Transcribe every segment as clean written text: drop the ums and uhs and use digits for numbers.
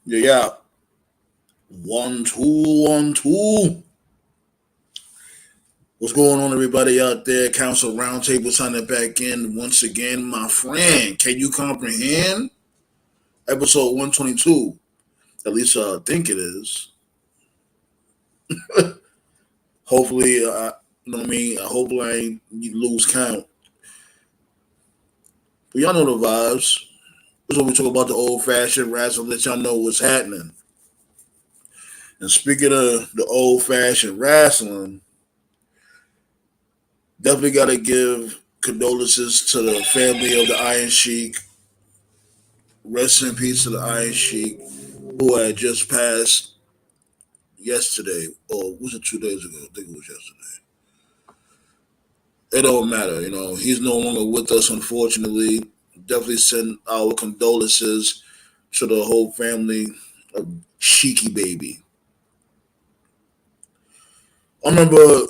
Yeah, yeah. 1, 2, 1, 2. What's going on, everybody out there? Council Roundtable signing back in once again, my friend. Can you comprehend? Episode 122. At least I think it is. Hopefully, you know what I mean? Hopefully, I ain't lose count. But y'all know the vibes. This is when we talk about the old fashioned wrestling, let y'all know what's happening. And speaking of the old fashioned wrestling, definitely got to give condolences to the family of the Iron Sheik. Rest in peace to the Iron Sheik, who had just passed yesterday, or was it 2 days ago? I think it was yesterday. It don't matter, He's no longer with us, unfortunately. Definitely send our condolences to the whole family of Sheiky Baby. I remember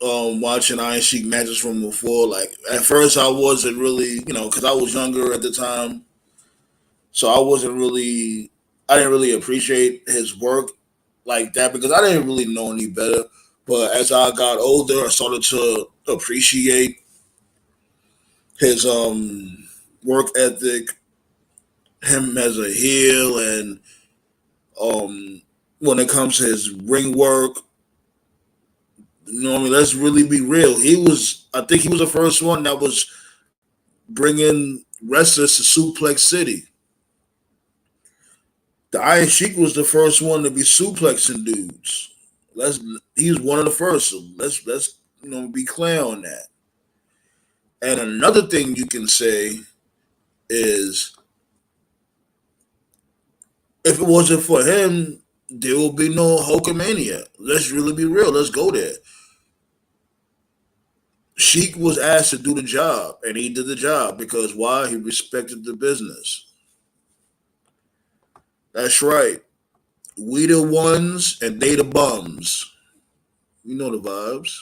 watching Iron Sheik matches from before. Like at first, I wasn't really, because I was younger at the time, so I didn't really appreciate his work like that because I didn't really know any better. But as I got older, I started to appreciate his work ethic, him as a heel, and when it comes to his ring work, let's really be real. I think he was the first one that was bringing wrestlers to Suplex City. The Iron Sheik was the first one to be suplexing dudes. Let's He was one of the first. So let's be clear on that. And another thing you can say is if it wasn't for him, there will be no Hulkamania. Let's really be real. Let's go there. Sheik was asked to do the job, and he did the job because why? He respected the business. That's right. We the ones and they the bums. You know the vibes.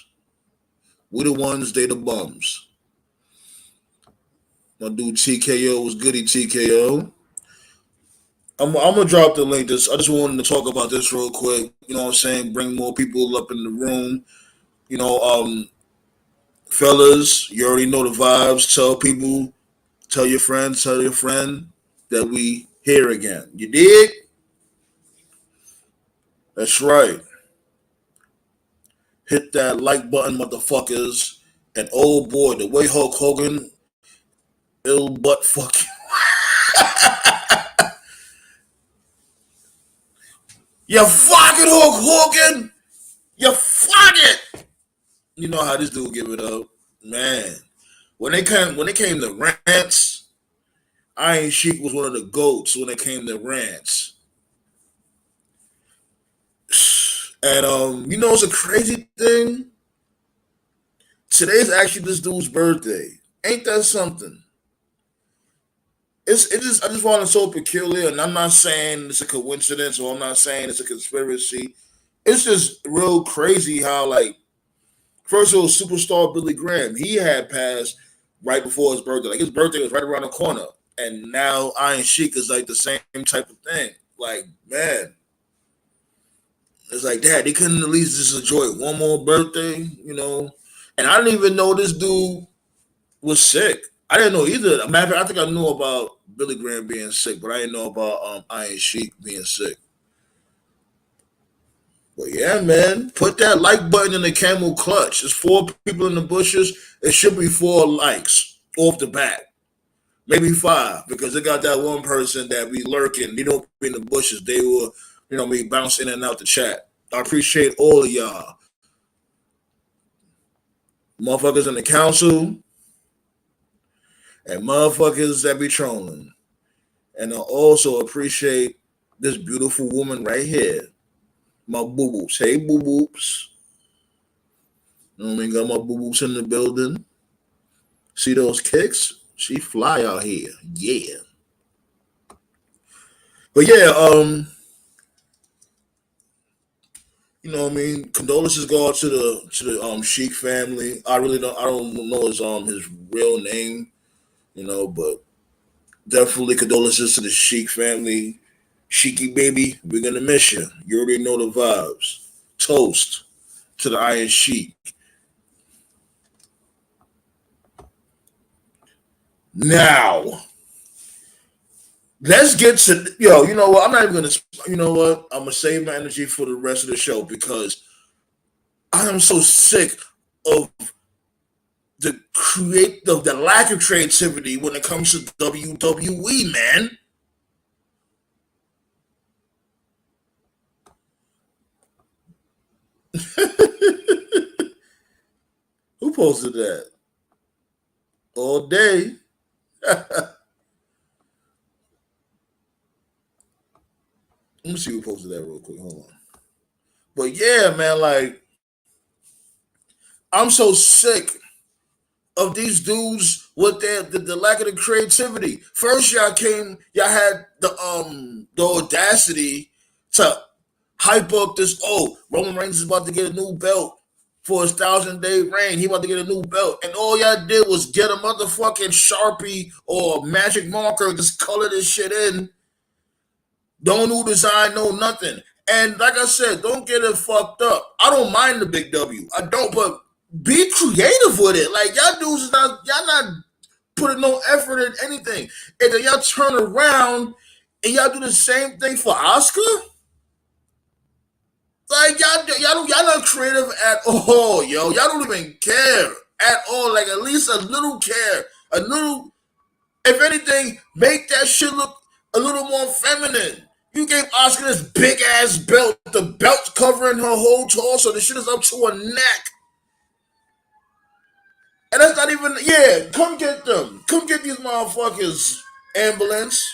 We the ones, they the bums. My dude TKO was goody TKO. I'm gonna drop the link. I just wanted to talk about this real quick. You know what I'm saying? Bring more people up in the room. You know, fellas, you already know the vibes. Tell people, tell your friends, tell your friend that we here again. You dig? That's right. Hit that like button, motherfuckers. And oh boy, the way Hulk Hogan ill butt fucking. You fucking Hulk Hogan! You fuck it! You know how this dude give it up, man. When they came to rants, Iron Sheik was one of the goats when it came to rants. And it's a crazy thing. Today's actually this dude's birthday. Ain't that something? I just find it so peculiar, and I'm not saying it's a coincidence or I'm not saying it's a conspiracy. It's just real crazy how first it was superstar Billy Graham. He had passed right before his birthday. Like his birthday was right around the corner. And now Iron Sheik is like the same type of thing. Like, man. It's like, Dad, they couldn't at least just enjoy one more birthday. And I didn't even know this dude was sick. I didn't know either. Matter of fact, I think I knew about Billy Graham being sick, but I didn't know about Iron Sheik being sick. But yeah, man, put that like button in the camel clutch. There's 4 people in the bushes. It should be 4 likes off the bat. Maybe 5, because they got that one person that be lurking. They don't be in the bushes. They will, be bouncing in and out the chat. I appreciate all of y'all. Motherfuckers in the council and motherfuckers that be trolling. And I also appreciate this beautiful woman right here. My boo boos. Hey, boo boos. You know what I mean? Got my boo boos in the building. See those kicks? She fly out here. Yeah. But yeah, condolences go out to the Sheik family. I don't know his real name, but definitely condolences to the Sheik family. Shiki baby, we're gonna miss you. You already know the vibes. Toast to the Iron Sheik. Now, let's get to You know what? I'm not even gonna. You know what? I'm gonna save my energy for the rest of the show because I am so sick of the lack of creativity when it comes to WWE, man. Who posted that? All day. Let me see who posted that real quick. Hold on. But yeah, man, like I'm so sick of these dudes with the lack of the creativity. First, y'all had the audacity to hype up this. Oh, Roman Reigns is about to get a new belt for his 1,000-day reign. He about to get a new belt, and all y'all did was get a motherfucking Sharpie or magic marker, just color this shit in. No new design, no nothing. And like I said, don't get it fucked up. I don't mind the big W. I don't, but be creative with it. Like y'all dudes y'all not putting no effort in anything. And then y'all turn around and y'all do the same thing for Oscar. Like y'all not creative at all, yo. Y'all don't even care at all. Like at least a little care, a little. If anything, make that shit look a little more feminine. You gave Oscar this big ass belt. The belt's covering her whole torso. The shit is up to her neck. And that's not even, yeah, come get them. Come get these motherfuckers. Ambulance.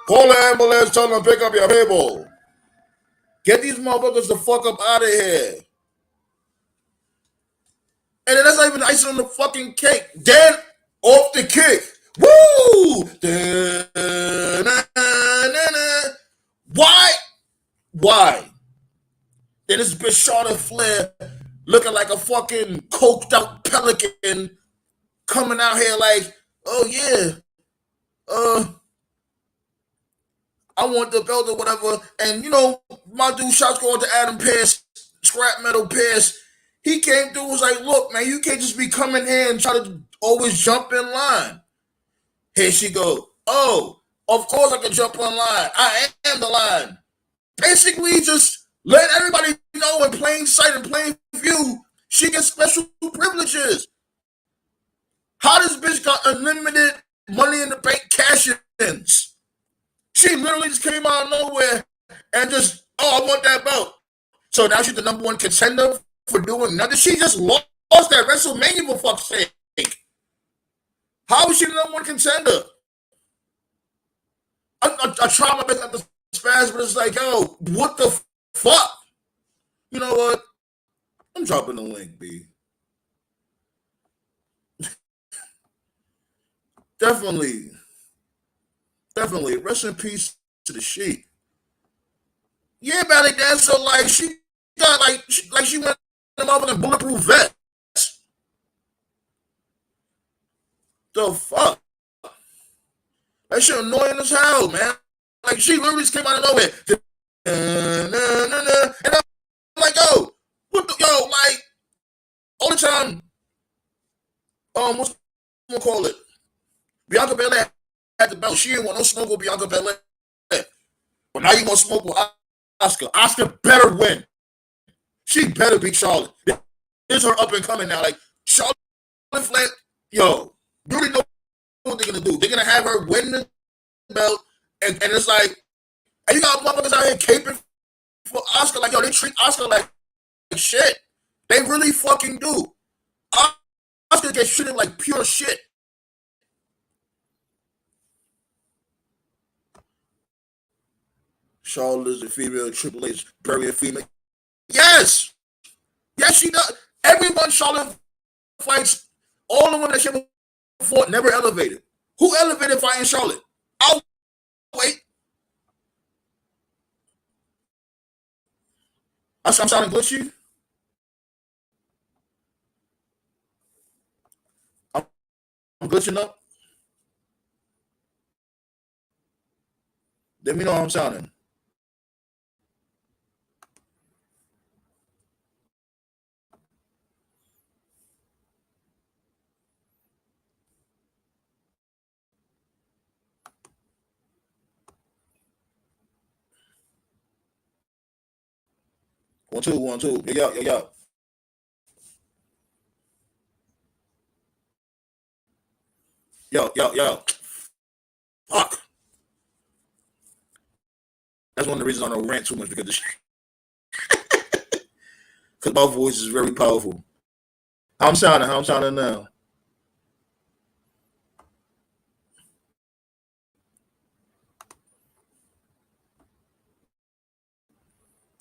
Call the ambulance, tell them to pick up your people. Get these motherfuckers the fuck up out of here. And then that's not even icing on the fucking cake. Then off the kick. Woo! Why? Why? Then this bitch Charlotte Flair looking like a fucking coked out pelican coming out here like, oh yeah, I want the belt or whatever. And you know, my dude shots going to Adam Pearce, Scrap Metal Pearce. He came through, was like, look, man, you can't just be coming here and try to always jump in line. Here she go. Oh, of course I can jump on line. I am the line. Basically, just let everybody know in plain sight and plain view, she gets special privileges. How this bitch got unlimited money in the bank cash-ins? She literally just came out of nowhere and just, oh, I want that belt. So now she's the number one contender for doing nothing. She just lost that WrestleMania for fuck's sake. How is she the number one contender? I try my best at the spaz, but it's like, yo, what the fuck? You know what? I'm dropping the link, B. Definitely. Rest in peace to the Sheik. Yeah, Belly Dancer, like she got like she went in a motherfucking bulletproof vest. The fuck? That shit annoying as hell, man. Like she literally just came out of nowhere. And I'm like, yo, what the like all the time. What's gonna call it? Bianca Belair had the belt. She didn't want no smoke with Bianca Belair. But now you want smoke with Oscar. Oscar better win. She better beat Charlotte. This is her up and coming now. Like Charlotte Flair, yo, you already know what they're gonna do. They're gonna have her win the belt, and it's like, and you got motherfuckers out here caping for Oscar. Like, yo, they treat Oscar like shit. They really fucking do. Oscar gets treated like pure shit. Charlotte is a female, Triple H bury a female. Yes, she does. Everyone Charlotte fights, all the women that she ever fought never elevated. Who elevated fighting Charlotte? I'll wait. I'm sounding glitchy. I'm glitching up. Let me know how I'm sounding. One, two, 1, 2. Yo. Yo. Fuck. That's one of the reasons I don't rant too much, because my voice is very powerful. How I'm sounding now.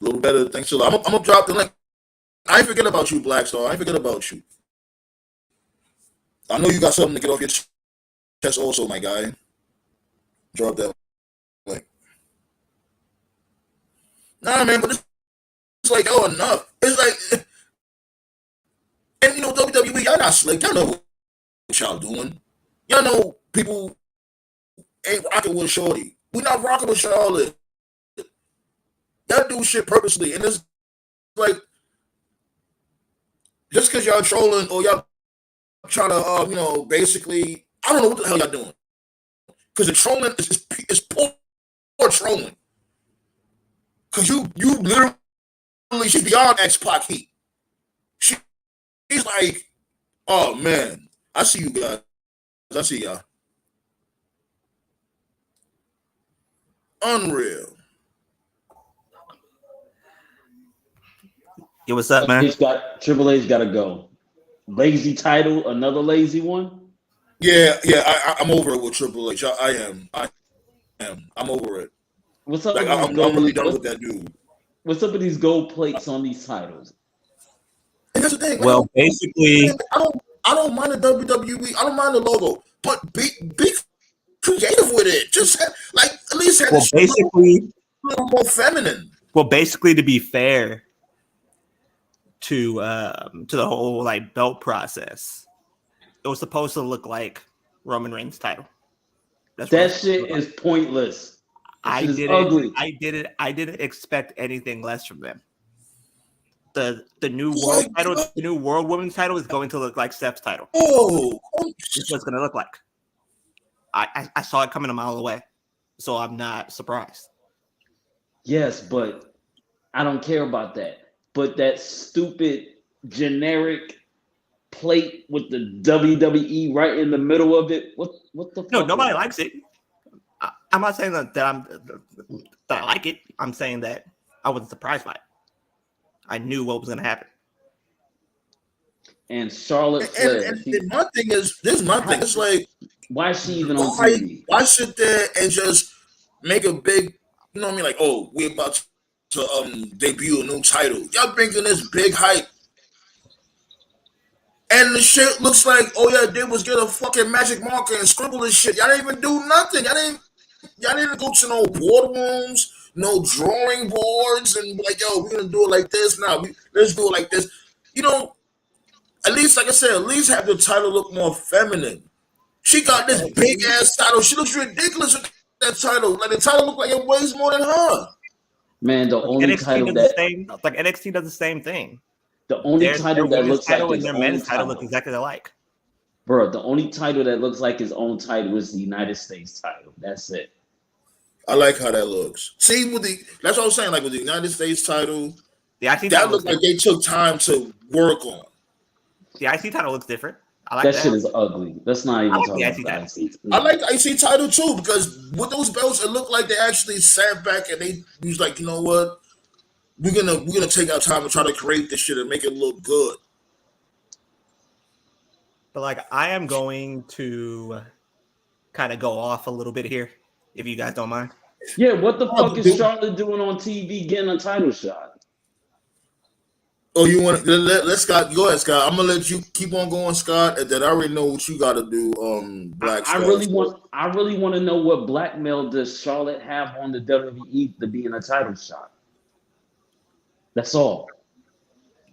A little better, thanks a lot. I'm gonna drop the link. I ain't forget about you, Black Star. I ain't forget about you. I know you got something to get off your chest also, my guy. Drop that link. Nah, man, but it's like, oh, enough. It's like, and you know, WWE, y'all not slick. Y'all know what y'all doing. Y'all know people ain't rocking with Shorty. We not rocking with Charlotte. Y'all do shit purposely, and it's like, just because y'all trolling or y'all trying to, basically, I don't know what the hell y'all doing. Because the trolling is poor trolling. Because you literally, she's beyond X-Pac heat. She's like, oh, man, I see you guys. I see y'all. Unreal. Yo, what's up, man? Triple H's got to go. Lazy title, another lazy one? Yeah, I'm over it with Triple H. I am. I'm over it. What's up? Like, I'm really done with that dude. What's up with these gold plates on these titles? And that's the thing. Well, basically, I don't mind the WWE. I don't mind the logo, but be creative with it. Just like at least have a little more feminine. Well, basically, to be fair to the whole like belt process, it was supposed to look like Roman Reigns' title. That shit is pointless. I didn't expect anything less from them. The new world title, the new world women's title is going to look like Steph's title. Oh, it's what it's going to look like. I saw it coming a mile away, so I'm not surprised. Yes, but I don't care about that. But that stupid generic plate with the WWE right in the middle of it. What the fuck? No, nobody likes it. I'm not saying that I like it. I'm saying that I wasn't surprised by it. I knew what was going to happen. And Charlotte Flair. And my thing is, this is my thing. It's like, why is she even on TV? Why sit there and just make a big, you know what I mean? Like, oh, we're about to debut a new title. Y'all bringing this big hype. And the shit looks like, all y'all did was get a fucking magic marker and scribble this shit. Y'all didn't even do nothing. Y'all didn't go to no boardrooms, no drawing boards, and be like, yo, we're gonna do it like this. Now let's do it like this. You know, at least, like I said, at least have the title look more feminine. She got this big ass title. She looks ridiculous with that title. Like the title look like it weighs more than her. Man, the only NXT title NXT does the same thing. The only title that looks like his their own men's title look exactly alike. Bro, the only title that looks like his own title is the United States title. That's it. I like how that looks. See, that's what I was saying. Like with the United States title, that looks like they took time to work on. The IC title looks different. I like that shit is ugly. That's not even talking about the IC. I like the IC title too, because with those belts, it looked like they actually sat back and they was like, you know what? We're gonna take our time and try to create this shit and make it look good. But like, I am going to kind of go off a little bit here, if you guys don't mind. Yeah, what the fuck is Charlotte doing on TV getting a title shot? Oh, you want to let Scott go ahead, Scott? I'm gonna let you keep on going, Scott. And then I already know what you got to do. Black. I really want to know what blackmail does Charlotte have on the WWE to be in a title shot. That's all.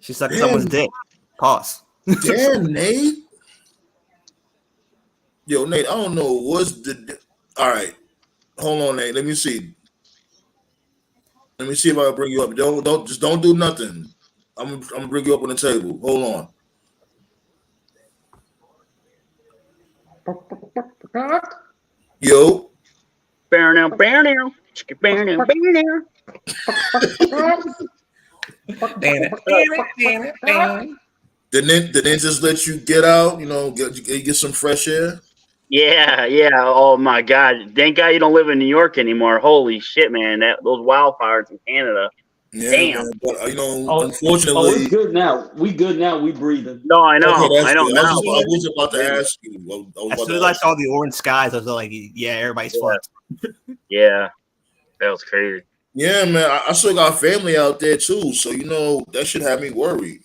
She sucked someone's dick. Pause. Damn, Nate. Yo, Nate, I don't know. All right. Hold on, Nate. Let me see. Let me see if I can bring you up. Don't do nothing. I'm gonna bring you up on the table. Hold on. Yo. Bear now, bear now. Bear now, bear now. Didn't they just let you get out? You know, get some fresh air. Yeah, yeah. Oh my God! Thank God you don't live in New York anymore. Holy shit, man! Those wildfires in Canada. Yeah, Damn. man. But Oh, unfortunately, it's good now. We good now. We breathing. No, I okay, know. that's I know good. I now, but was about to ask you. I was As about soon as to I ask saw the orange skies, I was like, yeah, everybody's Yeah. fucked. yeah, that was crazy. Yeah, man. I still got family out there too, so that should have me worried. It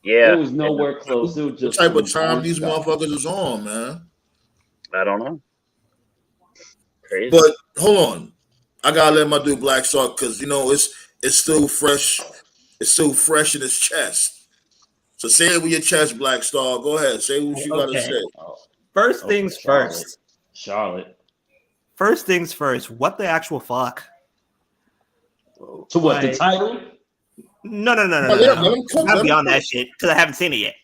Yeah, was nowhere close. It was What just type of some time orange these sky. motherfuckers is on, man? I don't know. Crazy. But hold on, I gotta let my dude Black talk because it's still fresh. It's still fresh in his chest. So say it with your chest, Black Star. Go ahead. Say what you gotta Okay. say. Oh, First okay, things Charlotte. first. Charlotte. First things first. What the actual fuck? To what, the Like, title? no. Let him cook. Not Let him beyond cook. that shit because I haven't seen it yet.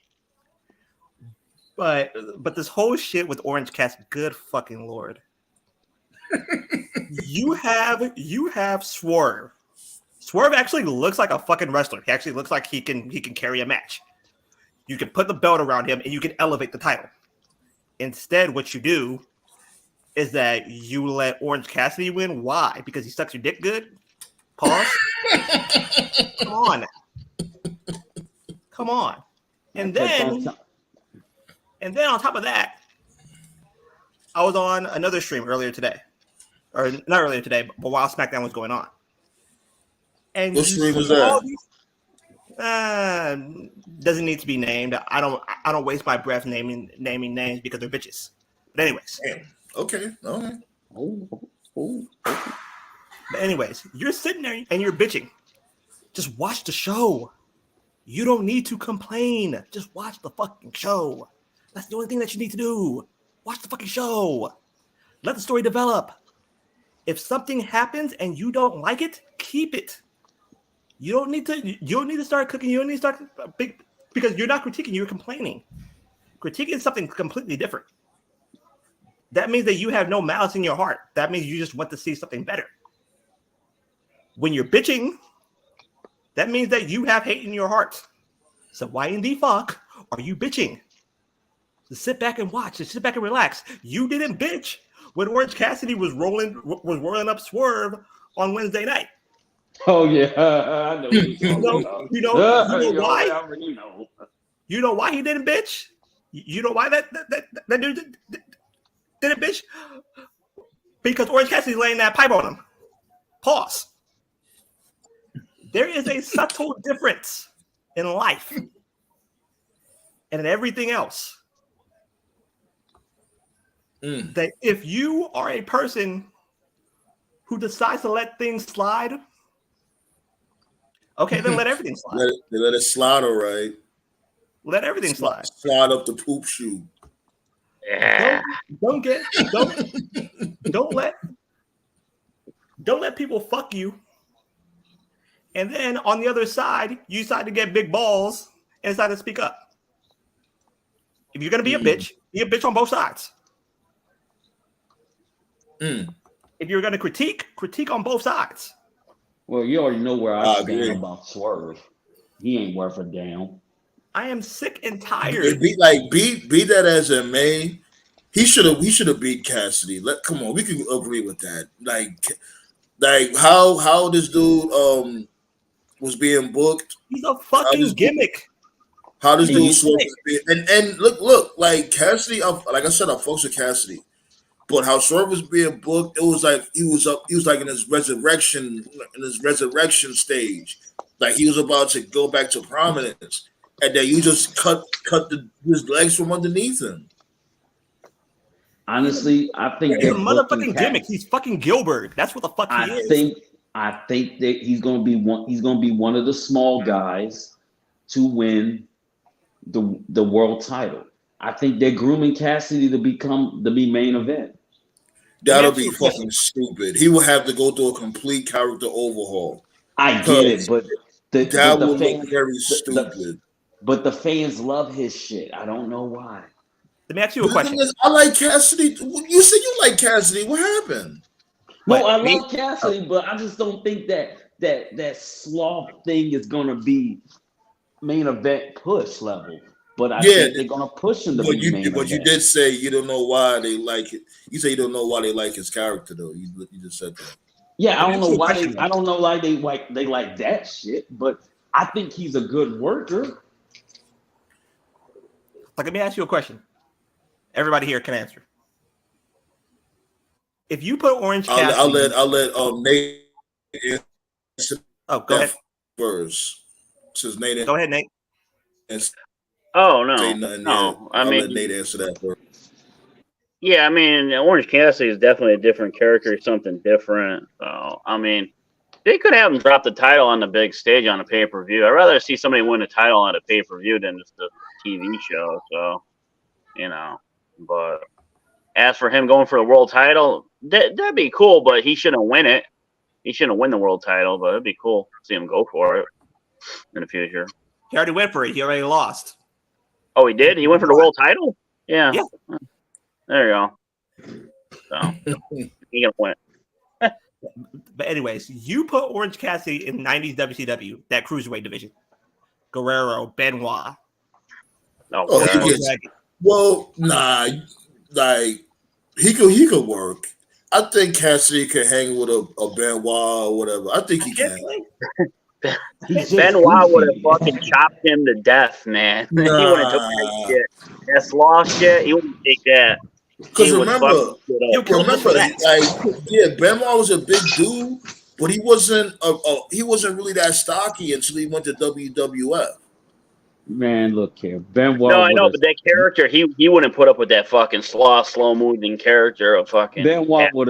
But this whole shit with Orange Cast, good fucking lord. you have Swerve. Swerve actually looks like a fucking wrestler. He actually looks like he can carry a match. You can put the belt around him and you can elevate the title. Instead, what you do is that you let Orange Cassidy win. Why? Because he sucks your dick good? Pause. Come on. And then on top of that, I was on another stream earlier today. Or not earlier today, but while SmackDown was going on. And What you stream was see all that? these doesn't need to be named. I don't waste my breath naming names because they're bitches. But anyways. Damn. Okay. All right. But anyways, you're sitting there and you're bitching. Just watch the show. You don't need to complain. Just watch the fucking show. That's the only thing that you need to do. Watch the fucking show. Let the story develop. If something happens and you don't like it, keep it. You don't need to start cooking. You don't need to start because you're not critiquing, you're complaining. Critiquing is something completely different. That means that you have no malice in your heart. That means you just want to see something better. When you're bitching, that means that you have hate in your heart. So why in the fuck are you bitching? So sit back and watch. Just sit back and relax. You didn't bitch when Orange Cassidy was rolling up Swerve on Wednesday night. Oh yeah, I know what you're talking about. You know why? I already know. You know why he didn't bitch? You know why that dude didn't bitch? Because Orange Cassidy's laying that pipe on him. Pause. There is a subtle difference in life and in everything else. That if you are a person who decides to let things slide, okay, then let everything slide. Let it slide, all right. Let everything slide. Slide up the poop shoe. Yeah. Don't let people fuck you. And then on the other side, you decide to get big balls and decide to speak up. If you're gonna be a bitch on both sides. If you're gonna critique on both sides. Well, you already know where I stand about Swerve. He ain't worth a damn. I am sick and tired. Be that as it may, he should have beat Cassidy. Come on, we can agree with that. Like how this dude was being booked. He's a fucking gimmick. How this dude Swerve was being, and look, like Cassidy. Like I said, I folks with Cassidy. But how Swerve was being booked, it was like he was like in his resurrection stage. Like he was about to go back to prominence. And then you just cut his legs from underneath him. Honestly, I think he's a motherfucking gimmick. He's fucking Gilbert. That's what the fuck he is. I think that he's gonna be one of the small guys to win the world title. I think they're grooming Cassidy to be main event. That'll be fucking stupid. He will have to go through a complete character overhaul. I get it, but that the will fans, look very stupid. But the fans love his shit. I don't know why. Let me ask you a question. I like Cassidy. You said you like Cassidy. What happened? No, I love Cassidy, but I just don't think that sloth thing is gonna be main event push level. But I think they're gonna push him to be main event. But you did say you don't know why they like it. You say you don't know why they like his character though. You just said that. Yeah, I don't know why they like that shit, but I think he's a good worker. Like, let me ask you a question. Everybody here can answer. If you put Orange Cassidy, I'll let Nate answer. Oh, go ahead first. Since Nate, go ahead, Nate. Oh no, I'll let Nate answer that first. Yeah, I mean, Orange Cassidy is definitely a different character, something different. So, I mean, they could have him drop the title on the big stage on a pay-per-view. I'd rather see somebody win a title on a pay-per-view than just a TV show. So, but as for him going for the world title, that'd be cool, but he shouldn't win it. He shouldn't win the world title, but it'd be cool to see him go for it in the future. He already went for it. He already lost. Oh, he did? He went for the world title? Yeah. There you go. So, he gonna win. But anyways, you put Orange Cassidy in 90s WCW, that cruiserweight division. Guerrero, Benoit. Like he could work. I think Cassidy can hang with a Benoit or whatever. I think he can. Benoit would have fucking chopped him to death, man. He wouldn't took that shit. That sloth shit, he wouldn't take that. Because remember, Benoit was a big dude, but he wasn't really that stocky until he went to WWF. Man, look here, Benoit. No, I know, but that character, he wouldn't put up with that fucking slow moving character of fucking. Benoit would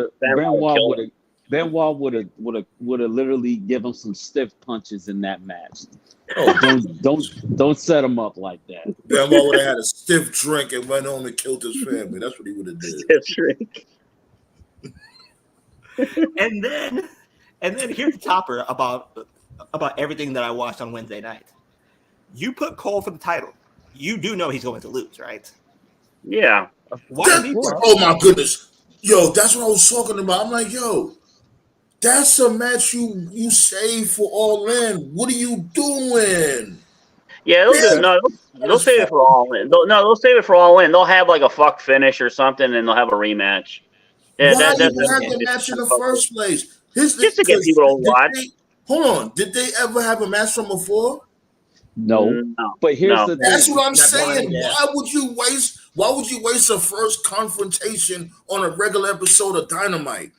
have literally given him some stiff punches in that match. Oh, don't set him up like that. Benoit would have had a stiff drink and went home and killed his family. That's what he would have did. Stiff drink. and then here's the topper about everything that I watched on Wednesday night. You put Cole for the title. You do know he's going to lose, right? Yeah. Oh my goodness. Yo, that's what I was talking about. I'm like, yo, that's a match you save for All In. What are you doing? Yeah, they'll save it for All In. They'll save it for All In. They'll have like a fuck finish or something, and they'll have a rematch. Yeah, why even have the match in the first place? Just to get people to watch. Hold on. Did they ever have a match from before? No. But here's the thing. That's what I'm saying. Why would you waste a first confrontation on a regular episode of Dynamite?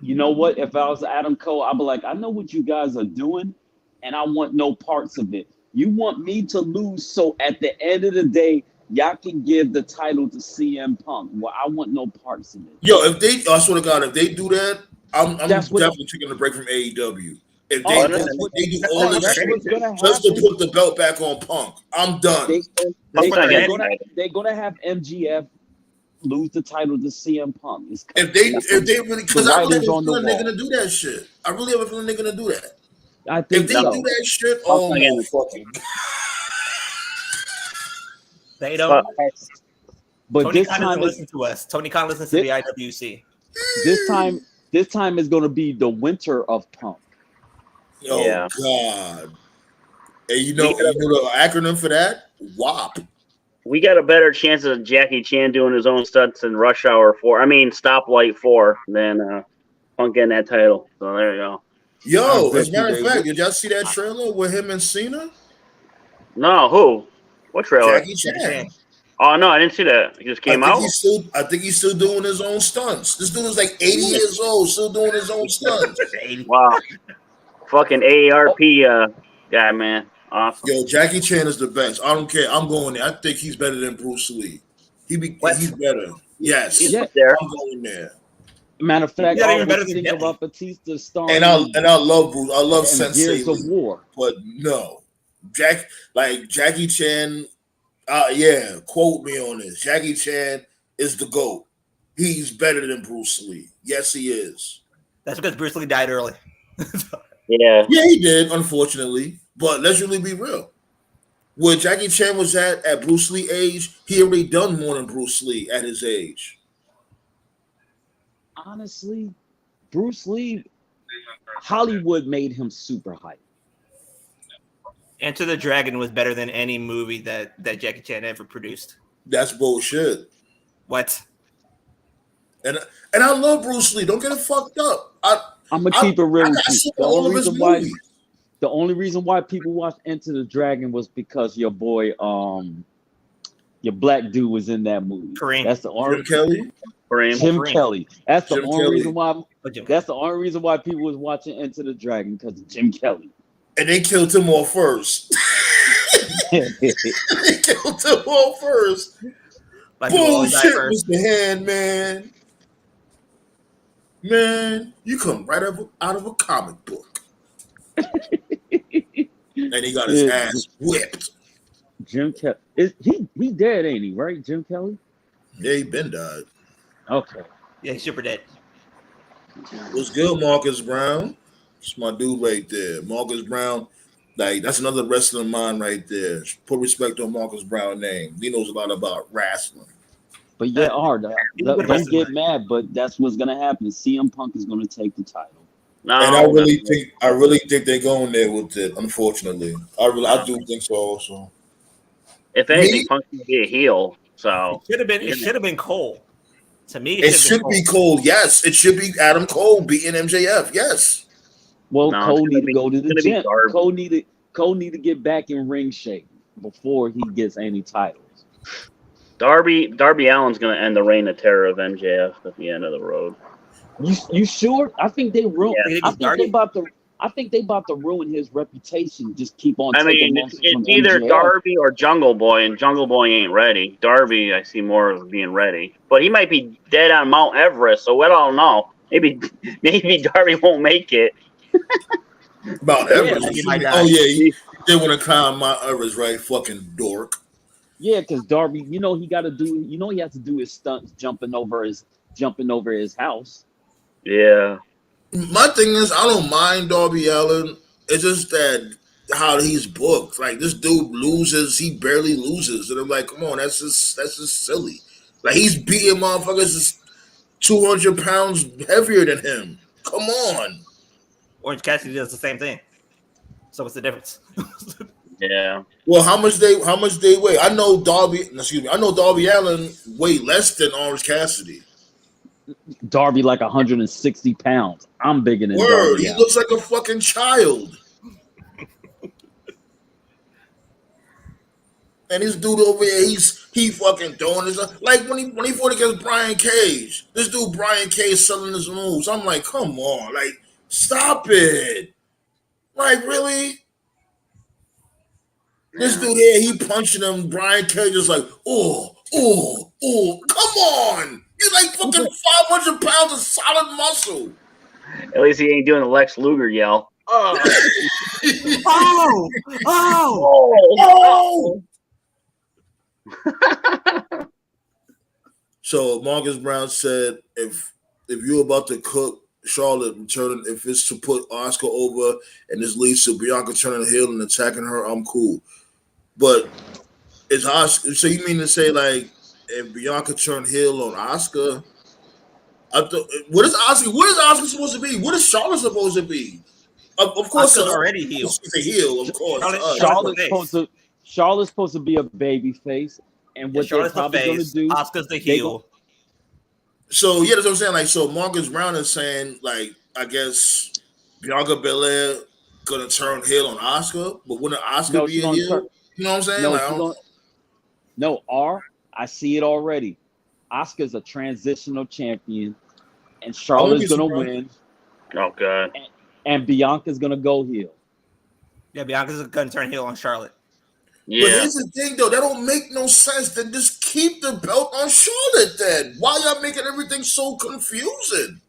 You know what? If I was Adam Cole, I'd be like, I know what you guys are doing, and I want no parts of it. You want me to lose, so at the end of the day, y'all can give the title to CM Punk. Well, I want no parts of it. Yo, I swear to God, if they do that, I'm definitely taking a break from AEW. If they do all this shit just to put the belt back on Punk, I'm done. They're gonna have MGF lose the title to CM Punk. If they really, because I really have a feeling they're gonna do that shit. I really have a feeling they're gonna do that. I think if they do that shit, oh my fucking. They don't. But Tony Khan doesn't listen to us. Tony Khan listens to the IWC. This time is gonna be the winter of Punk. Oh yeah. God! And you know the acronym for that? WAP. We got a better chance of Jackie Chan doing his own stunts in Rush Hour 4. I mean, Stoplight 4 than Punk getting that title. So there you go. Yo, as a matter of fact, did y'all see that trailer with him and Cena? No, who? What trailer? Jackie Chan. Oh no, I didn't see that. He just came out. I think he's still doing his own stunts. This dude is like 80 years old, still doing his own stunts. Wow. Fucking AARP guy, man. Awesome. Yo, Jackie Chan is the best. I don't care. I'm going there. I think he's better than Bruce Lee. He's better. Yes. He's there. I'm going there. Matter of fact, I was thinking about Batista starring. And I love Bruce. I love Sensei Gears of War. But no. Jackie Chan, quote me on this. Jackie Chan is the GOAT. he's better than Bruce Lee. Yes, he is. That's because Bruce Lee died early. Yeah. Yeah, he did, unfortunately. But let's really be real. Where Jackie Chan was at Bruce Lee age, he already done more than Bruce Lee at his age. Honestly, Bruce Lee, Hollywood made him super hype. Enter the Dragon was better than any movie that Jackie Chan ever produced. That's bullshit. What? And I love Bruce Lee. Don't get it fucked up. I'm gonna keep it real with you. The only reason why people watched Enter the Dragon was because your boy, your black dude was in that movie. Kareem. That's the only Jim Kelly. Jim Kelly. That's the Jim only Kelly. reason why. That's the only reason why people was watching Enter the Dragon, because of Jim Kelly. And they killed him off first. They killed him off first. Like Bullshit, Mr. Handman. Man, you come right out of a comic book. And he got his ass whipped. Jim Kelly. He dead, ain't he? Right, Jim Kelly? Yeah, he been died. Okay. Yeah, he's super dead. What's good, Marcus Brown? It's my dude right there. Marcus Brown, like, that's another wrestler of mine right there. Put respect on Marcus Brown's name. He knows a lot about wrestling. But yeah, don't get mad, but that's what's gonna happen. CM Punk is gonna take the title. No, and I really think they're going there with it, unfortunately. I do think so also. If anything, Punk should be a heel. So it should have been Cole. To me, it should be Cole. Yes, it should be Adam Cole beating MJF. Yes. Well, Cole need to go to the gym. Cole need to get back in ring shape before he gets any titles. Darby Allin's going to end the reign of terror of MJF at the end of the road. You sure? I think they ruined. Yeah, I think they about to ruin his reputation. Just keep on. It's either MJF. Darby or Jungle Boy, and Jungle Boy ain't ready. Darby, I see more of being ready, but he might be dead on Mount Everest. So I don't know. Maybe Darby won't make it. Mount Everest. They want to climb Mount Everest, right? Fucking dork. Yeah, because Darby, he has to do his stunts jumping over his house. Yeah. My thing is, I don't mind Darby Allin. It's just that how he's booked. Like, this dude loses, he barely loses, and I'm like, come on, that's just silly. Like, he's beating motherfuckers just 200 pounds heavier than him. Come on. Orange Cassidy does the same thing. So what's the difference? Yeah. Well, how much they weigh? I know Darby Allin weigh less than Orange Cassidy. Darby like 160 pounds. I'm bigger than Word, Darby. He looks like a fucking child. And this dude over here, he fucking doing this. Like when he fought against Brian Cage. This dude Brian Cage selling his moves. I'm like, come on, like, stop it. Like, really? This dude here, he punching him. Brian Cage is like, oh, come on. You're like fucking 500 pounds of solid muscle. At least he ain't doing the Lex Luger yell. Oh. So Marcus Brown said, if you're about to cook Charlotte returning, if it's to put Asuka over and this leads to Bianca turning heel and attacking her, I'm cool. But it's Asuka. So you mean to say, like, if Bianca turned heel on Asuka, what is Asuka supposed to be? What is Charlotte supposed to be? Of course, Asuka's already heel. She's a heel, of course. Charlotte's supposed to be a baby face, and what they're probably going to do, Asuka's the heel. So yeah, that's what I'm saying. Like, so Marcus Brown is saying, like, I guess Bianca Belair gonna turn heel on Asuka, but wouldn't Asuka be a heel? You know what I'm saying? I see it already. Asuka's a transitional champion, and Charlotte's gonna win. Oh god! And Bianca's gonna go heel. Yeah, Bianca's gonna turn heel on Charlotte. Yeah. But here's the thing, though. That don't make no sense. Then just keep the belt on Charlotte. Then why y'all making everything so confusing?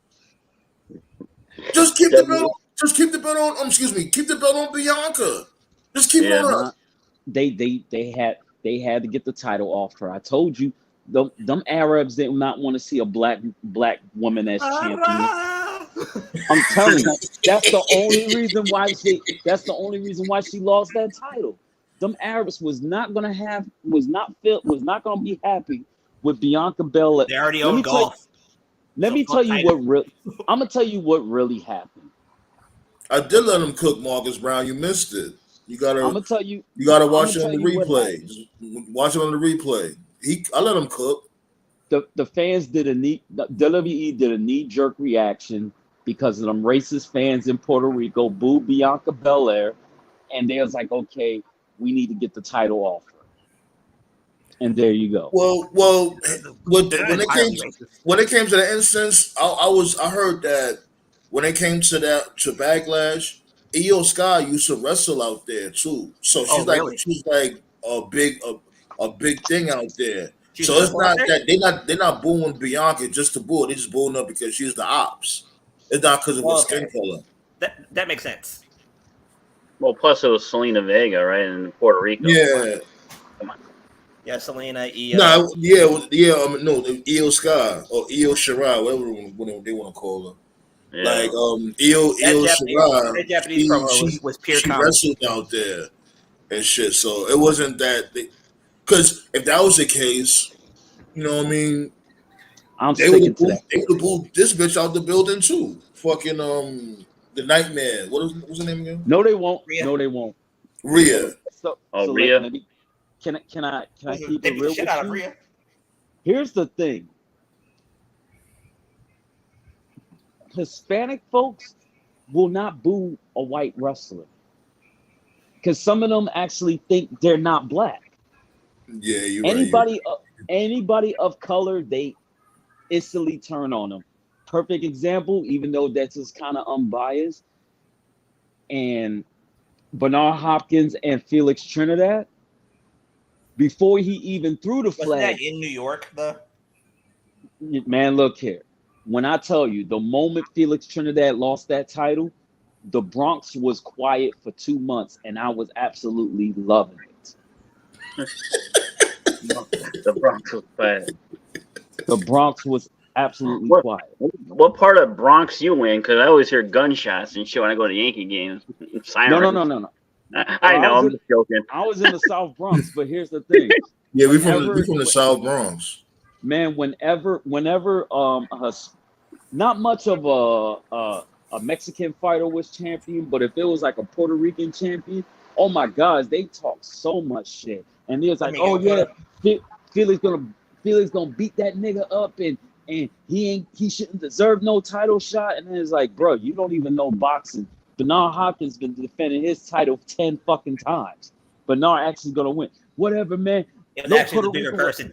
Just keep the belt. Just keep the belt on. Keep the belt on Bianca. Just keep it on her. They had to get the title off her. I told you them Arabs did not want to see a black woman as champion. I'm telling you, that's the only reason why she lost that title. Them Arabs was not gonna be happy with Bianca Belair. They already own golf. I'm gonna tell you what really happened. I did let him cook, Marcus Brown. You missed it. I'm gonna tell you. You gotta watch it on the replay. Just watch it on the replay. I let him cook. The fans WWE did a knee-jerk reaction because of them racist fans in Puerto Rico booed Bianca Belair, and they was like, okay, we need to get the title off her. And there you go. Well, when it came to the instance, I heard that when it came to Backlash, Io Sky used to wrestle out there too. So she's like a big thing out there. So it's not that they're not booing Bianca just to boo her. They just booing her because she's the ops. It's not because of her skin color. That makes sense. Well, plus it was Selena Vega, right, in Puerto Rico. Yeah. Come on. Yeah, Selena, Io. No, Io Sky or Io Shirai, whatever they want to call her. Yeah. Like Io Shirai. That Japanese promo was pure she comedy. wrestled out there and shit. So it wasn't that. Because if that was the case, you know what I mean. They would have booed this bitch out the building too. Fucking the Nightmare. What's her name again? No, they won't. Rhea. No, they won't. Rhea. Rhea. Can I keep it real with you? Rhea. Here's the thing. Hispanic folks will not boo a white wrestler because some of them actually think they're not black. Yeah, you. Anybody of color, they instantly turn on them. Perfect example, even though that's just kind of unbiased. And Bernard Hopkins and Felix Trinidad, before he even threw the flag. Wasn't that in New York, though? Man, look here. When I tell you, the moment Felix Trinidad lost that title, the Bronx was quiet for 2 months, and I was absolutely loving it. The Bronx was quiet. The Bronx was absolutely quiet. What part of Bronx you in? Because I always hear gunshots and shit when I go to Yankee games. No. I know. I'm just joking. I was in the South Bronx, but here's the thing. Yeah, we from the South Bronx. Man, whenever, not much of a Mexican fighter was champion, but if it was like a Puerto Rican champion, oh my God, they talk so much shit. And they was like, Felix gonna beat that nigga up, and he shouldn't deserve no title shot. And then it's like, bro, you don't even know boxing. Bernard Hopkins been defending his title 10 fucking times. Bernard actually gonna win. Whatever, man. It was actually the bigger person.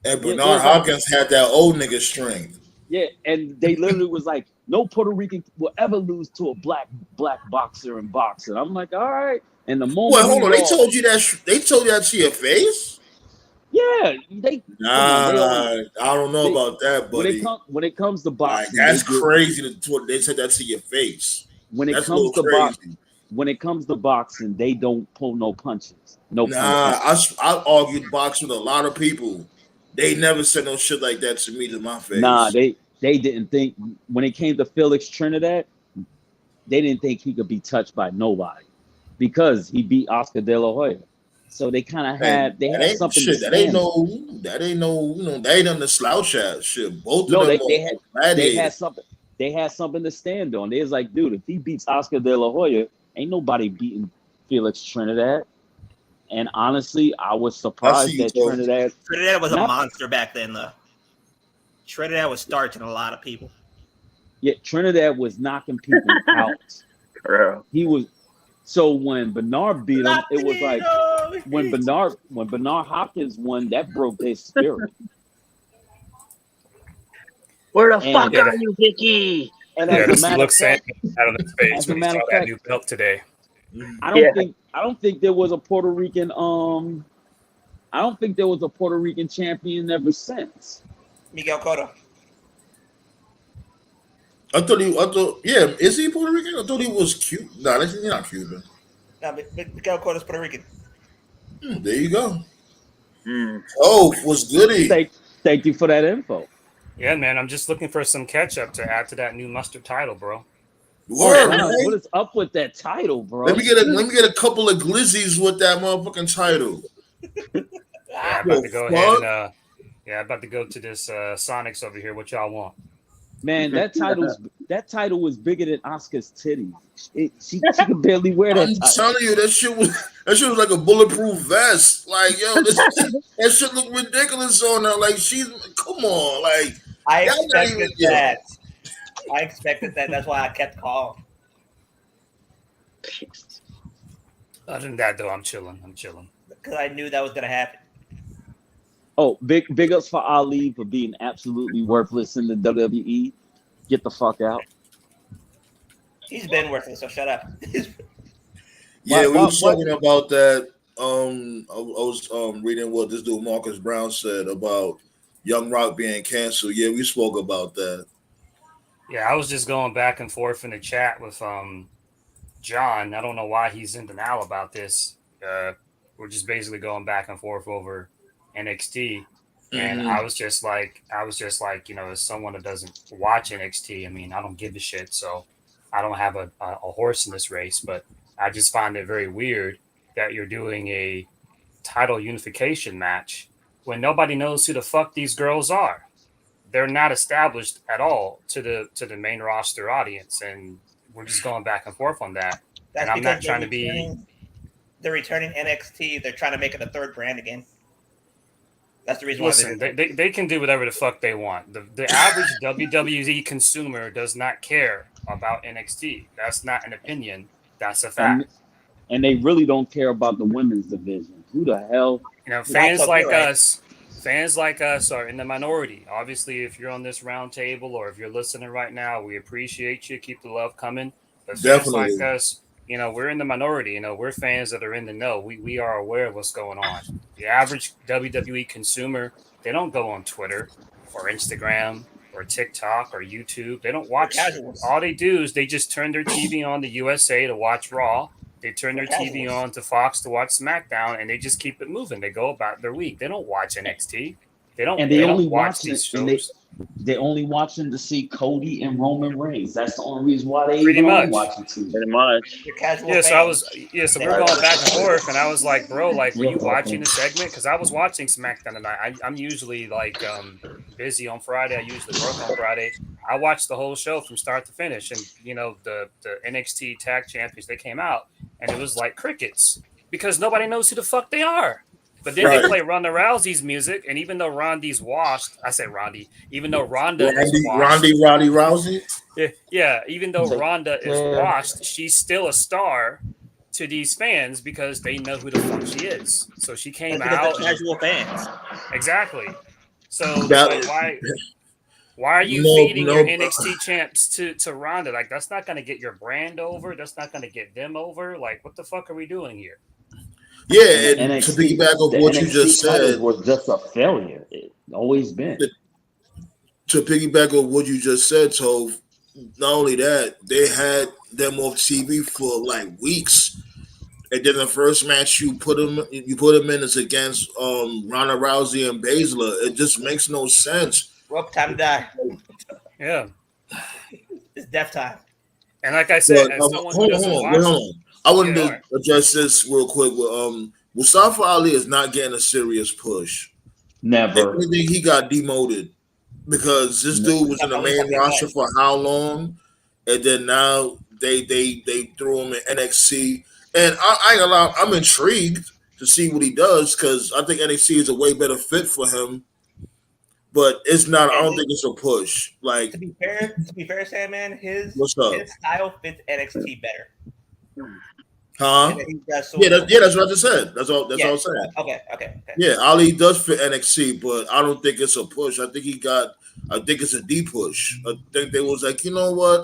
And Bernard Hopkins had that old nigga strength. Yeah, and they literally was like, no Puerto Rican will ever lose to a black boxer in boxing. I'm like, all right. And the moment. Wait, hold on. They told you that to your face? Yeah, I don't know about that, buddy. When it comes to boxing, that's crazy. They said that to your face. When it comes to boxing, they don't pull no punches. I argued boxing with a lot of people. They never said no shit like that to my face. Nah, they didn't think when it came to Felix Trinidad, they didn't think he could be touched by nobody because he beat Oscar De La Hoya. So they kind of had something. Shit, that ain't no, that ain't on the slouch ass shit. Both of them they had something. They had something to stand on. They was like, dude, if he beats Oscar De La Hoya, ain't nobody beating Felix Trinidad. And honestly, I was surprised that Trinidad was a monster back then, though. Trinidad was starching a lot of people. Yeah, Trinidad was knocking people out. He was. So when Bernard beat him, it was like when Bernard Hopkins won, that broke their spirit. Where the fuck are you, Vicky? And as a matter of fact, out of his face when he saw that new belt today. I don't think there was a Puerto Rican champion ever since. Miguel Cotto. Is he Puerto Rican? I thought he was Cuban. No, he's not Cuban. No, Miguel Cotto's Puerto Rican. There you go. Oh, what's goody? Thank you for that info. Yeah, man, I'm just looking for some ketchup to add to that new mustard title, bro. Word, God, man. what is up with that title, bro? Let me get a couple of glizzies with that motherfucking title. Yeah, I'm about to go ahead and about to go to this Sonics over here. What y'all want? Man, that title was bigger than Oscar's titties. She could barely wear that. I'm telling you, that shit was like a bulletproof vest. Like, yo, that shit look ridiculous on her. Like, come on, like I expected that. I expected that. That's why I kept calm. Other than that, though, I'm chilling. Because I knew that was gonna happen. Oh, big ups for Ali for being absolutely worthless in the WWE. Get the fuck out. He's been worthless, so shut up. Yeah, we were talking about that. I was reading what this dude Marcus Brown said about Young Rock being canceled. Yeah, we spoke about that. Yeah, I was just going back and forth in the chat with John. I don't know why he's in denial about this. We're just basically going back and forth over NXT. And I was just like, as someone that doesn't watch NXT, I mean, I don't give a shit. So I don't have a horse in this race, but I just find it very weird that you're doing a title unification match when nobody knows who the fuck these girls are. They're not established at all to the main roster audience. And we're just going back and forth on that. That's and I'm not trying to be. They're returning NXT. They're trying to make it a third brand again. That's the reason why. Listen, they can do whatever the fuck they want. The average WWE consumer does not care about NXT. That's not an opinion. That's a fact. And they really don't care about the women's division. Who the hell? Fans like us are in the minority. Obviously, if you're on this roundtable or if you're listening right now, we appreciate you. Keep the love coming. But fans like us, we're in the minority. We're fans that are in the know. We are aware of what's going on. The average WWE consumer, they don't go on Twitter or Instagram or TikTok or YouTube. They don't watch. All they do is they just turn their TV on to USA to watch Raw. They turn their TV on to Fox to watch SmackDown, and they just keep it moving. They go about their week. They don't watch NXT. They only watch these shows. They only watching to see Cody and Roman Reigns. That's the only reason why they even watching TV. Pretty much. So we're going back and forth, and I was like, bro, were you watching the segment? Because I was watching SmackDown tonight. I'm usually busy on Friday. I usually work on Friday. I watched the whole show from start to finish, and the NXT Tag Champions, they came out, and it was like crickets because nobody knows who the fuck they are. But then they play Ronda Rousey's music, and even though Ronda's washed, I say Ronda, even though Ronda is washed. Ronda Rousey? Yeah, even though Ronda is washed, she's still a star to these fans because they know who the fuck she is. So she came out. Casual fans. Exactly. So why are you feeding your NXT champs to Ronda? Like, that's not going to get your brand over. That's not going to get them over. Like, what the fuck are we doing here? Yeah, and NXT, to piggyback on what you just said, was just a failure. It's always been. To piggyback on what you just said, so not only that, they had them off TV for like weeks, and then the first match you put them in is against Ronda Rousey and Baszler. It just makes no sense. Rope time to die. Yeah, it's death time. And like I said, as someone who doesn't watch. I wanted to address this real quick. Mustafa Ali is not getting a serious push. Never. I think he got demoted because this dude was in the main roster for how long, and then now they threw him in NXT. And I'm intrigued to see what he does because I think NXT is a way better fit for him. But it's not. I don't think it's a push. Like to be fair, Sandman, his style fits NXT better. Huh? That's what I just said. That's all I'm saying. Okay. Yeah, Ali does fit NXT, but I don't think it's a push. I think it's a D push. I think they was like, you know what?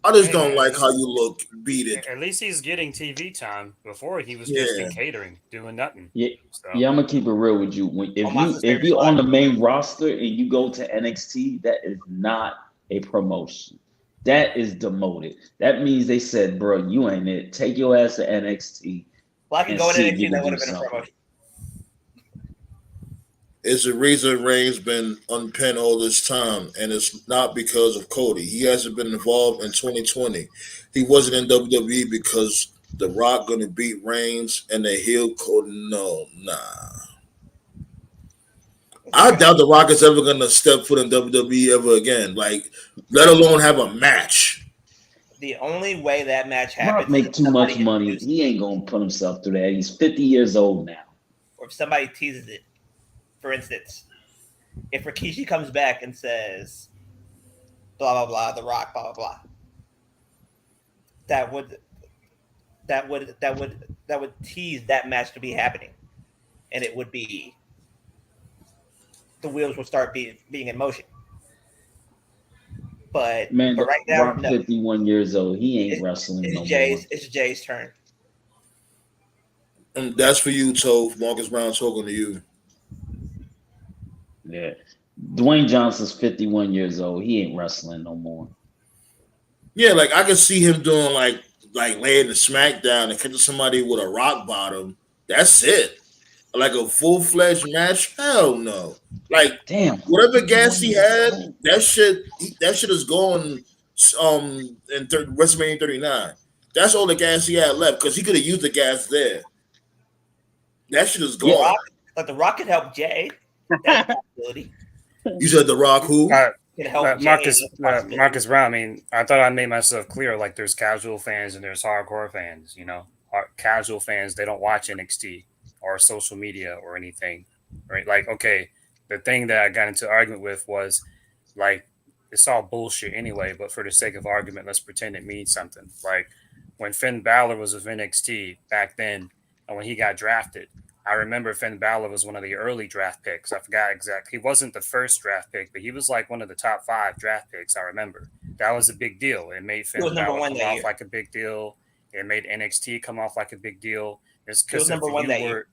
I just don't like how you look. Beat it. At least he's getting TV time. Before he was just in catering, doing nothing. Yeah, I'm gonna keep it real with you. If you're on the main roster and you go to NXT, that is not a promotion. That is demoted. That means they said, bro, you ain't it. Take your ass to NXT. Well, I can go to NXT. That would have been a promotion. is the reason Reigns been unpinned all this time, and it's not because of Cody. He hasn't been involved in 2020. He wasn't in WWE because The Rock going to beat Reigns and the heel Cody. No, nah. I doubt The Rock is ever going to step foot in WWE ever again. Like, let alone have a match. The only way that match happens, Rock make too much money. He ain't gonna put himself through that. He's 50 years old now. or if somebody teases it. For instance, if Rikishi comes back and says, "Blah blah blah," The Rock, blah blah blah, that would tease that match to be happening, and it would be the wheels would start being in motion. But Man, right now, Rock no. 51 years old. He ain't wrestling no more. It's Jay's turn. And that's for you, Toph. Marcus Brown talking to you. Yeah. Dwayne Johnson's 51 years old. He ain't wrestling no more. Yeah, like I could see him doing like laying the SmackDown and catching somebody with a rock bottom. That's it. Like a full-fledged match? Hell no. Like, damn, whatever gas he had, that shit is going in WrestleMania 39. That's all the gas he had left because he could have used the gas there. That shit is gone. Like The Rock could help Jay. That's a possibility. You said The Rock who? Marcus Brown. I mean, I thought I made myself clear. Like, there's casual fans and there's hardcore fans. You know, casual fans, they don't watch NXT or social media or anything, right? Like, okay, the thing that I got into argument with was like, it's all bullshit anyway, but for the sake of argument, let's pretend it means something. Like when Finn Balor was with NXT back then, and when he got drafted, I remember Finn Balor was one of the early draft picks. I forgot exactly. He wasn't the first draft pick, but he was like one of the top 5 draft picks. I remember that was a big deal. It made Finn Balor come off like a big deal. It made NXT come off like a big deal. It's because number one that year.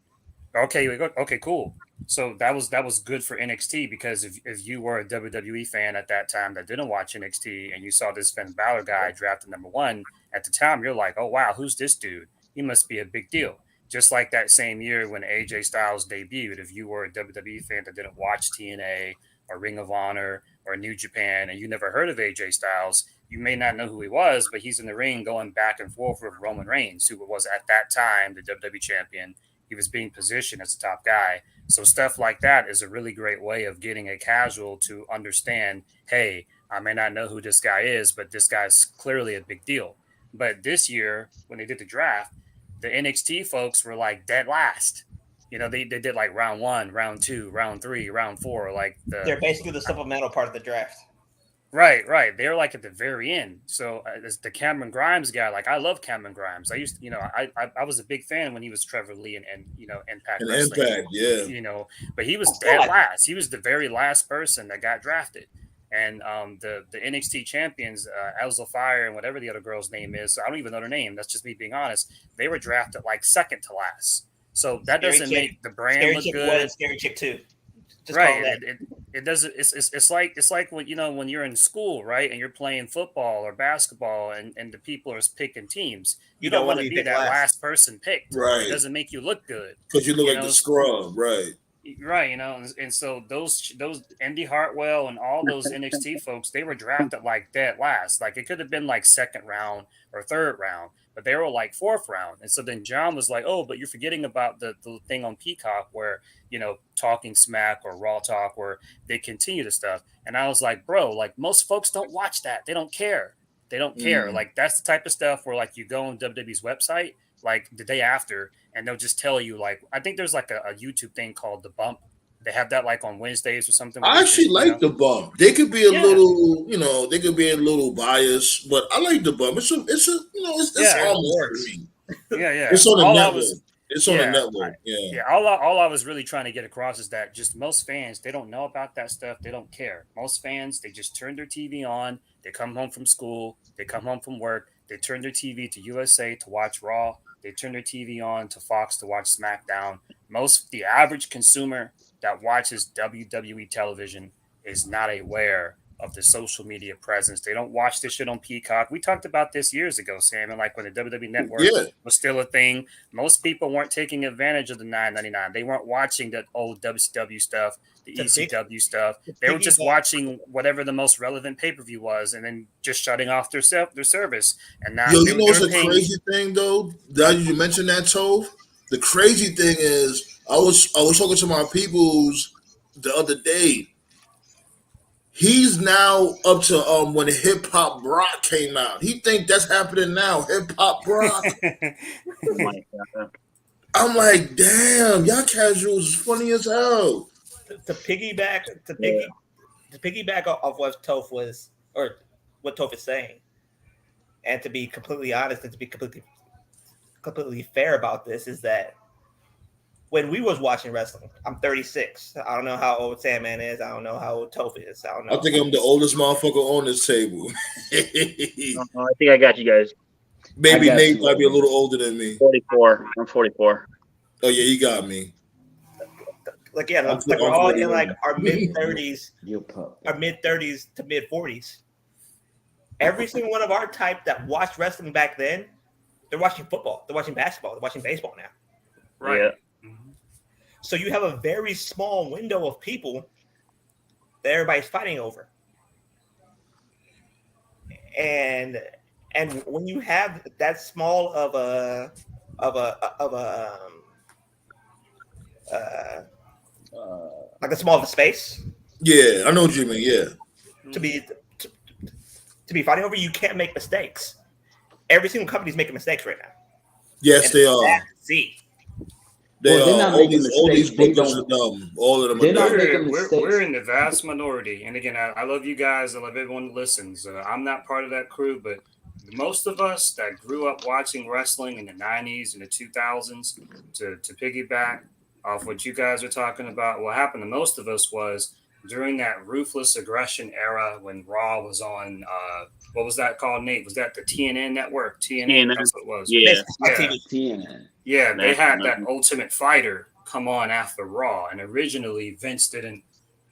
Okay, cool. So that was good for NXT because if you were a WWE fan at that time that didn't watch NXT and you saw this Finn Balor guy drafted number 1 at the time, you're like, oh wow, who's this dude? He must be a big deal. Just like that same year when AJ Styles debuted, if you were a WWE fan that didn't watch TNA or Ring of Honor or New Japan and you never heard of AJ Styles, you may not know who he was, but he's in the ring going back and forth with Roman Reigns, who was at that time the WWE champion. He was being positioned as a top guy. So stuff like that is a really great way of getting a casual to understand, hey, I may not know who this guy is, but this guy's clearly a big deal. But this year, when they did the draft, the NXT folks were like dead last. You know, they did like round 1, round 2, round 3, round 4. Like they're basically the supplemental part of the draft. Right. They're like at the very end. So as the Cameron Grimes guy, like I love Cameron Grimes. I used, I was a big fan when he was Trevor Lee and Impact Wrestling. Impact, yeah. But he was dead last. He was the very last person that got drafted. And the NXT champions, Alza Fire and whatever the other girl's name is, I don't even know their name. That's just me being honest. They were drafted like second to last. So that doesn't make the brand look good. Scary Chick 2. Just right. It doesn't. It's like when you're in school, right, and you're playing football or basketball, and the people are picking teams. You don't want to be that last person picked. Right. It doesn't make you look good because you look like the scrub. Right. Right. And so those Indy Hartwell and all those NXT folks, they were drafted like dead last. Like it could have been like second round or third round, but they were like fourth round. And so then John was like, oh, but you're forgetting about the thing on Peacock where, Talking Smack or Raw Talk where they continue the stuff. And I was like, bro, like most folks don't watch that. They don't care. Like that's the type of stuff where like you go on WWE's website like the day after and they'll just tell you like, I think there's like a YouTube thing called The Bump. They have that like on Wednesdays or something. I actually like The Bump. They could be a little, they could be a little biased, but I like The Bump. It's almost free. Yeah. It's on the network. It's on the network. Yeah. All I was really trying to get across is that just most fans, they don't know about that stuff. They don't care. Most fans, they just turn their TV on. They come home from school. They come home from work. They turn their TV to USA to watch Raw. They turn their TV on to Fox to watch SmackDown. The average consumer that watches WWE television is not aware of the social media presence. They don't watch this shit on Peacock. We talked about this years ago, Sam, and like when the WWE Network was still a thing, most people weren't taking advantage of the $9.99. They weren't watching the old WCW stuff, the ECW stuff. They were just watching whatever the most relevant pay-per-view was, and then just shutting off their service. And now, you know, it's a crazy thing though. That you mentioned that, Tove. The crazy thing is, I was talking to my peoples the other day. He's now up to when Hip Hop Brock came out. He think that's happening now. Hip Hop Brock. I'm like, damn, y'all casuals is funny as hell. To piggyback off what Toph was, or what Toph is saying, and to be completely honest and to be completely fair about this, is that when we was watching wrestling, I'm 36. I don't know how old Sandman is. I don't know how old Toph is. I don't know. I think I'm the oldest motherfucker on this table. I think I got you guys. Maybe Nate might be a little older than me. 44. I'm 44. Oh yeah, you got me. Like we're all in like our mid 30s, our mid 30s to mid 40s. Every single one of our type that watched wrestling back then, they're watching football, they're watching basketball, they're watching baseball now. Right. Yeah. So you have a very small window of people that everybody's fighting over. And when you have that small of a like a small of a space. Yeah, I know what you mean. Yeah. To be fighting over, you can't make mistakes. Every single company's making mistakes right now. Yes, they are. See. They are. All these bookers are dumb. All of them are dumb. We're in the vast minority. And again, I love you guys. I love everyone that listens. I'm not part of that crew, but most of us that grew up watching wrestling in the 90s and the 2000s, to piggyback off what you guys are talking about, what happened to most of us was during that ruthless aggression era when Raw was on, what was that called, Nate? Was that the TNN network? TNN, that's what it was. Yeah. TNN. Yeah, they had that Ultimate Fighter come on after Raw, and originally Vince didn't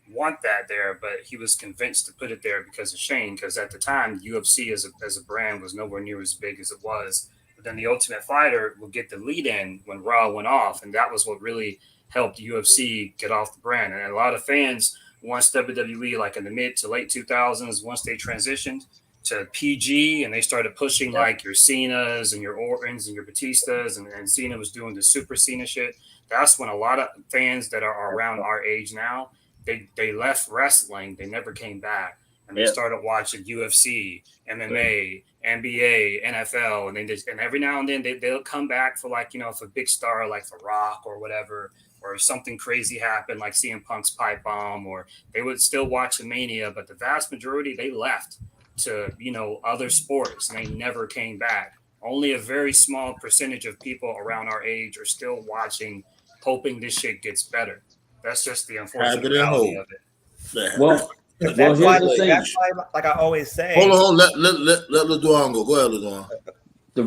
want that there, but he was convinced to put it there because of Shane, because at the time, UFC as a brand was nowhere near as big as it was. But then the Ultimate Fighter would get the lead in when Raw went off, and that was what really helped UFC get off the brand. And a lot of fans, once WWE, like in the mid to late 2000s, once they transitioned to PG and they started pushing like your Cenas and your Ortons and your Batistas, and Cena was doing the Super Cena shit, that's when a lot of fans that are around our age now, they left wrestling, they never came back, and they started watching UFC, MMA, NBA, NFL, and and every now and then they'll come back for, like, you know, if a big star like The Rock or whatever, or something crazy happened like CM Punk's pipe bomb, or they would still watch the Mania, but the vast majority, they left to, you know, other sports, and they never came back. Only a very small percentage of people around our age are still watching, hoping this shit gets better. That's just the unfortunate reality of it. Well, that's why, like I always say. Hold on, let LeDuan go. Go ahead, LeDuan. The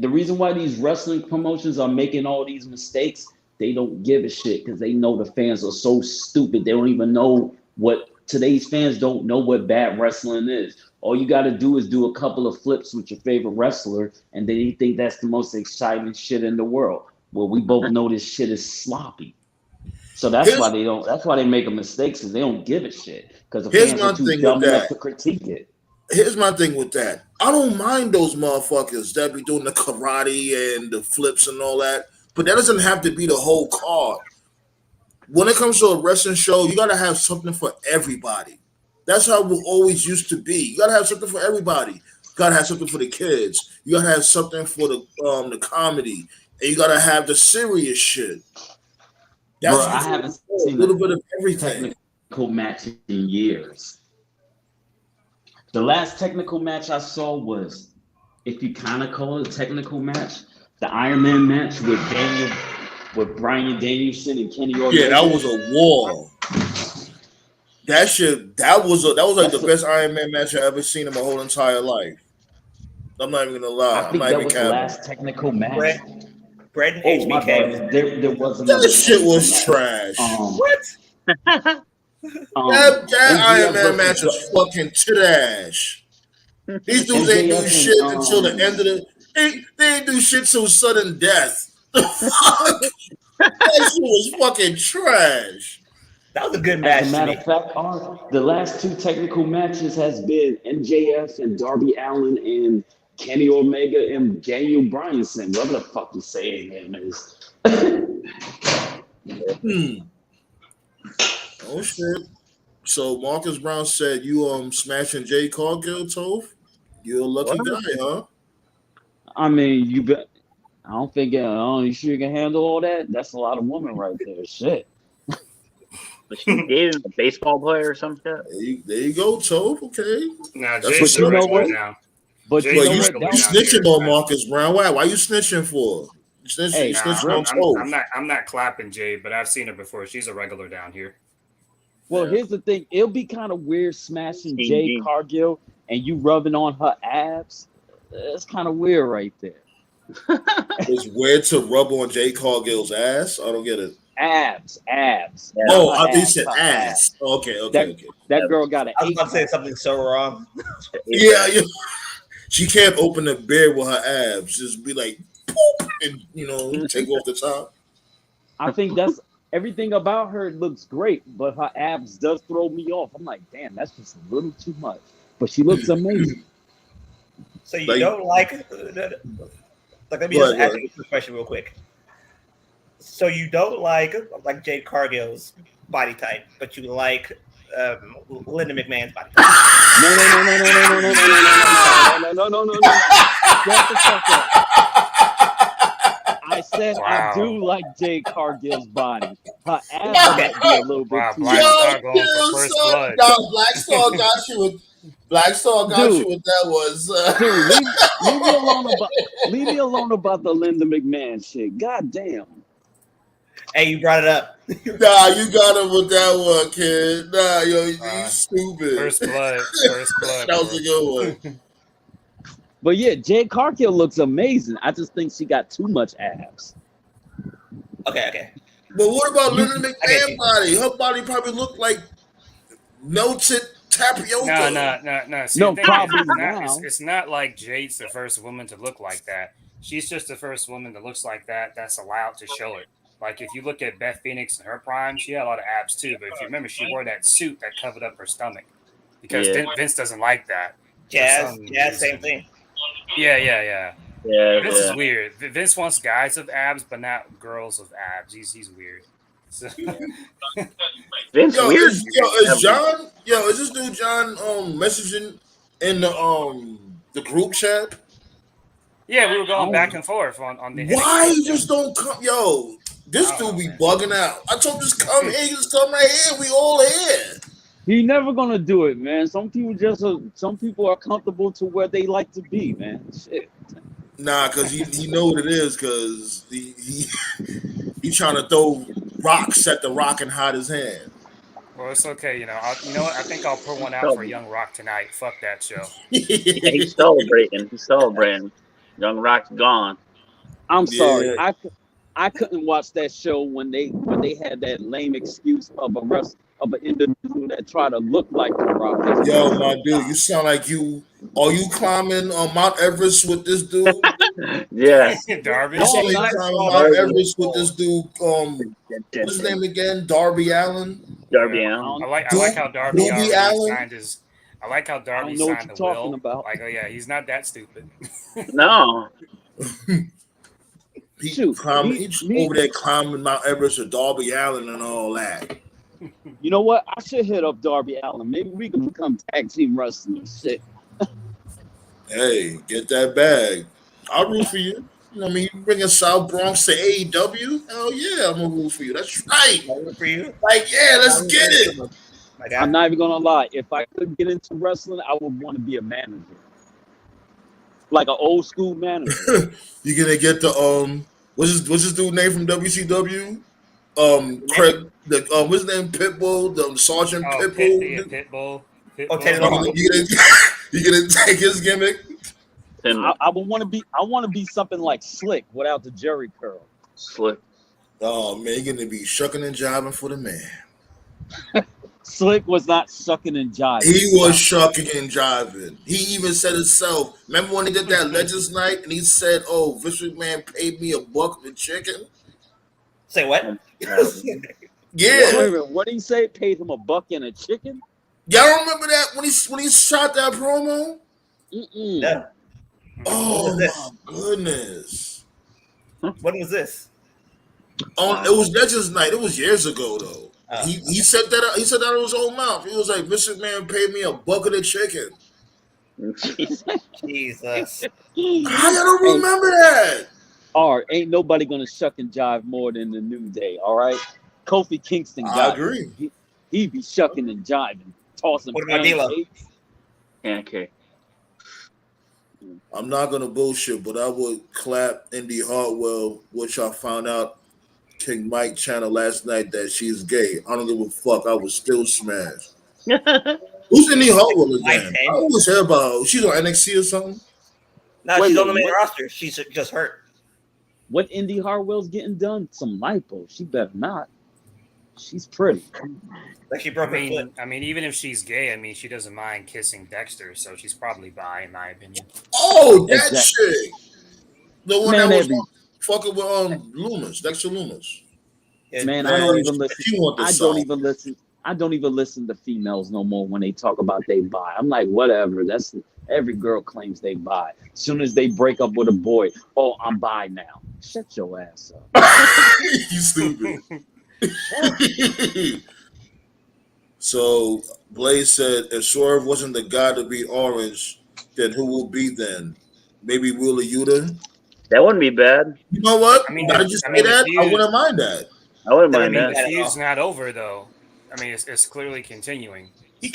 reason why these wrestling promotions are making all these mistakes, they don't give a shit because they know the fans are so stupid. They don't even know what today's fans don't know what bad wrestling is. All you got to do is do a couple of flips with your favorite wrestler, and then you think that's the most exciting shit in the world. Well, we both know this shit is sloppy. So that's why they don't. That's why they make mistakes, because they don't give a shit. Because the fans are too dumb enough to critique it. Here's my thing with that. I don't mind those motherfuckers that be doing the karate and the flips and all that, but that doesn't have to be the whole card. When it comes to a wrestling show, you gotta have something for everybody. That's how it always used to be. You gotta have something for everybody. You gotta have something for the kids. You gotta have something for the comedy, and you gotta have the serious shit. That's Bro, I haven't seen a little bit of everything. Technical match in years. The last technical match I saw was, if you kind of call it a technical match, the Iron Man match with Bryan Danielson and Kenny Omega. Yeah, that was a war. That was like the best Iron Man match I've ever seen in my whole entire life. I'm not even gonna lie. I think that was the last technical match. Brett and HBK. There wasn't. That shit was trash. What? That Iron MJF Man match versus was fucking trash. These dudes ain't do MJF shit and until the end of the. They ain't do shit till sudden death. The fuck? That shit was fucking trash. That was a good As match a to matter me. of fact, the last two technical matches has been MJF and Darby Allin and Kenny Omega and Daniel Bryanson, whatever the fuck you saying him is. Oh shit. So Marcus Brown said you smashing Jay Cargill, Toph? You're a lucky guy, huh? I mean, I don't think you sure you can handle all that? That's a lot of women right there. Shit. Was she dating a baseball player or some shit? There you go, Toph. Okay. Now That's Jay's what you know regular what? now. But Jay's you But know you what? regular you down snitching here. on Marcus Brown. Why? Why you snitching for? You Hey, Nah, snitching on Toph. I'm not clapping Jay, but I've seen her before. She's a regular down here. Well, Yeah. here's the thing. It'll be kind of weird smashing Jay TG. Cargill and you rubbing on her abs. It's kind of weird right there. It's weird to rub on Jay Cargill's ass. I don't get it. Abs. Oh, Not her they ass, said her ass. Okay. That girl got an I was about to say 8. something so wrong. Yeah. She can't open the beer with her abs. Just be like, poop, and take off the top. I think that's everything about her looks great, but her abs does throw me off. I'm like, damn, that's just a little too much. But she looks amazing. So you Like- don't like? Let me Go just ahead, ask you a quick question real quick. So you don't like Jade Cargill's body type, but you like Linda McMahon's body type. No. Shut the fuck up. I said I do like Jade Cargill's body. Her abs might be a little bit Wow, too Black much. Star going for first blood. No, Black Star got you with Dude. you with that was. Dude, leave me alone about the Linda McMahon shit. God damn. Hey, you brought it up. Nah, you got him with that one, kid. Nah, you stupid. First blood. That was a good one. But yeah, Jade Cargill looks amazing. I just think she got too much abs. Okay. But what about Linda I get McMahon you. body? Her body probably looked like melted tapioca. No. See, No, the thing probably is, now. it's not like Jade's the first woman to look like that. She's just the first woman that looks like that that's allowed to show it. Like if you look at Beth Phoenix in her prime, she had a lot of abs too. But if you remember, she wore that suit that covered up her stomach because Vince doesn't like that. Jazz, same thing. Yeah. Yeah, Vince is weird. Vince wants guys with abs, but not girls with abs. He's weird. So, Vince weird. Is this dude John messaging in the group chat? yeah, we were going back and forth on the. Why NXT you just don't come? Yo, this dude be bugging out. I told him just come here. You just come right here. We all here. He never gonna do it, man. Some people are comfortable to where they like to be, man. Shit. Nah, because he know what it is. Because he trying to throw rocks at the Rock and hide his hand. Well, it's okay. You know what? I think I'll put one out for Young Rock tonight. Fuck that show. Yeah, he's celebrating. Young Rock's gone. I'm sorry. I couldn't watch that show when they had that lame excuse of an individual that tried to look like the Rock. Yo, my dude, you sound like you. Are you climbing Mount Everest with this dude? Yeah. Darby. You sound like you climbing Mount Everest with this dude. What's his name again? Darby Allin. Darby Allin. I like how Darby Allen? signed his. I like how Darby I don't know what signed the you're talking will. about. Like, oh yeah, he's not that stupid. No. He's me- over there climbing Mount Everest with Darby Allin and all that. You know what? I should hit up Darby Allin. Maybe we can become tag team wrestlers. Shit. Hey, get that bag. I'll root for you. You know what I mean? You bringing South Bronx to AEW? Hell yeah, I'm gonna root for you. That's right. For you, Like, yeah, let's get it. my I'm God. not even gonna lie. If I could get into wrestling, I would want to be a manager, like an old school manager. You're gonna get the what's his dude name from WCW? Craig, what's his name? Pitbull, the Sergeant Pitbull. Pitbull. Oh, Teddy Long. You gonna take his gimmick? I want to be something like Slick without the Jerry curl. Slick. Oh man, you're gonna be shucking and jiving for the man. Slick was not sucking and jiving. He was shucking and jiving. He even said himself. Remember when he did that Legends night and he said, "Oh, Vince McMahon paid me $1 for chicken." Say what? Yeah. What did he say? Paid him $1 and a chicken? Y'all don't remember that when he shot that promo? No. Oh my goodness! When was this? It was Legends night. It was years ago though. He said that. He said that out of his own mouth. He was like, "Vince McMahon paid me $1 of chicken." Jesus. How y'all don't remember that? All right, ain't nobody gonna shuck and jive more than the New Day. All right, Kofi Kingston. I agree. He be shucking and jiving, tossing pancakes. Pancake. I'm not gonna bullshit, but I would clap Indy Hartwell, which I found out King Mike channel last night that she's gay. I don't give a fuck. I was still smashed. Who's Indy Hartwell again? I always hear about her. She's on NXT or something. No, she's on the main roster. She's just hurt. What Indy Hartwell's getting done? Some lipo. She better not. She's pretty. Like she broke her foot. I mean, even if she's gay, I mean, she doesn't mind kissing Dexter, so she's probably bi, in my opinion. Oh, that chick. The one Man, that was fucking with Loomis, Dexter Loomis. Man, I don't even listen. I don't even listen to females no more when they talk about they bi. I'm like, whatever. That's every girl claims they bi. As soon as they break up with a boy, oh, I'm bi now. Shut your ass up. You stupid. So Blaze said, if Swerve wasn't the guy to be Orange, then who will be then? Maybe Wheeler Yuta? That wouldn't be bad. You know what? I mean, Now that you say that, I wouldn't mind that. I wouldn't mind The that. feud's not over, though. I mean, it's clearly continuing.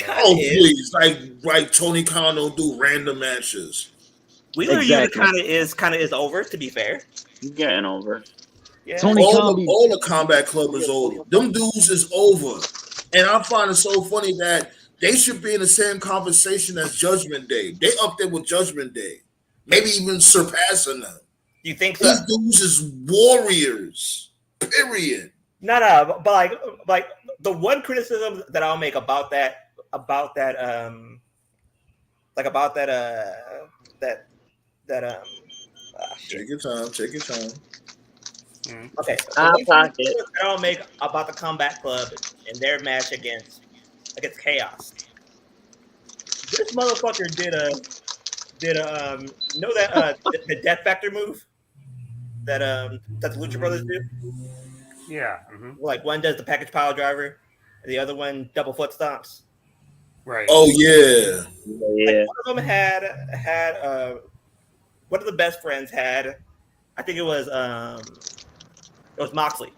Oh, please. Like Tony Khan don't do random matches. Wheeler Yuta kind of is over, to be fair. He's getting over. Yeah. All the Combat Club is over. Them dudes is over. And I find it so funny that they should be in the same conversation as Judgment Day. They up there with Judgment Day. Maybe even surpassing them. You think so? These dudes is warriors. Period. No, but like the one criticism that I'll make about that Take your time. Okay. I'll make about the Combat Club and their match against Chaos. This motherfucker did a the Death Factor move that the Lucha Brothers do. Yeah. Like one does the package pile driver, and the other one double foot stomps. Right. Oh yeah. Like one of them had one of the best friends had, I think it was Moxley.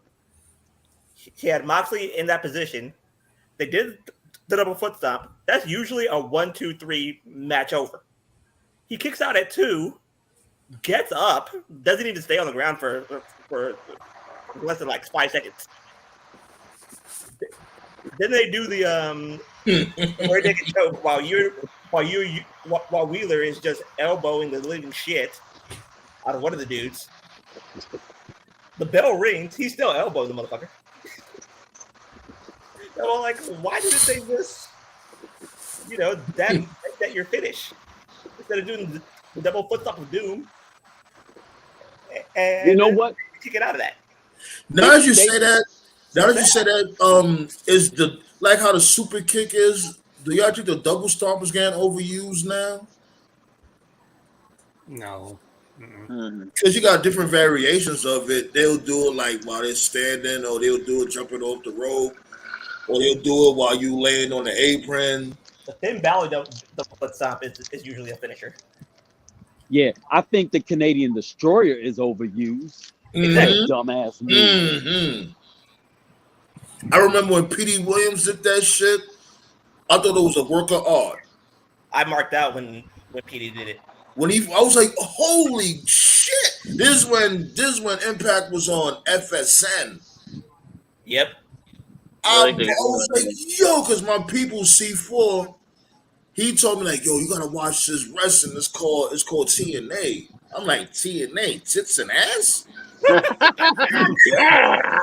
He had Moxley in that position. They did the double foot stomp. That's usually a 1-2-3 match over. He kicks out at 2, gets up, doesn't need to stay on the ground for less than like 5 seconds. Then they do the where they can choke while Wheeler is just elbowing the living shit out of one of the dudes. The bell rings. He's still elbowing the motherfucker. So I'm like, why didn't they just, that your finish instead of doing the double foot stomp of doom? And you know what? To get out of that. Now that you say that, is the like how the super kick is? Do y'all think the double stomp is getting overused now? No. Because you got different variations of it. They'll do it like while they're standing, or they'll do it jumping off the rope, or they'll do it while you laying on the apron. The Finn Balor double foot stomp is usually a finisher. Yeah, I think the Canadian Destroyer is overused. It's that dumbass move. I remember when P.D. Williams did that shit. I thought it was a work of art. I marked out when P.D. did it. I was like, holy shit! This is when Impact was on FSN. Yep. I was like, yo, because my people C4, he told me like, yo, you gotta watch this wrestling. It's called TNA. I'm like, TNA, tits and ass? Yeah.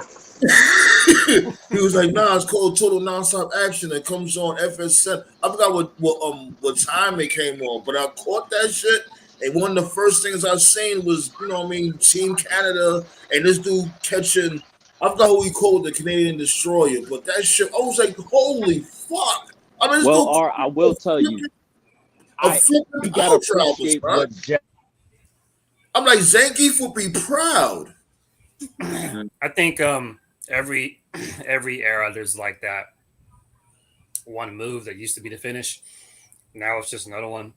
He was like, nah, it's called Total Nonstop Action. It comes on FS7. I forgot what time it came on, but I caught that shit. And one of the first things I seen was, you know what I mean, Team Canada and this dude catching, I forgot who he called the Canadian Destroyer, but that shit, I was like, holy fuck. I mean, this Well, dude, I will tell you, we you gotta appreciate what I'm like, Zangief would be proud. I think every era there's like that one move that used to be the finish. Now it's just another one.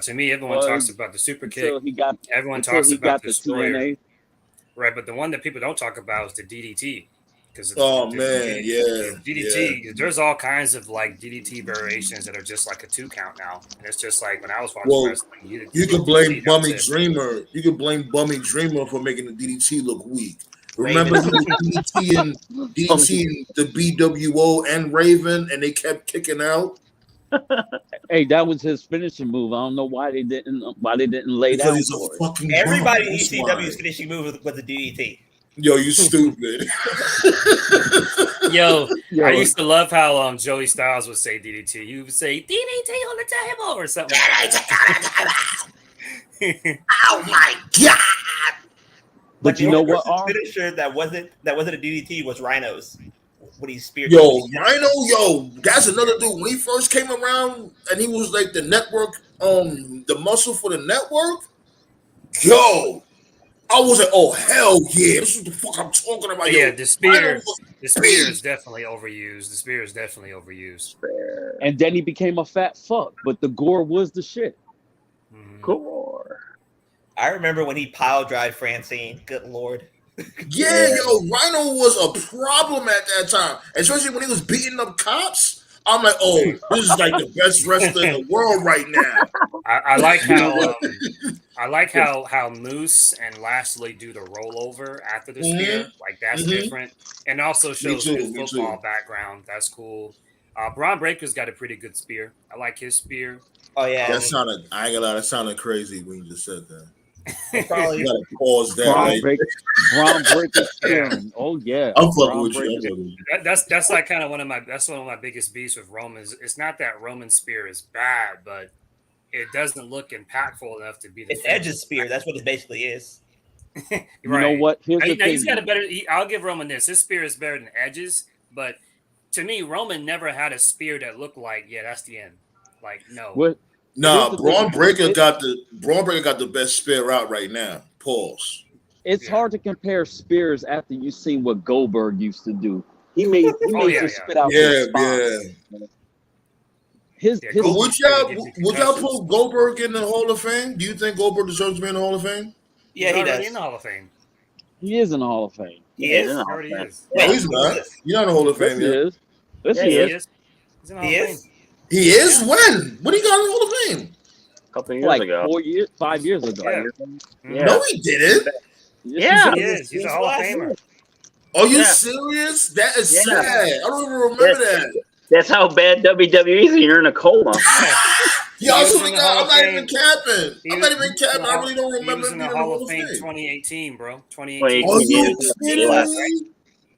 To me, everyone talks about the super kick. Everyone talks about the destroyer. TNA. Right, but the one that people don't talk about is the DDT. Because DDT, there's all kinds of like DDT variations that are just like a 2 count now, and it's just like when I was watching wrestling, you could blame Bummy Dreamer. You could blame Bummy Dreamer for making the DDT look weak. Remember DDT and the BWO and Raven, and they kept kicking out. Hey, that was his finishing move. I don't know why they didn't lay down for it. Everybody in ECW's finishing move was the DDT. Yo, you stupid. Yo, I used to love how Joey Styles would say DDT. He would say DDT on the table or something like that. Oh my god! But you know what? Finisher that wasn't a DDT was Rhino's. When he speared. Rhino, that's another dude. When he first came around and he was like the network, the muscle for the network. Yo, I was like, oh hell yeah, this is the fuck I'm talking about. Yeah, the spear is definitely overused. And then he became a fat fuck, but the gore was the shit. Gore. I remember when he pile drive Francine. Good lord. Yeah, yo, Rhino was a problem at that time, especially when he was beating up cops. I'm like, oh, this is like the best wrestler in the world right now. I like how Moose and Lashley do the rollover after the spear. Like that's different, and also shows his football background. That's cool. Braun Breaker's got a pretty good spear. I like his spear. Oh yeah, I ain't gonna lie, that sounded crazy when you just said that. Probably. You gotta pause that. Braun Breaker spearing. Oh yeah, I'm fucking with you. That's like kind of one of my biggest beefs with Roman. It's not that Roman's spear is bad, but it doesn't look impactful enough to be the. It's Edge's spear. That's what it basically is. Right. You know what? Here's the thing. He's got a better. I'll give Roman this. His spear is better than Edge's, but to me, Roman never had a spear that looked like, yeah, that's the end. Like no. What? Nah, Braun Breaker got the best spear out right now. Pause. It's hard to compare spears after you've seen what Goldberg used to do. He made you spit out his spine. Would y'all put Goldberg in the Hall of Fame? Do you think Goldberg deserves to be in the Hall of Fame? Yeah, he does. In the Hall of Fame. He is in the Hall of Fame. He is. He already is. No, he's not. You're not in the Hall of Fame yet. Yes, he is. He's in the Hall of Fame. He is? When? When he got in the Hall of Fame? A couple of years ago. 5 years ago. Yeah. No, he didn't. Yeah, he is. He's a Hall of Famer. Are you serious? That is sad. I don't even remember that. That's how bad WWE is. You're in a coma. Yeah, I swear to God, I'm not even capping. I really don't remember him being in the Hall of Fame 2018, bro. 2018. Oh,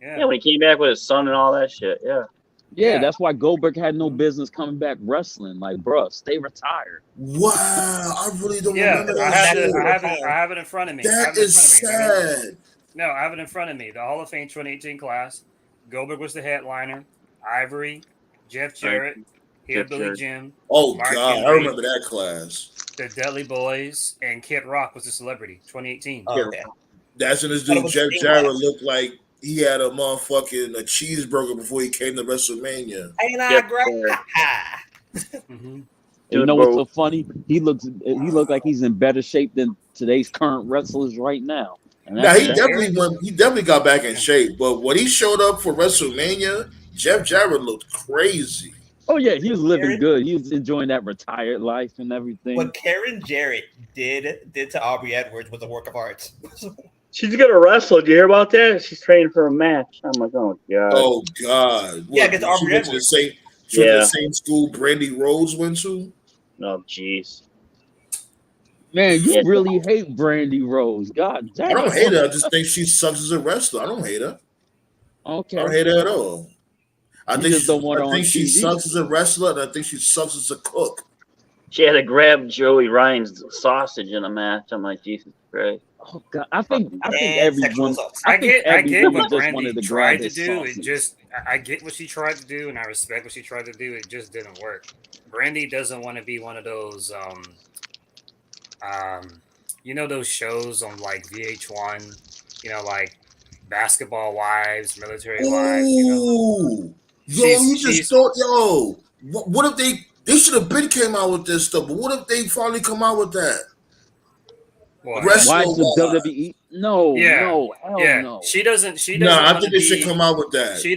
yeah, when he came back with his son and all that shit. Yeah, that's why Goldberg had no business coming back wrestling. Like, bro, stay retired. Wow, I really don't remember that. I have it in front of me. That is sad. No, I have it in front of me. The Hall of Fame 2018 class. Goldberg was the headliner. Ivory, Jeff Jarrett, Hillbilly Jim. Oh, Mark God, Henry, I remember that class. The Dudley Boys, and Kid Rock was the celebrity, 2018. Oh, okay. That's when this dude, Jeff Jarrett, looked like he had a motherfucking cheeseburger before he came to WrestleMania. Ain't I great? You know what's so funny? He looked like he's in better shape than today's current wrestlers right now. Now he definitely got back in shape, but when he showed up for WrestleMania, Jeff Jarrett looked crazy. Oh yeah, he was living good. He was enjoying that retired life and everything. What Karen Jarrett did to Aubrey Edwards was a work of art. She's gonna wrestle. Did you hear about that? She's training for a match. I'm like, oh god. Oh god. Yeah, because Aubrey Edwards. She went to the same school Brandy Rhodes went to. Oh jeez. Man, you really hate Brandy Rose. God damn. I don't hate her. I just think she sucks as a wrestler. I don't hate her. Okay. I don't hate her at all. I think she TV. sucks as a wrestler, and I think she sucks as a cook. She had to grab Joey Ryan's sausage in a match. I'm like, Jesus Christ. Oh God, I think sexual everyone. assault. I get what just wanted Brandy to tried grab to his do. sausage. It just I get what she tried to do, and I respect what she tried to do. It just didn't work. Brandy doesn't want to be one of those you know those shows on like VH1, you know, like Basketball Wives, Military Wives, you know. Ooh, what if they should have been came out with this stuff, but what if they finally come out with that? What? Wrestler Wives of WWE? No, Yeah. no, hell no. She doesn't. I think they should come out with that. She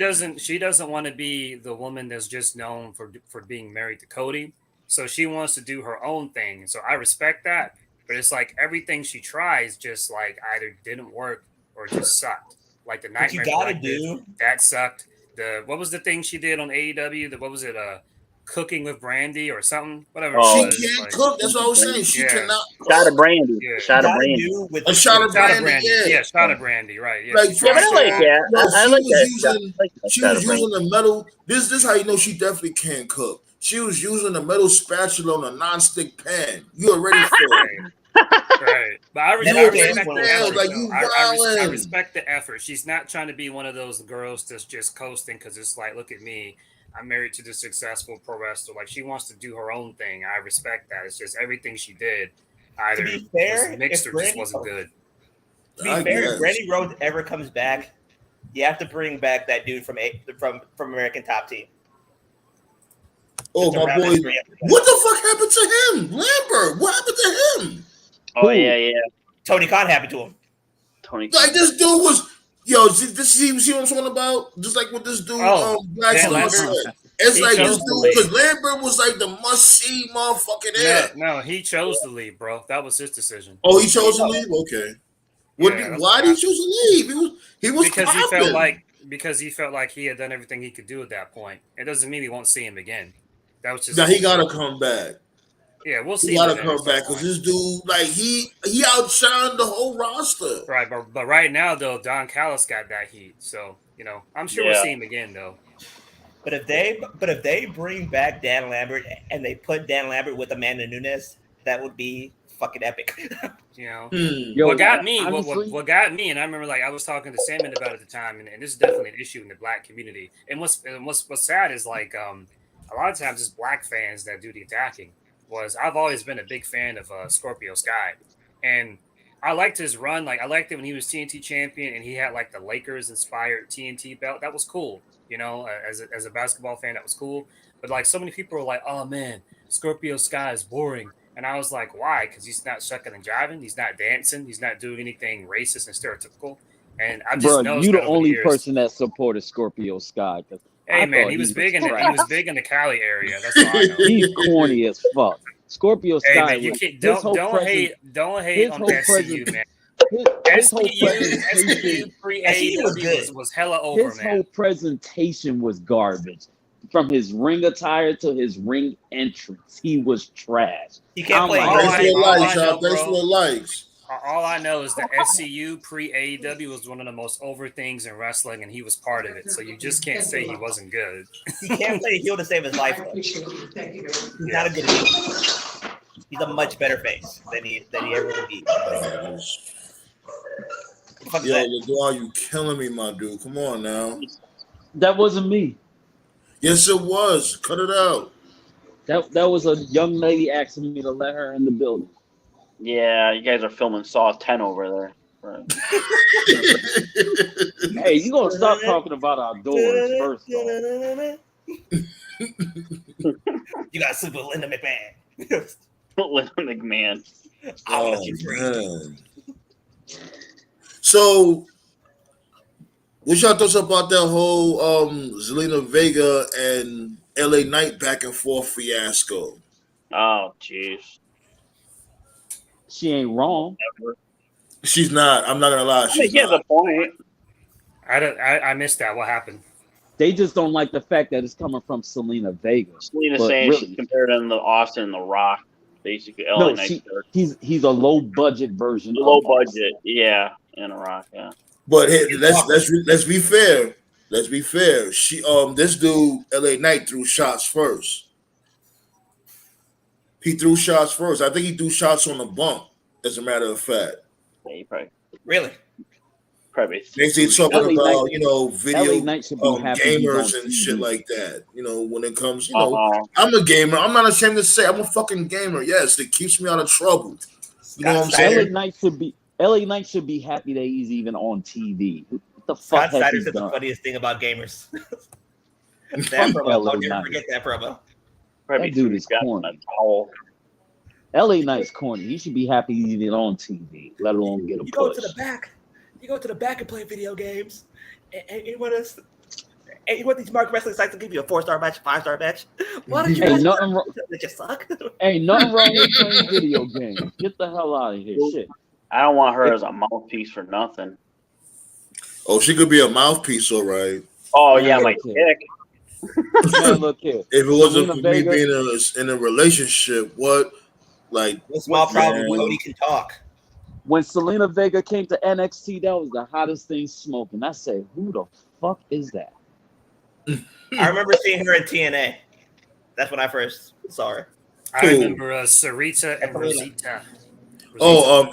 doesn't want to be the woman that's just known for being married to Cody. So she wants to do her own thing. So I respect that. But it's like everything she tries just like either didn't work or just sucked. Like the Nightmare Collective, that sucked. What was the thing she did on AEW? What was it? Cooking with Brandy or something? Whatever. She can't cook. That's what I was saying. She cannot. Shot of Brandy. Yeah. Shot of Brandy. A shot of Brandy. Yeah, shot of Brandy. Right. Yeah. Like, Yeah, but I like that. I like that. She was using the metal. This is how you know she definitely can't cook. She was using a metal spatula on a non-stick pan. You already feel right. But I respect the effort. She's not trying to be one of those girls that's just coasting because it's like, look at me. I'm married to the successful pro wrestler. Like, she wants to do her own thing. I respect that. It's just everything she did either was mixed or just wasn't good. To be fair, if Brandy Rhodes ever comes back, you have to bring back that dude from American Top Team. Oh, my boy. What the fuck happened to him? Lambert. What happened to him? Oh, yeah. Tony Khan happened to him. Like, this dude was... Yo, see what I'm talking about? Just like what this dude, Black Star said. It's like this dude, because Lambert was like the must-see motherfucking there. No, he chose to leave, bro. That was his decision. Oh, he chose to leave? Okay. Why did he choose to leave? He was because he felt like he had done everything he could do at that point. It doesn't mean he won't see him again. That was just now he gotta come back. Yeah, we'll see. He gotta come back because this dude, like he outshined the whole roster. Right, but right now though, Don Callis got that heat, so you know I'm sure we'll see him again though. But if they bring back Dan Lambert and they put Dan Lambert with Amanda Nunes, that would be fucking epic. You know, Yo, what got me, what got me, and I remember like I was talking to Salmon about it at the time, and this is definitely an issue in the black community. And what's sad is like a lot of times it's black fans that do the attacking. I've always been a big fan of Scorpio Sky, and I liked his run. Like I liked it when he was TNT champion and he had like the Lakers inspired TNT belt. That was cool, you know. As a basketball fan, that was cool. But like so many people were like, "Oh man, Scorpio Sky is boring," and I was like, "Why?" Because he's not shucking and jiving. He's not dancing. He's not doing anything racist and stereotypical. And I just know you the only person that supported Scorpio Sky. Hey man, he was big in the Cali area. That's all I know. He's corny as fuck. Scorpio Sky. Hey man, you can't don't hate on SCU, man. SCU pre-AEW was hella over, man. His whole presentation was garbage. From his ring attire to his ring entrance, he was trash. He can't play. Thanks for the likes. All I know is that SCU pre-AEW was one of the most over things in wrestling, and he was part of it. So you just can't say he wasn't good. He can't play a heel to save his life. He's not a good heel. He's a much better face than he ever would be. Yo, LeDuan, you killing me, my dude. Come on now. That wasn't me. Yes, it was. Cut it out. That was a young lady asking me to let her in the building. Yeah, you guys are filming Saw 10 over there. Right. Hey, you gonna stop talking about our doors first off. You gotta sleep with Linda McMahon. Linda McMahon. Oh, man. So, what y'all thoughts about that whole Zelina Vega and LA Knight back and forth fiasco? Oh, jeez. She ain't wrong. She's not. I'm not gonna lie. She has a point. I missed that. What happened? They just don't like the fact that it's coming from Selena Vega. Selena saying she compared him to Austin and The Rock. basically. No, he's a low budget version. Low budget, yeah, in a Rock, yeah. But hey, let's be fair. Let's be fair. This dude, LA Knight, threw shots first. He threw shots first. I think he threw shots on the bump, as a matter of fact. Yeah, he probably Really? They talking about, video gamers and TV. shit like that. When it comes, I'm a gamer. I'm not ashamed to say I'm a fucking gamer. Yes, it keeps me out of trouble. You know what I'm saying? LA Knight should be happy that he's even on TV. What the Scott fuck has Snyder he said done? the funniest thing about gamers. That promo, don't ever forget that promo. That dude is corny. LA Knight's corny. He should be happy he's even on TV, let alone get a push. Go to the back. You go to the back and play video games, and you want these market wrestling sites to give you a 4-star match, 5-star match. Why don't you? Ain't nothing wrong. They just suck. Ain't nothing wrong with playing video games. Get the hell out of here, shit. I don't want her as a mouthpiece for nothing. Oh, she could be a mouthpiece, all right. Oh yeah, like Dick. Look here. If it wasn't for me being in a relationship, what? Like, a small problem when he can talk. When Selena Vega came to NXT, that was the hottest thing smoking. I said, who the fuck is that? I remember seeing her in TNA. That's when I first saw her. I remember Sarita and Rosita. What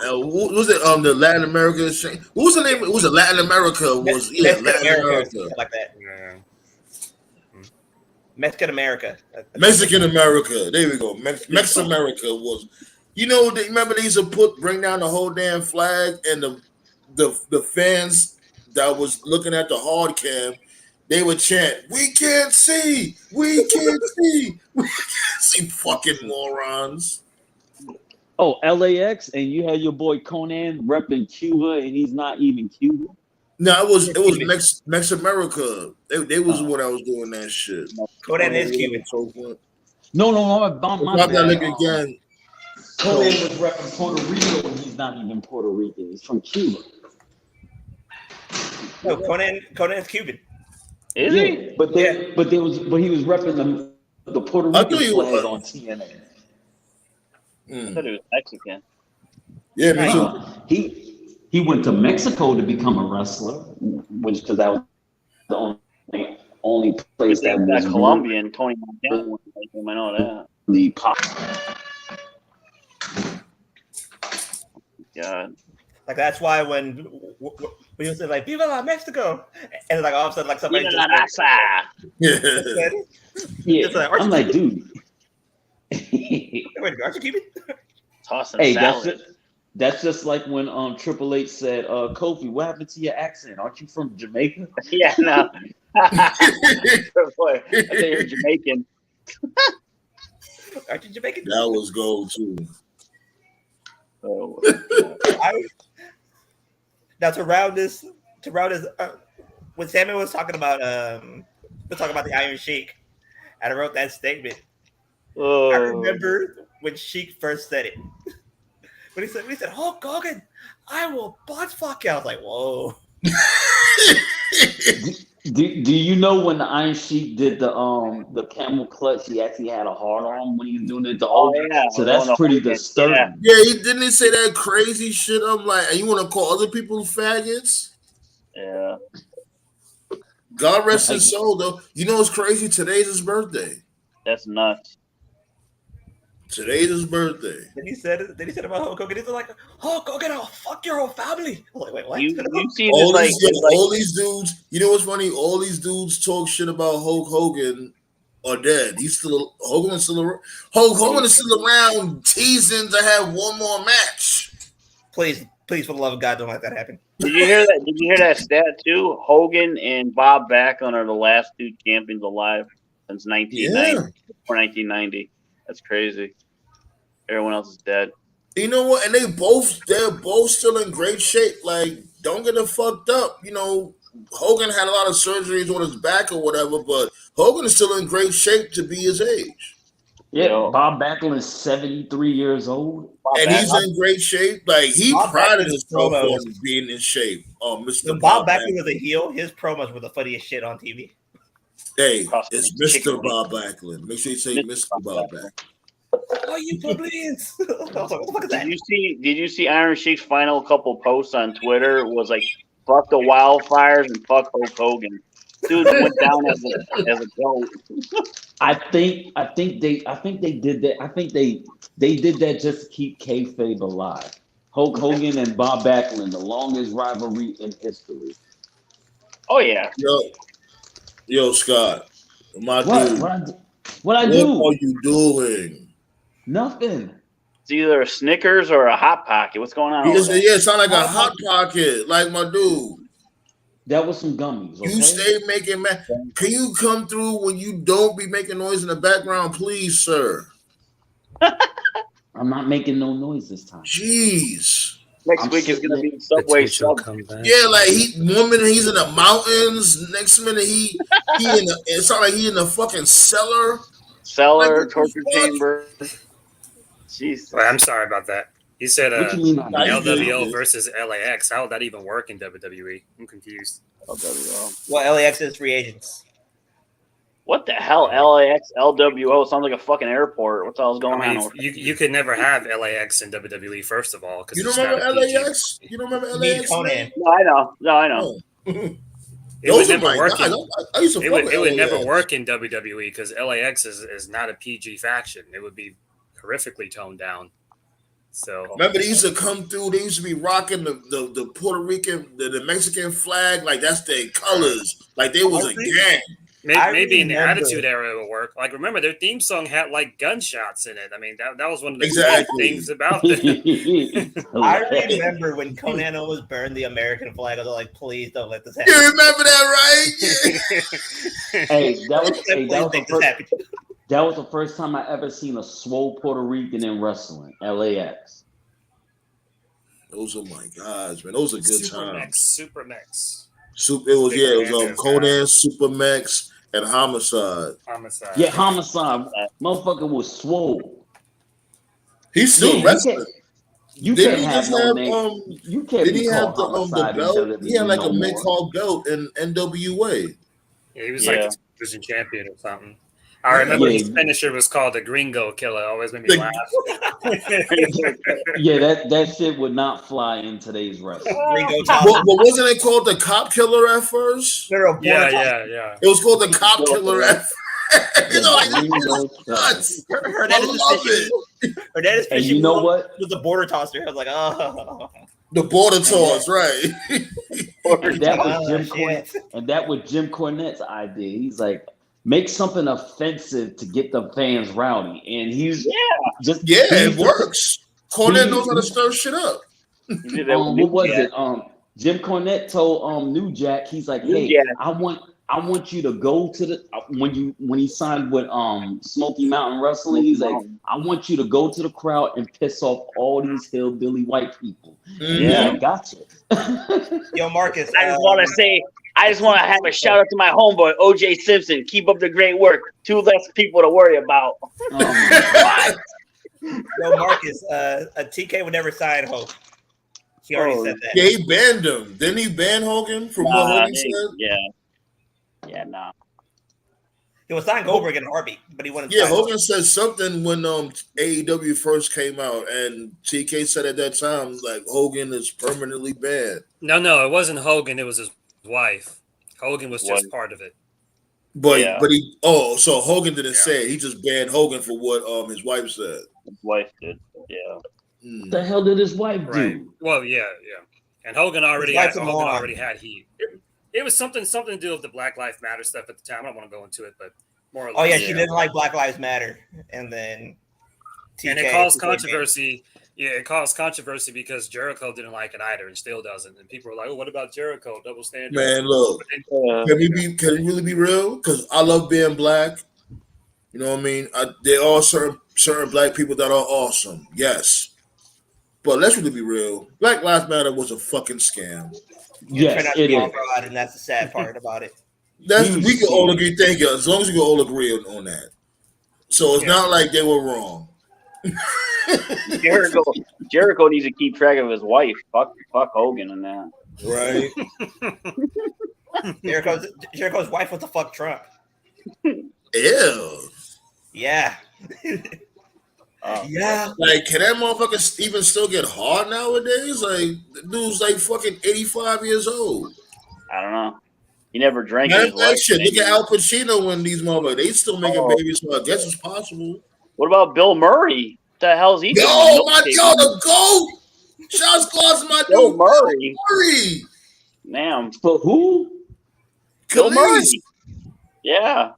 was it? The Latin America. What was the name? It was Latin America. Latin America. Like that. Yeah. Mexican America. Mexican America. There we go. Mexican America was. Remember they used to bring down the whole damn flag, and the fans that was looking at the hard cam, they would chant, "We can't see, we can't see, we can't see," fucking morons. Oh, LAX, and you had your boy Conan repping Cuba, and he's not even Cuban. No, it was Mex America. They was what I was doing that shit. Conan is Cuban. No, my bad. Again. Conan was repping Puerto Rico, and he's not even Puerto Rican. He's from Cuba. No, Conan is Cuban. Is he? But he was repping the Puerto Rican flag on TNA. I thought he was Mexican. Yeah, me too. He went to Mexico to become a wrestler, because that was the only place that was Colombian. Tony Montana. I know that. The pop. God. Like that's why when you say like "Viva la Mexico," and like all of a sudden like somebody Viva la raza. Yeah, I'm like, dude. Wait, aren't you Cuban? Tossing salad. That's just like when Triple H said, Kofi, what happened to your accent? Aren't you from Jamaica? Yeah, no. Boy, I think you're Jamaican. Aren't you Jamaican? That was gold too. Oh, now to round this, when Samuel was talking about the Iron Sheik, and I wrote that statement. I remember when Sheik first said it. When he said, "Hulk Hogan, I will butt fuck you." I was like, "Whoa." Do you know when the Iron Sheik did the camel clutch? He actually had a hard on when he was doing it to Hogan. Yeah. So that's pretty disturbing. Yeah, he didn't say that crazy shit. I'm like, and you want to call other people faggots? Yeah. God rest his soul, though. You know what's crazy? Today's his birthday. That's nuts. Today's his birthday. Then he said about Hulk Hogan. He's like, "Hulk Hogan, I'll fuck your whole family." I'm like, wait, what? You see all these dudes. You know what's funny? All these dudes talk shit about Hulk Hogan are dead. Hulk Hogan is still around, teasing to have one more match. Please, for the love of God, don't let that happen. Did you hear that? Did you hear that stat too? Hogan and Bob Backlund are the last two champions alive since 1990 or 1990. That's crazy. Everyone else is dead. You know what? And they're both still in great shape. Like, don't get it fucked up. Hogan had a lot of surgeries on his back or whatever, but Hogan is still in great shape to be his age. Yeah, Bob Backlund is 73 years old. And he's in great shape. Like, he prided himself on being in shape. Mr. When Bob Backlund was a heel, his promos were the funniest shit on TV. Hey, it's Mr. Bob Backlund. Make sure you say Mr. Bob Backlund. Oh, you plebeians! I was like, what the fuck is that? Did you see Iron Sheik's final couple posts on Twitter? Was like, fuck the wildfires and fuck Hulk Hogan. Dude went down as a goat. I think they did that. I think they did that just to keep kayfabe alive. Hulk Hogan and Bob Backlund, the longest rivalry in history. Oh yeah. Yo, Scott, my dude. What are you doing? Nothing. It's either a Snickers or a Hot Pocket. What's going on? It sound like a Hot Pocket, like my dude. That was some gummies. Okay? You stay making Can you come through when you don't be making noise in the background, please, sir? I'm not making no noise this time. Jeez. Next week is gonna be Subway Sub. Yeah, like 1 minute he's in the mountains, next minute he in the, it sounds like he in the fucking cellar. Like, torture chamber. Jeez. Well, I'm sorry about that. You said LWO good. versus LAX. How would that even work in WWE? I'm confused. Well, LAX is free agents. What the hell? LAX, LWO sounds like a fucking airport. What the hell's going on? You could never have LAX in WWE, first of all. You don't remember LAX? You don't remember LAX? Conan. No, I know. It would never work. It would never work in WWE because LAX is not a PG faction. It would be horrifically toned down. So remember, they used to come through. They used to be rocking the Puerto Rican, the Mexican flag, like that's their colors, like they was a gang. Maybe in the Attitude Era it would work. Like, remember their theme song had like gunshots in it. I mean, that was one of the things about it. I remember when Conan almost burned the American flag. I was like, please don't let this happen. You remember that, right? That was the first time I ever seen a swole Puerto Rican in wrestling. LAX. Those are my guys, man. Those are good times. Supermax. It was Conan, Supermax, and Homicide. Yeah, Homicide. Motherfucker was swole. He's still wrestling. You can't have no name. You can't be called Homicide. The belt? He had like a mid-call belt in NWA. Yeah, he was like a division champion or something. I remember his finisher was called the Gringo Killer. It always made me laugh. Yeah, that shit would not fly in today's wrestling. But wasn't it called the Cop Killer at first? Yeah. It was called the Cop Killer at first. Hernandez and you know what? Was the border tosser. I was like, oh. The border toss, right? And that was Jim Cornette's idea. He's like, make something offensive to get the fans rowdy. And it works. Cornette knows how to stir shit up. What was it? Jim Cornette told New Jack, he's like, hey, I want you to go to the when he signed with Smoky Mountain Wrestling, he's like, I want you to go to the crowd and piss off all these hillbilly white people. Yeah, I got you. Yo, Marcus, I just want to have a shout out to my homeboy OJ Simpson. Keep up the great work. 2 less people to worry about. Yo, Marcus, a TK would never sign Hope. He already said that. Yeah, he banned him. Didn't he ban Hogan from what Hogan said? Yeah, nah. He was signed Goldberg in a heartbeat, but he wouldn't. Yeah, Hogan said something when AEW first came out, and TK said at that time, like, Hogan is permanently banned. No, it wasn't Hogan. It was his wife. Hogan was just part of it. But so Hogan didn't say it. He just banned Hogan for what his wife said. His wife did, What the hell did his wife do? Well, yeah. And Hogan already had heat. It was something to do with the Black Lives Matter stuff at the time. I don't want to go into it, but more or less. Oh yeah, she didn't like Black Lives Matter, and then it caused controversy. Yeah, it caused controversy because Jericho didn't like it either, and still doesn't. And people were like, "Oh, what about Jericho? Double standard." Man, look, can we really be real? Because I love being black. You know what I mean? There are certain black people that are awesome. Yes, but let's really be real. Black Lives Matter was a fucking scam. Yes, it is. And that's the sad part about it. We can all agree. Thank you. As long as we can all agree on that. So it's not like they were wrong. Jericho needs to keep track of his wife. Fuck Hogan and that. Right. Jericho's wife was the fuck Trump. Ew. Yeah. Yeah. Like, can that motherfucker even still get hard nowadays? Like, the dude's like fucking 85 years old. I don't know. He never drank in Man, his life. shit. Look at Al Pacino and these motherfuckers. They still making Oh. babies, so I guess it's possible. What about Bill Murray? What the hell's he doing? The GOAT! Shots claws to my Bill dude, Murray. Murray. Damn. For who? Bill Murray. Khalees. Yeah.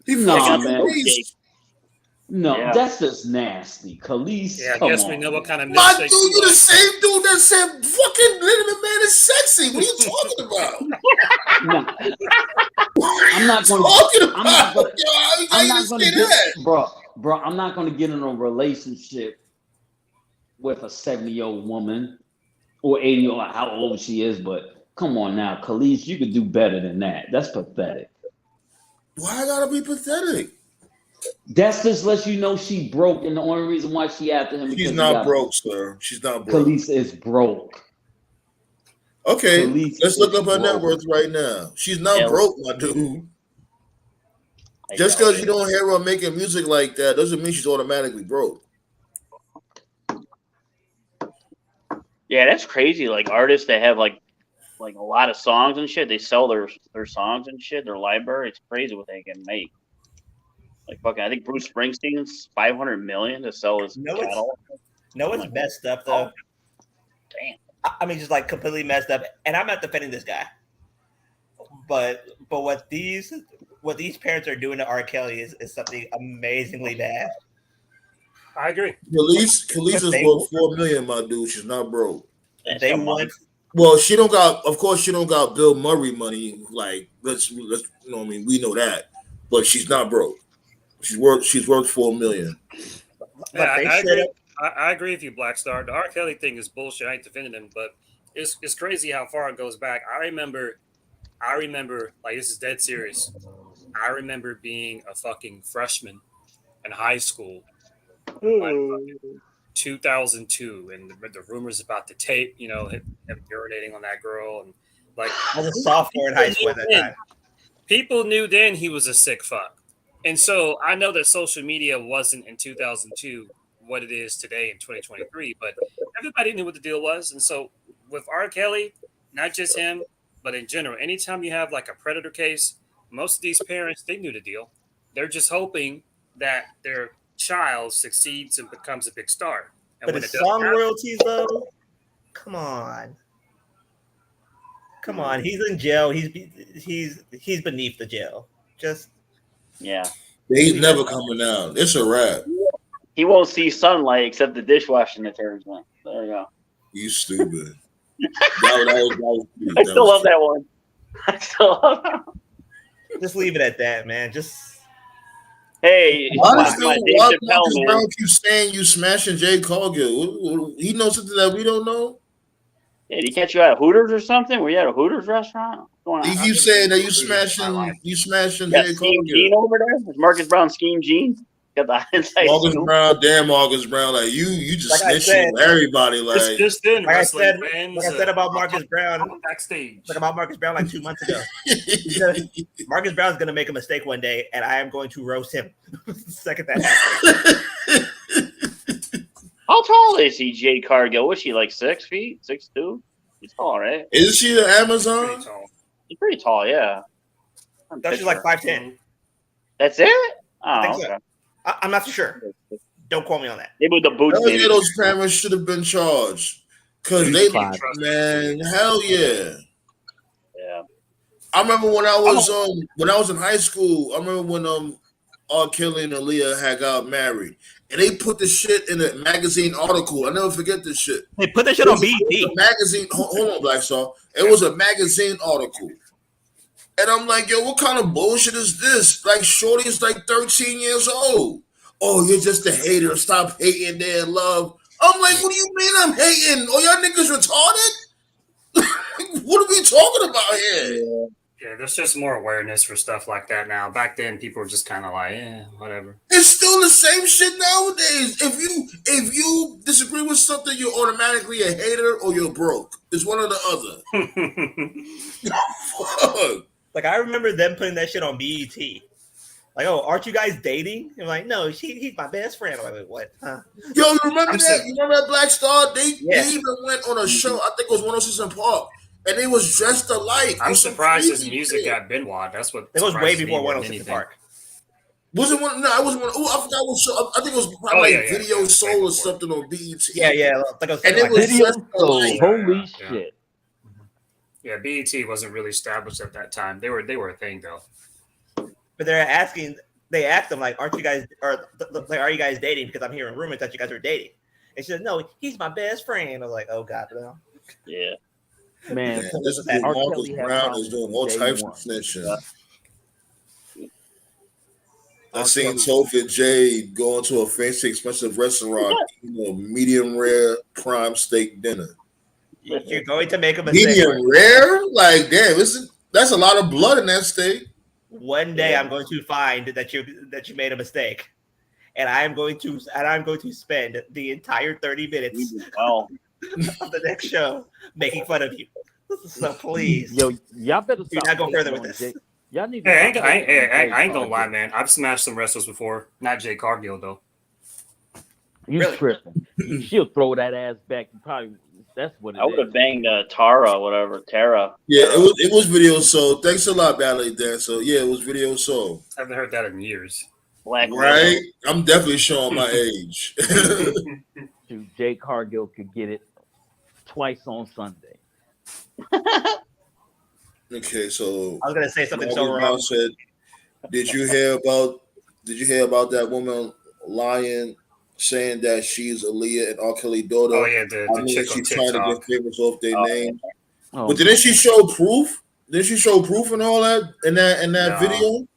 He Nah, fucking man. Khalees. No, Yeah. that's just nasty. Khalees, Yeah, I come guess on. we know what kind of My milkshake. dude, you the same dude that said fucking Lindemann Man is sexy. What are you talking about? Nah. I'm not going to. I'm not going to get, bro. I'm not going to get in a relationship with a 70-year-old woman or 80 or how old she is. But come on now, Khalees, you could do better than that. That's pathetic. Why I gotta be pathetic? That's just lets you know she broke, and the only reason why she after him. She's not broke, sir. She's not broke. Khalees is broke. Okay, Khalees let's look is up her net broke. worth right now. She's not broke, my dude. I Just know because it. you don't hear her making music like that doesn't mean she's automatically broke. Yeah, that's crazy. Like artists that have like a lot of songs and shit, they sell their songs and shit, their library. It's crazy what they can make. Like fucking, I think Bruce Springsteen's $500 million to sell his catalog. No, it's messed up though. Damn. I mean, just like completely messed up. And I'm not defending this guy, but what these parents are doing to R. Kelly is something amazingly bad. I agree. Khalees is worth $4 million, my dude. She's not broke. They want. Well, she don't got. Of course, she don't got Bill Murray money. Like let's you know, what I mean, we know that, but she's not broke. She's worth $4 million. Yeah, I agree. I agree with you, Black Star. The R. Kelly thing is bullshit. I ain't defending him, but it's crazy how far it goes back. I remember, like this is dead serious. I remember being a fucking freshman in high school, like 2002, and the rumors about the tape, you know, him urinating on that girl, and like I was a sophomore in high school at that time. People knew then he was a sick fuck, and so I know that social media wasn't in 2002 what it is today in 2023, but everybody knew what the deal was. And so with R. Kelly, not just him, but in general, anytime you have like a predator case, most of these parents, they knew the deal. They're just hoping that their child succeeds and becomes a big star. And but when the it doesn't song happen, royalties though, come on, he's in jail. He's beneath the jail. Just Yeah. He's never coming out. It's a wrap. He won't see sunlight except the dishwashing detergent. There you go. You stupid. that was I still love that one. I still love that one. just leave it at that, man. Just Hey, honestly, my Dave why Chappelle, Marcus man. Brown keeps saying you smashing Jay Cargill? He knows something that we don't know. Yeah, did he catch you at a Hooters or something? Were you at a Hooters restaurant? What's going on? He keeps saying that you smashing Jay Scheme Cargill. Gene over there? Is Marcus Brown Scheme Gene? Got the inside Marcus scoop. Brown, damn Marcus Brown, like you just Like I snitching on everybody. Like just then, like I wrestling said, fans, like I said about Marcus Brown, backstage. like about Marcus Brown like 2 months ago. Marcus Brown's gonna make a mistake one day, and I am going to roast him the second that happens. How tall is he, Jay Cargill? Was she like 6 feet, 6'2"? He's tall, right? Isn't she the Pretty Amazon? tall. He's pretty tall, yeah. She's like 5'10". That's it? Oh, I think so. okay. I'm not too sure. Don't quote me on that. Maybe with the boots. Hell yeah, those parents should have been charged. Cause they, man, hell yeah. Yeah. I remember when I was in high school. I remember when R. Kelly and Aaliyah had got married, and they put the shit in a magazine article. I never forget this shit. They put that shit on BET. A magazine. Hold on, Black Star. It was a magazine article, and I'm like, yo, what kind of bullshit is this? Like, Shorty's like 13 years old. Oh, you're just a hater. Stop hating their love. I'm like, what do you mean I'm hating? Oh, y'all niggas retarded? What are we talking about here? Yeah, there's just more awareness for stuff like that now. Back then, people were just kind of like, whatever. It's still the same shit nowadays. If you disagree with something, you're automatically a hater or you're broke. It's one or the other. Fuck. Like I remember them putting that shit on BET. Like, oh, aren't you guys dating? And I'm like, no, he's my best friend. I'm like, what? Huh? Yo, you remember that? You remember that Black Star? They Yeah. even went on a show. I think it was 106 in Park, and they was dressed alike. I'm It's some surprised his crazy music shit. got Benoit. That's what It was way surprises me before more than 106 in anything. Park. Was it one? No, I wasn't one. Oh, I forgot what show. I think it was probably like Video Way Soul or before. something on BET. Yeah. Like I was And saying, it was Video dressed Soul. alike. Holy Yeah. shit. Yeah, BET wasn't really established at that time. They were a thing though. but they're asking. They asked them like, "Aren't you guys are you guys dating?" Because I'm hearing rumors that you guys are dating. And she said, "No, he's my best friend." I was like, "Oh God, no." Yeah. Man, Man, this is R. Marcus Kelly had Brown is problems doing from all day types one. of snitching. I R. seen Kelly- Toph and Jay going to a fancy, expensive restaurant, medium rare prime steak dinner. You're going to make a mistake. Medium rare? Like, damn, that's a lot of blood in that steak. One day I'm going to find that you made a mistake, and I'm going to spend the entire 30 minutes Well, of the next show making fun of you. So please, Yo, y'all better do stop not go hating further with on this. Jay. Y'all need to Hey, stop I hating on Jay ain't gonna lie, Cargill. man. I've smashed some wrestlers before. Not Jay Cargill though. You Really? tripping. She'll throw that ass back. That's what it I would have is. banged Tara, whatever. Tara. Yeah, it was Video Soul. Thanks a lot, Ballet Dancer. Yeah, it was Video Soul. I haven't heard that in years. Black Right? I'm definitely showing my age. Dude, Jay Cargill could get it twice on Sunday. Okay, so I was gonna say something Marcus so Brown wrong. said, Did you hear about that woman lying, saying that she's Aaliyah and R. Kelly's daughter? Oh yeah, the I mean, chick on she's trying to TikTok. get famous off their name. Oh, But didn't she show proof? Didn't she show proof and all that in that No. video?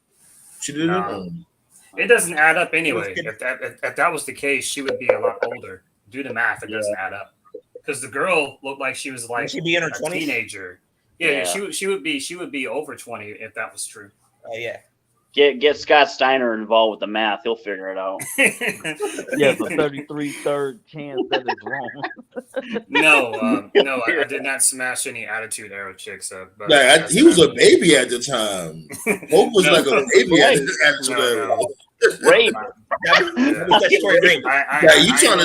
She didn't. No. It doesn't add up anyway. If that was the case, she would be a lot older. Do the math; it doesn't add up. Because the girl looked like she was like Would she be in her a 20s? teenager. Yeah, she would be over 20 if that was true. Oh yeah. Get Scott Steiner involved with the math. He'll figure it out. Yeah, the 33rd chance that is wrong. No, I did not smash any Attitude Era chicks. But Like, he was a baby at the time. Hope was No. like a baby at the No, time. no. Rape. That was statutory rape. You trying to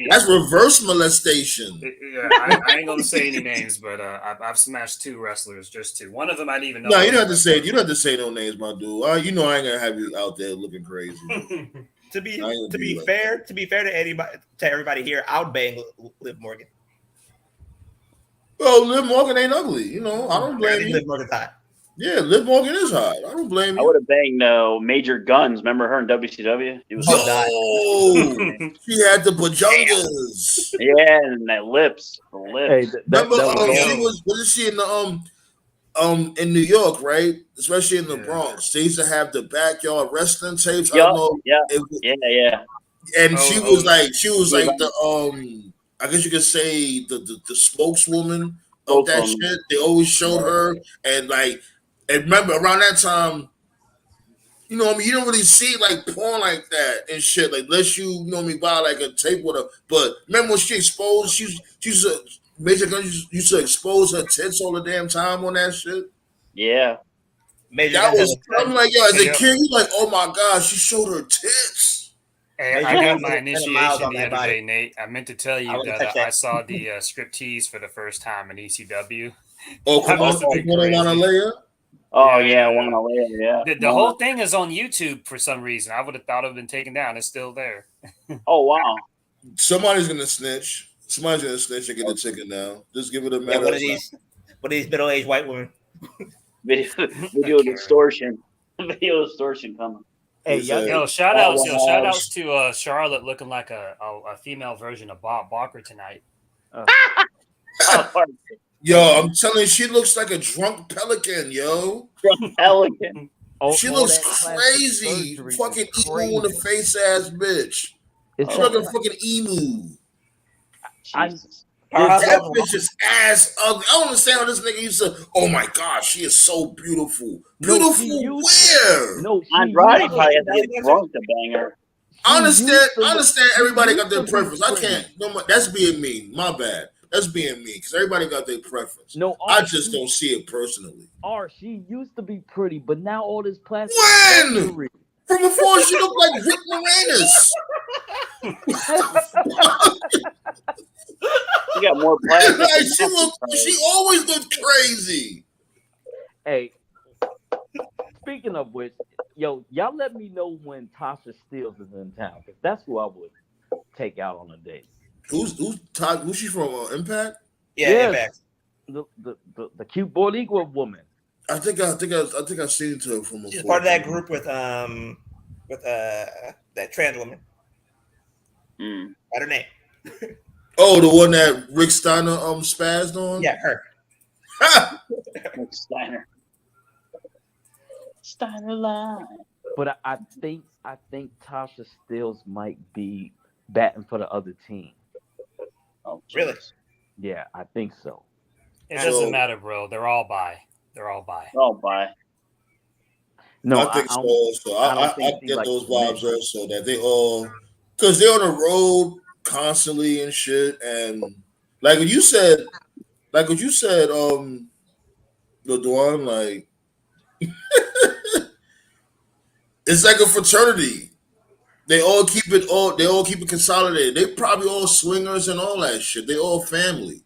that's reverse molestation. Yeah, I ain't gonna say any names, but I've smashed 2 wrestlers, just 2. One of them I didn't even know. No, you don't have to say. You don't have to say no names, my dude. You know I ain't gonna have you out there looking crazy. To be I ain't be like fair to everybody here, I would bang Liv Morgan. Well, Liv Morgan ain't ugly. You know, I don't I blame think you. Liv Morgan's hot. Yeah, Liv Morgan is hot. I don't blame I you. would have banged Major Guns. Remember her in WCW? It was Yo, she had the pajangas. yeah, and that lips. The lips. Hey, Remember, was she wasn't she in the in New York, right? Especially in the Bronx. They used to have the backyard wrestling tapes. I don't know. Yeah. It- And she was like the I guess you could say the spokeswoman of that shit. They always showed her and remember around that time, you know what I mean, you don't really see like porn like that and shit, like unless you know me buy like a tape with her. But remember when she exposed, she used to Major Guns used to expose her tits all the damn time on that shit. Yeah. I'm like, yo, as a kid, you like, oh my god, she showed her tits. Hey, I got my initiation the other day, Nate. I meant to tell you that I saw the striptease for the first time in ECW. Oh, come on, wanna lay her? Oh yeah, wanna lay her, yeah. The whole thing is on YouTube for some reason. I would have thought it would have been taken down. It's still there. Oh wow. Somebody's gonna snitch. Somebody's gonna snitch and get the ticket now. Just give it a matter. One of these middle-aged white women. Video distortion. Video distortion coming. Hey, yo, shout outs to Charlotte looking like a female version of Bob Barker tonight. Yo, I'm telling you, she looks like a drunk pelican, yo. Drunk pelican. She looks crazy. Fucking emu in the face ass bitch. She's like a fucking emu. That bitch is ass ugly. I don't understand how this nigga used to. Oh my god, she is so beautiful. Beautiful where? No, Andrade probably has to get drunk to bang her. I understand. Everybody got their preference. I can't. No, that's being me. My bad. That's being me because everybody got their preference. No, I just don't see it personally. She used to be pretty, but now all this plastic When? surgery. From before, she looked like Rick Moranis. She got more plastic. Like, she always looked crazy. Hey, speaking of which, yo, y'all let me know when Tasha Steelz is in town, because that's who I would take out on a date. Who's she from? Impact? Yeah, Impact. The cute Boricua woman. I think I've seen her from before. She's part of that group with that trans woman. What's her name? Oh, the one that Rick Steiner spazzed on? Yeah, her. Rick Steiner line. But I think Tasha Steelz might be batting for the other team. Oh, really? Yeah, I think so. It doesn't matter, bro. They're all bi. Oh, bye. No, I think so. Also, I get like those vibes also that they all, because they're on the road constantly and shit, and like what you said, LaDuan, like it's like a fraternity. They all keep it consolidated. They probably all swingers and all that shit. They all family.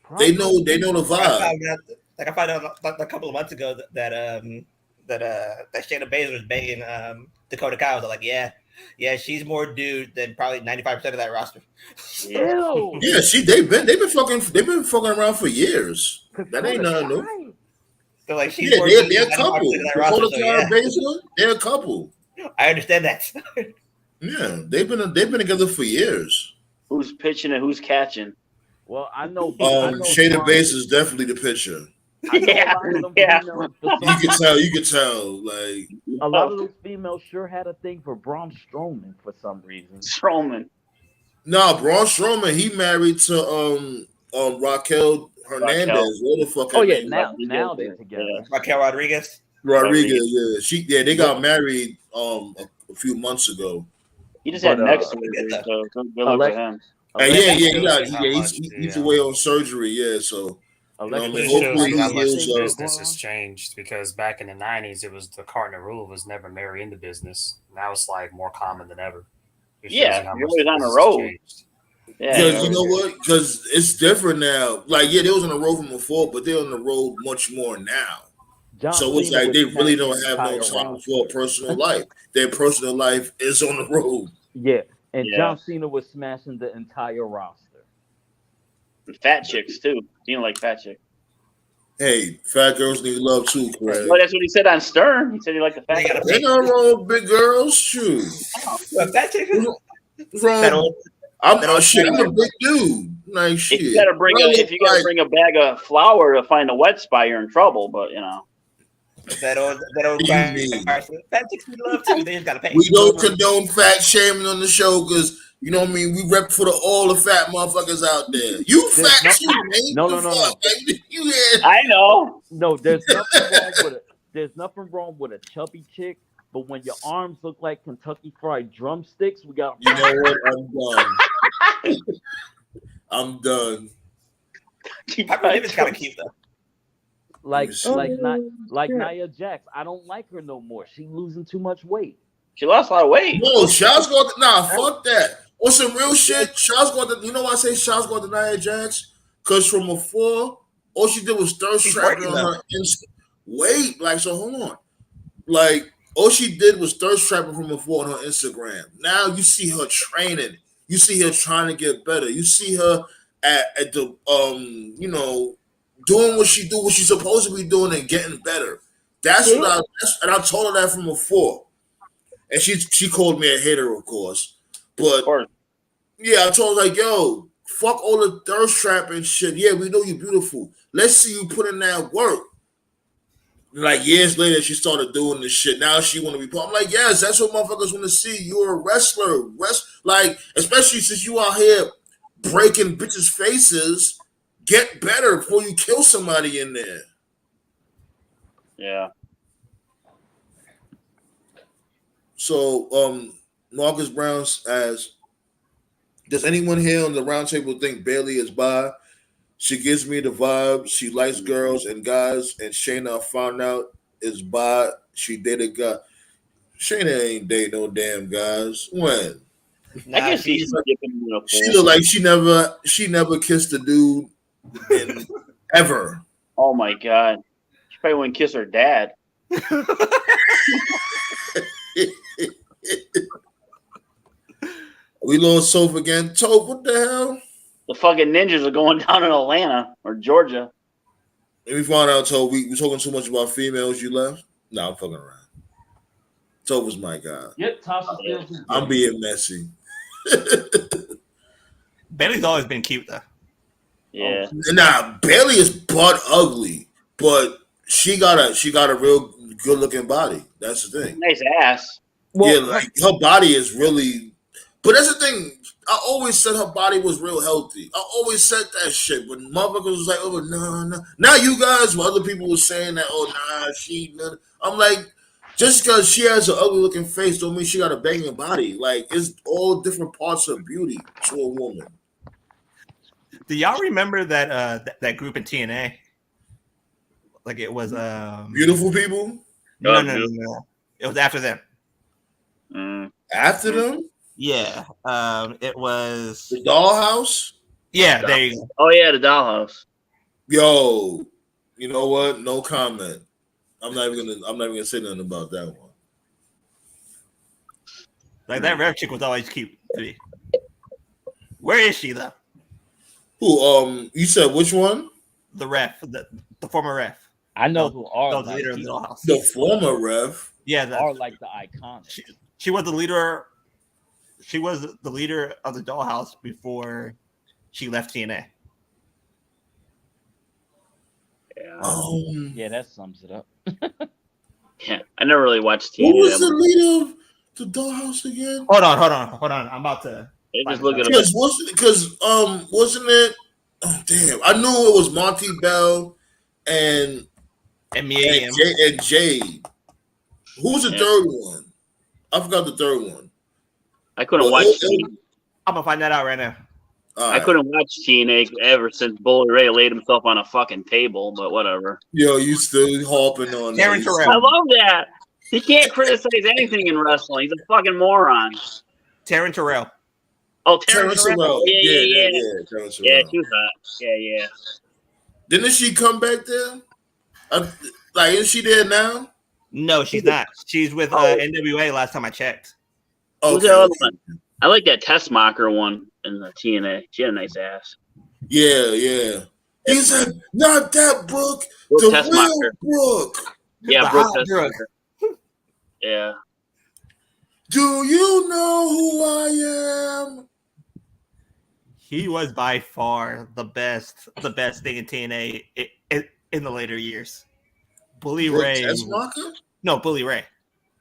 Probably. They know the vibe. I found out a couple of months ago that Shayna Baszler was banging Dakota Kai. They're like, yeah, she's more dude than probably 95% of that roster. Ew. Yeah, they've been fucking around for years. That ain't nothing new. So like, she's they're a couple. Dakota Kai, Baszler, they're a couple. I understand that. Yeah, they've been together for years. Who's pitching and who's catching? Well, I know. Shayna Baszler is definitely the pitcher. Yeah. You can tell. Like a lot of those females sure had a thing for Braun Strowman for some reason. No, Braun Strowman, he married to Raquel Hernandez. What the fuck? Oh yeah, now they're together. Yeah. Raquel Rodriguez. Yeah. They got married a few months ago. He just had neck surgery, so good luck with him. He's away on surgery. Yeah, so. It shows how much the business has changed, because back in the 90s, it was the cardinal rule was never marry in the business. Now it's like more common than ever. You're always on the road. Yeah, because you know what? Because it's different now. Like, yeah, they was on the road from before, but they're on the road much more now. So it's like they really don't have no time for a personal life. Their personal life is on the road. Yeah, and John Cena was smashing the entire roster. Fat chicks too. You don't like fat chicks. Hey, fat girls need love too, Craig. Well, that's what he said on Stern. He said he liked the fat chicks. They not wrong with big girls. Shoot. Fat chicks? I'm a big dude. Like shit. If you gotta bring a bag of flour to find a wet spot, you're in trouble. But you know. That old fat chicks need love too. They just gotta pay. We don't condone fat shaming on the show because you know what I mean. We rep for all the fat motherfuckers out there. You fat too, man. No. I know. No, there's nothing wrong with a chubby chick, but when your arms look like Kentucky Fried Drumsticks, we got. You know what? I'm done. I believe it's kind of cute though. Like Nia Jax. I don't like her no more. She's losing too much weight. She lost a lot of weight. No, Shaw's going to fuck that. On some real shit, Shaw's going to, you know why I say Shaw's going to Nia Jax? Because from before, all she did was thirst trapping on her Insta. Wait, like, so hold on. Like, all she did was thirst trapping from before on her Instagram. Now you see her training. You see her trying to get better. You see her at the, doing what she's supposed to be doing and getting better. That's what I told her that from before. And she called me a hater, of course. But yeah, I told her like, yo, fuck all the thirst trap and shit. Yeah, we know you're beautiful. Let's see you put in that work. Like years later, she started doing this shit. Now she want to be. I'm like, yes, that's what motherfuckers want to see. You're a wrestler. Like, especially since you out here breaking bitches' faces. Get better before you kill somebody in there. Yeah. So, Marcus Brown asks, does anyone here on the roundtable think Bayley is bi? She gives me the vibe. She likes girls and guys, and Shayna found out is bi. She dated guy. Shayna ain't date no damn guys. When? I can see she's skipping in a She pool. look like she never kissed a dude in, ever. Oh my god. She probably wouldn't kiss her dad. We lost Soph again. Toph, what the hell? The fucking ninjas are going down in Atlanta or Georgia. And we found out, Toph, we talking too much about females. You left? No, I'm fucking around. Toph was my guy. Yep, Tasha Steele. I'm being messy. Bailey's always been cute though. Yeah. Nah, Bailey is butt ugly, but she got a real good looking body. That's the thing. Nice ass. Well, Yeah, like her body is really. But that's the thing. I always said her body was real healthy. I always said that shit, but motherfuckers was like, "Oh no." Now you guys, when other people were saying that, "Oh nah." I'm like, just because she has an ugly looking face, don't mean she got a banging body. Like it's all different parts of beauty to a woman. Do y'all remember that that group in TNA? Like it was Beautiful people. No. It was after them. After them, Yeah. It was the Dollhouse. Yeah, there you go. Oh yeah, the dollhouse. Yo, you know what? No comment. I'm not even gonna say nothing about that one. Like that ref chick was always cute to me. Where is she though? Who? You said which one? The ref, the former ref. I know who are The leader of the Dollhouse. The former ref. Are like the iconic. She was the leader. She was the leader of the Dollhouse before she left TNA. Yeah. Yeah, that sums it up. Yeah, I never really watched Who TV. was the leader of the Dollhouse again? Hold on. I'm about to. Just look at it. Because wasn't it? Oh damn! I knew it was Monty Bell and Jade. Who's the third one? I forgot the third one. I couldn't watch. I'm gonna find that out right now. I couldn't watch TNA ever since Bully Ray laid himself on a fucking table, but whatever. Yo, you still harping on Terrence that. Terrell. I love that. He can't criticize anything in wrestling. He's a fucking moron. Taryn Terrell. Oh, Terrence Terrell. Yeah. Terrence Yeah, Terrell. she was hot. Yeah. Didn't she come back there? Like, is she there now? No, she's not. She's with NWA last time I checked. Who's the other one? I like that Tessmacher one in the TNA. She had a nice ass. Yeah. He said, not that Brooke, the real Brooke. Yeah, Brooke Tessmacher. Yeah. Do you know who I am? He was by far the best thing in TNA in the later years. Bully Ray. Tessmacher? No, Bully Ray.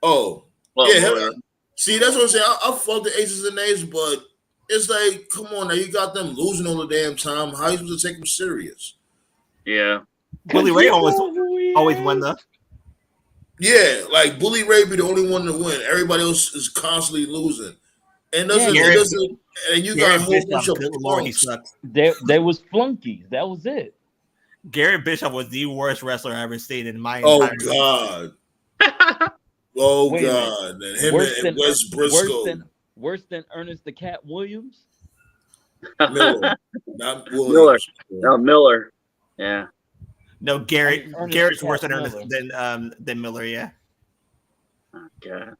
Oh. Well, yeah. See, that's what I'm saying. I fuck the Aces and A's, but it's like, come on now, you got them losing all the damn time. How you supposed to take them serious? Yeah. Bully Ray always won though. Yeah, like Bully Ray be the only one to win. Everybody else is constantly losing. And you got a whole bunch of punks. There was flunkies. That was it. Garrett Bishop was the worst wrestler I ever seen in my entire life. God. Oh Wait God. And him and Wes Briscoe. Worse than Ernest the Cat Williams? Miller. Not Williams. No, Miller. Yeah. No, Garrett's worse than Ernest than Miller, yeah. Oh, God.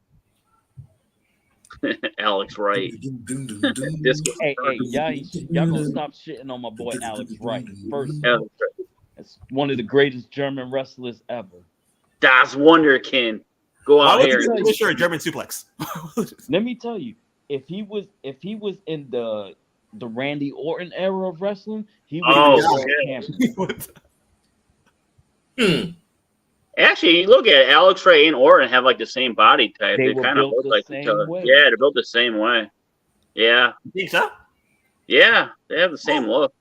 Alex Wright. Hey, y'all gonna stop shitting on my boy Alex Wright. First, it's one of the greatest German wrestlers ever. Das Wunderkind. Go out here. Sure, a German suplex. Let me tell you, if he was in the Randy Orton era of wrestling, he would have been champion. Actually, you look at it, Alex Ray and Orton have like the same body type. They kind of look like each other. Way. Yeah, they're built the same way. Yeah. You think so? Yeah, they have the same look.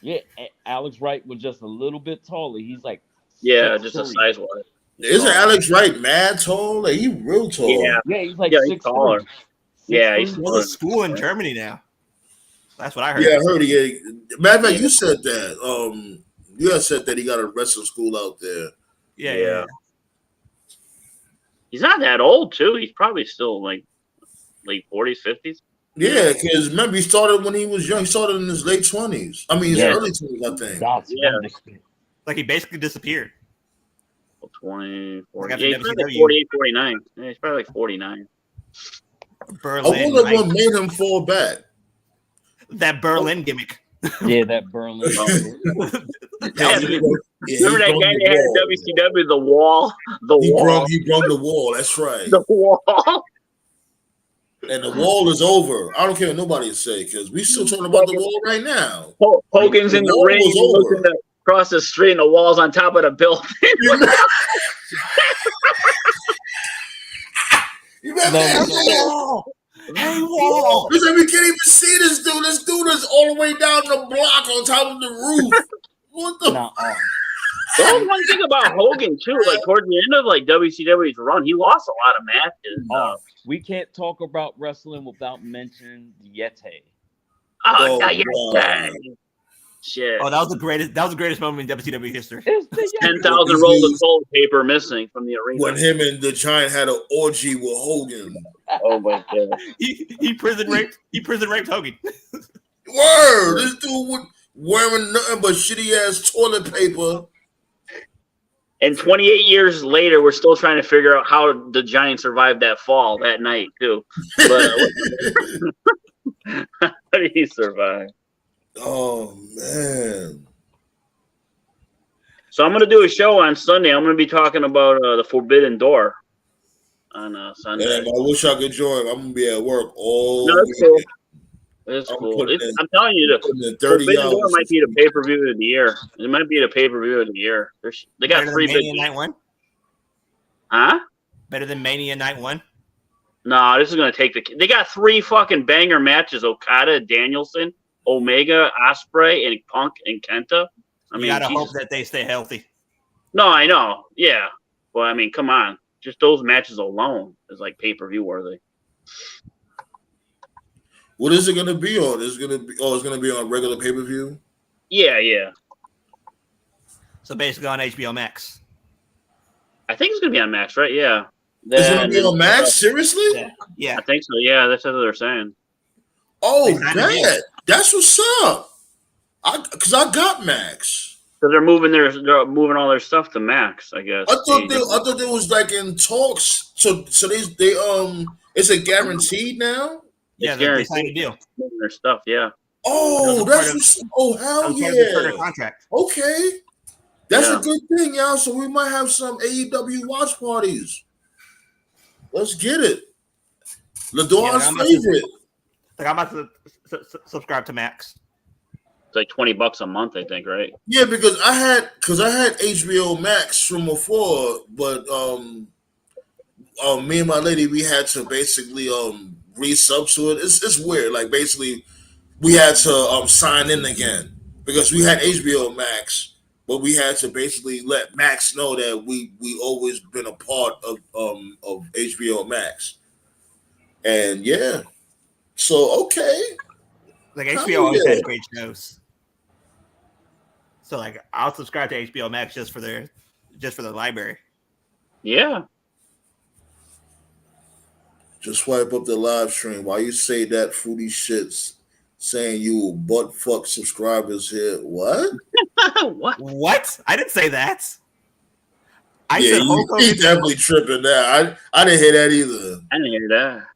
Yeah, Alex Wright was just a little bit taller. He's like just a size wise. Isn't Alex Wright mad tall? Like, he real tall. Yeah, he's like he's taller. He's going to school in Germany now. That's what I heard. Yeah, I heard he. Matter of fact, you said that. You had said that he got a wrestling school out there. Yeah. He's not that old, too. He's probably still like late 40s, 50s. Yeah, because remember, he started when he was young. He started in his late 20s. I mean, his early 20s, I think. That's Yeah. wonderful. Like he basically disappeared. 20, 40. Like Yeah, he's after probably like WCW. 48, 49. Yeah, he's probably like 49. I Berlin, wonder Mike. what made him fall back. That Berlin gimmick. Yeah, that Berlin. Yeah, Yeah, remember that guy that had a WCW, the wall? He brung the wall. That's right. The wall. And the wall is over. I don't care what nobody say because we still talking about the wall right now. Hogan's in the wall ring, was looking across the street, and the wall's on top of the building. You remember that? Wall. Hey, Wall. Listen, we can't even see this dude. This dude is all the way down the block on top of the roof. What the? The one thing about Hogan too, like towards the end of like WCW's run, he lost a lot of matches. We can't talk about wrestling without mentioning Yeti. Oh, Yeti. Shit. Oh, that was the greatest moment in WCW history. 10,000 rolls of toilet paper missing from the arena. When him and the Giant had an orgy with Hogan. Oh my god. He prison raped Hogan. Word, this dude was wearing nothing but shitty ass toilet paper. And 28 years later, we're still trying to figure out how the Giant survived that fall that night too. But how did he survive? Oh man! So I'm gonna do a show on Sunday. I'm gonna be talking about the Forbidden Door on Sunday. Damn, I wish I could join. I'm gonna be at work all No, weekend. cool. It's cool. I'm telling you, the Forbidden Door might be the pay-per-view of the year. It might be the pay-per-view of the year. They got Better 3 than big Mania Night 1? Huh? Better than Mania Night 1? No, this is gonna take They got 3 fucking banger matches: Okada, Danielson, Omega, Ospreay, and Punk and Kenta. I mean, you gotta hope that they stay healthy. No, I know. Yeah. Well, I mean, come on. Just those matches alone is like pay-per-view worthy. What is it gonna be on? It's gonna be on regular pay-per-view? Yeah. So basically on HBO Max. I think it's gonna be on Max, right? Yeah. It's gonna be on Max? Seriously? Yeah. I think so. Yeah, that's what they're saying. Oh, that's what's up. Because I got Max. So they're moving all their stuff to Max, I guess. I thought there was like in talks. So they it's a guaranteed now. Yeah, they signed a deal. Moving their stuff, yeah. Oh, hell yeah! Contract. Okay, that's a good thing, y'all. So we might have some AEW watch parties. Let's get it. LaDawn's favorite. I'm about to subscribe to Max. It's like $20 a month, I think, right? Yeah, because I had HBO Max from before, but me and my lady, we had to basically resub to it. It's weird. Like basically, we had to sign in again because we had HBO Max, but we had to basically let Max know that we always been a part of HBO Max. And yeah, so okay. Like HBO always had great shows. So like I'll subscribe to HBO Max just for their library. Yeah. Just swipe up the live stream while you say that fruity shits saying you will butt fuck subscribers here. What? What? I didn't say that. He's definitely tripping there. I didn't hear that either. I didn't hear that.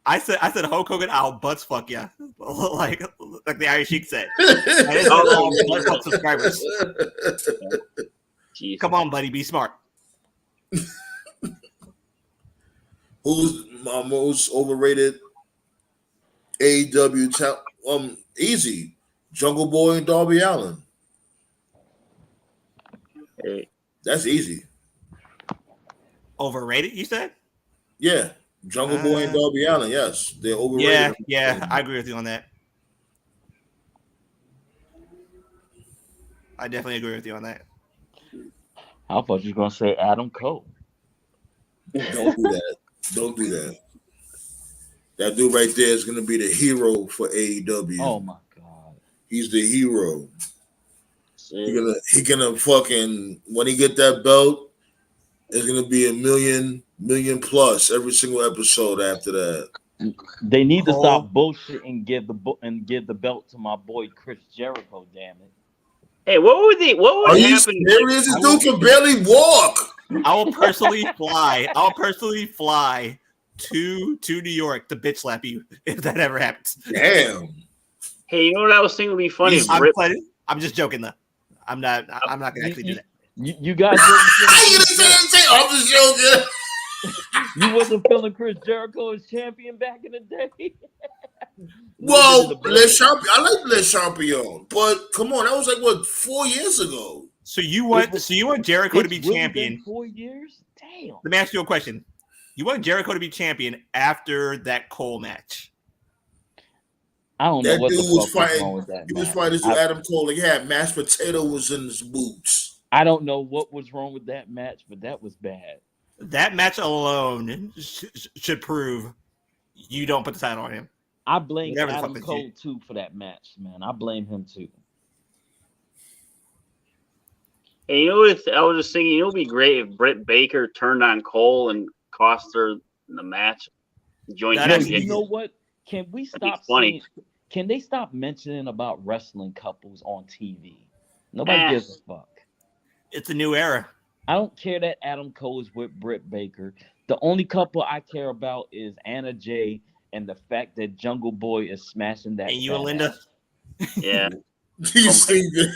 I said Hulk Hogan, I'll butts fuck ya. like the Irish Sheik said. I butt fuck subscribers. Jeez. Come on, buddy, be smart. Who's my most overrated AEW talent? Easy. Jungle Boy and Darby Allin. Hey. That's easy. Overrated, you said? Yeah. Jungle Boy and Darby Allin, yes. They're overrated. Yeah, I agree with you on that. I definitely agree with you on that. I thought you were going to say Adam Cole. Don't do that. Don't do that. That dude right there is going to be the hero for AEW. Oh, my God. He's the hero. He gonna fucking, when he get that belt, there's gonna be $1 million million plus every single episode after that. They need to Cole. stop bullshit and give the belt to my boy Chris Jericho. Damn it! Hey, what would Are you happen? serious? This dude can barely walk. I will personally fly. to New York to bitch slap you if that ever happens. Damn. Hey, you know what I was thinking would be funny? I'm just joking though. I'm not gonna actually do that. You guys, I'm just joking. you wasn't feeling Chris Jericho as champion back in the day. Well, I like Le Champion, but come on, that was like what 4 years ago. So you want Jericho to be really champion? been 4 years? Damn. Let me ask you a question. You want Jericho to be champion after that Cole match? I don't know That what dude the was fuck was fighting. wrong with that. He was fighting to Adam Cole. Like, he had mashed potatoes in his boots. I don't know what was wrong with that match, but that was bad. That match alone should prove you don't put the title on him. I blame Whatever the Adam fuck Cole too for that match, man. I blame him too. Hey, you know what? I was just thinking, it would be great if Britt Baker turned on Cole and cost her the match. Joint You know what? Can we stop funny. Can they stop mentioning about wrestling couples on TV? Nobody gives a fuck. It's a new era. I don't care that Adam Cole is with Britt Baker. The only couple I care about is Anna Jay and the fact that Jungle Boy is smashing that. And you and Linda. Yeah. You stupid.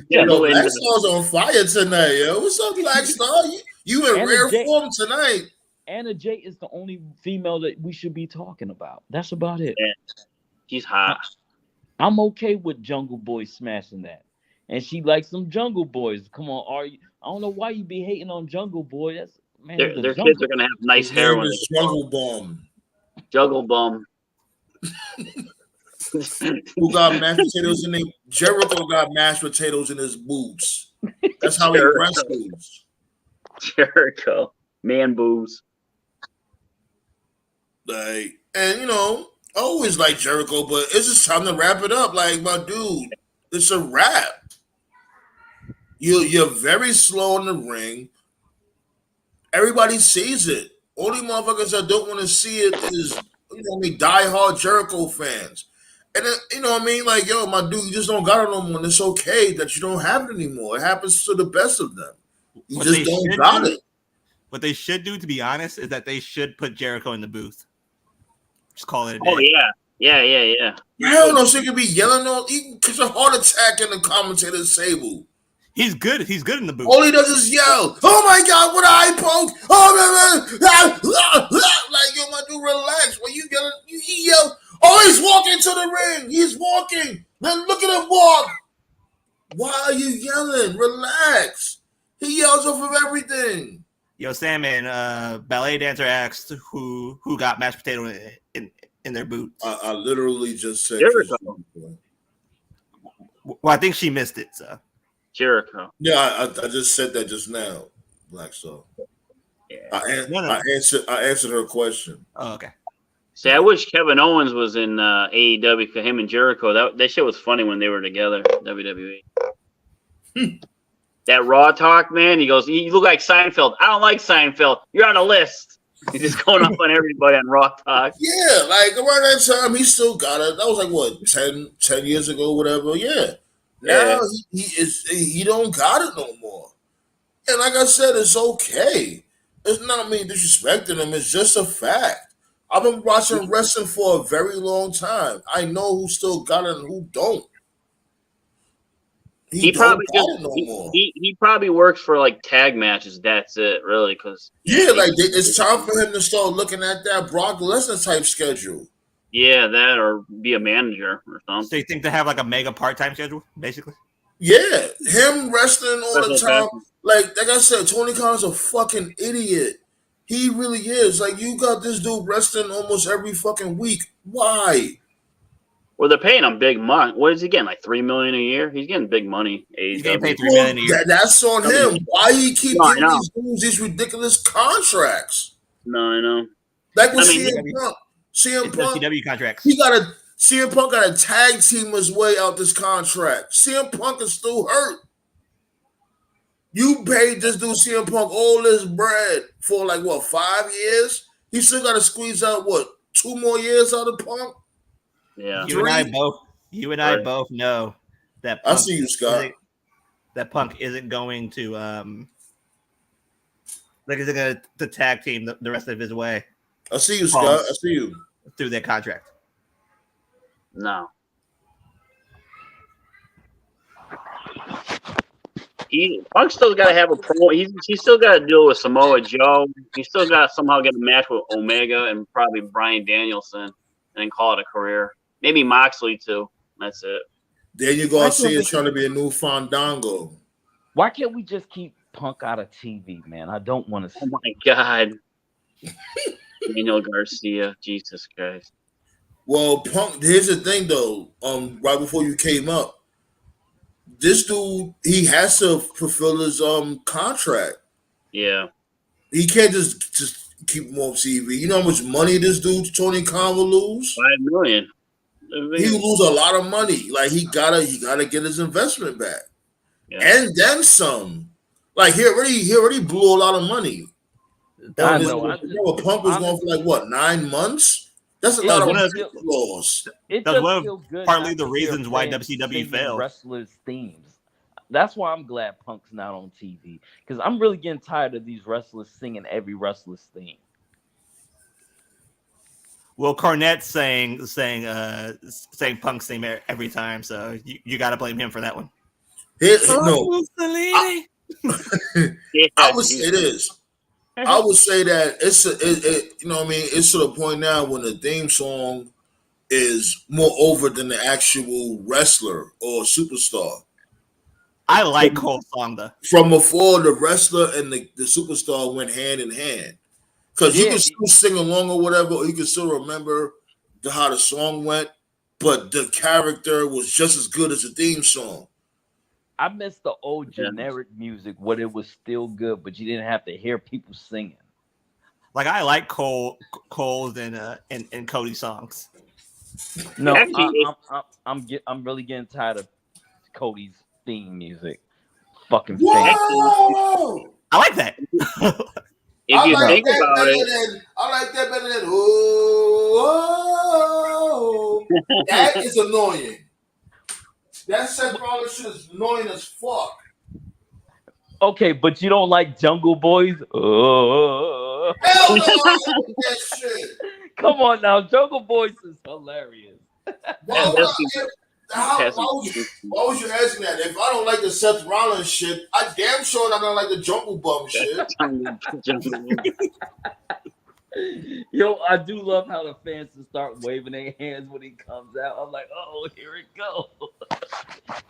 Yeah, Yo, Linda. Black Star's on fire tonight, yo. What's up, Black Star? You in Anna rare Jay- form tonight. Anna Jay is the only female that we should be talking about. That's about it. Yeah. She's hot. I'm okay with Jungle Boy smashing that. And she likes some Jungle Boys. Come on, I don't know why you be hating on Jungle Boy. That's man. Their kids are gonna have nice His hair name when is they Jungle Bomb. Juggle Bum. Who got mashed potatoes in their Jericho got mashed potatoes in his boots. That's how he Jericho. wrestles. Jericho. Man boobs. Like, and you know, I always like Jericho, but it's just time to wrap it up. Like, my dude, it's a wrap. You're very slow in the ring. Everybody sees it. Only motherfuckers that don't want to see it is, diehard Jericho fans. And then, you know what I mean? Like, yo, my dude, you just don't got it no more. And it's okay that you don't have it anymore. It happens to the best of them. You just don't got it. What they should do, to be honest, is that they should put Jericho in the booth. Just call it a day. Oh yeah. Hell no, so he could be yelling all. He can catch a heart attack in the commentator's table. He's good. He's good in the booth. All he does is yell. Oh my God, what eye poke! Oh man, like yo, my dude, relax. When you yell, he yell. Oh, he's walking to the ring. He's walking. Then look at him walk. Why are you yelling? Relax. He yells off of everything. Yo, Sandman, ballet dancer asked who got mashed potato in their boots. I literally just said Jericho. Well, I think she missed it. So Jericho. Yeah, I just said that just now, Black Star. Yeah. I answered her question. oh, okay. See, I wish Kevin Owens was in AEW because him and Jericho. That shit was funny when they were together. WWE. That Raw talk, man. He goes, "You look like Seinfeld." I don't like Seinfeld. You're on a list. He's just going up on everybody on Raw talk. Yeah, like around that time, he still got it. That was like what 10 years ago, whatever. Yeah. Now he don't got it no more. And like I said, it's okay. It's not me disrespecting him. It's just a fact. I've been watching wrestling for a very long time. I know who still got it and who don't. He probably don't got it no more. He probably works for like tag matches. That's it, really. Because it's time for him to start looking at that Brock Lesnar type schedule. Yeah, that or be a manager or something. So you think they have like a mega part-time schedule, basically? Yeah, him wrestling all the time. Okay. Like I said, Tony Khan's a fucking idiot. He really is. Like, you got this dude wrestling almost every fucking week. Why? Well, they're paying him big money. What is he getting? Like $3 million a year? He's getting big money. He's getting paid $3 million a year. That's on him. Why he keep No, giving these dudes these ridiculous contracts? No, I know. Like with I mean, CM Punk. CM It's Punk. WCW contracts. CM Punk got a tag team his way out this contract. CM Punk is still hurt. You paid this dude CM Punk all this bread for like what 5 years? He still got to squeeze out what 2 more years out of Punk. Yeah. You and I both know that I Punk see you, Scott. Punk isn't going to isn't going to tag team the rest of his way. I see you, Scott. I see you through their contract. No. Punk still got to have a pro. He's still got to deal with Samoa Joe. He's still got to somehow get a match with Omega and probably Bryan Danielson, and then call it a career. Maybe Moxley too. That's it. Daniel Garcia is trying to be a new Fandango. Why can't we just keep Punk out of TV, man? I don't want to. Oh my God, Daniel Garcia, Jesus Christ. Well, Punk. Here's the thing, though. Right before you came up, this dude he has to fulfill his contract. Yeah, he can't just keep him off TV. You know how much money this dude Tony Khan will lose? $5 million. He will lose a lot of money. Like he gotta get his investment back, and then some. Like he already blew a lot of money. I know. Punk was going for like what 9 months. That's a lot of loss. That's one of partly the reasons why WCW failed. Wrestlers' themes. That's why I'm glad Punk's not on TV because I'm really getting tired of these wrestlers singing every wrestler's theme. Well, Cornette saying Punk's theme every time, so you got to blame him for that one. I would say this. I would say that you know what I mean. It's to the point now when the theme song is more over than the actual wrestler or superstar. I like Cole's song though. From before, the wrestler and the superstar went hand in hand. Because you can still sing along or whatever, or you can still remember how the song went, but the character was just as good as the theme song. I miss the old generic music, when it was still good, but you didn't have to hear people singing. Like I like Cole's and Cody's songs. No, I'm really getting tired of Cody's theme music. Fucking thing. I like that. If you think about it, I like that better than oh. That is annoying. That Seth Rollins shit is annoying as fuck. Okay, but you don't like Jungle Boys? Hell no, I don't like that shit. Come on now, Jungle Boys is hilarious. Why was you asking that? If I don't like the Seth Rollins shit, I damn sure not gonna like the Jungle Bum shit. Yo, I do love how the fans just start waving their hands when he comes out. I'm like, oh, here it goes.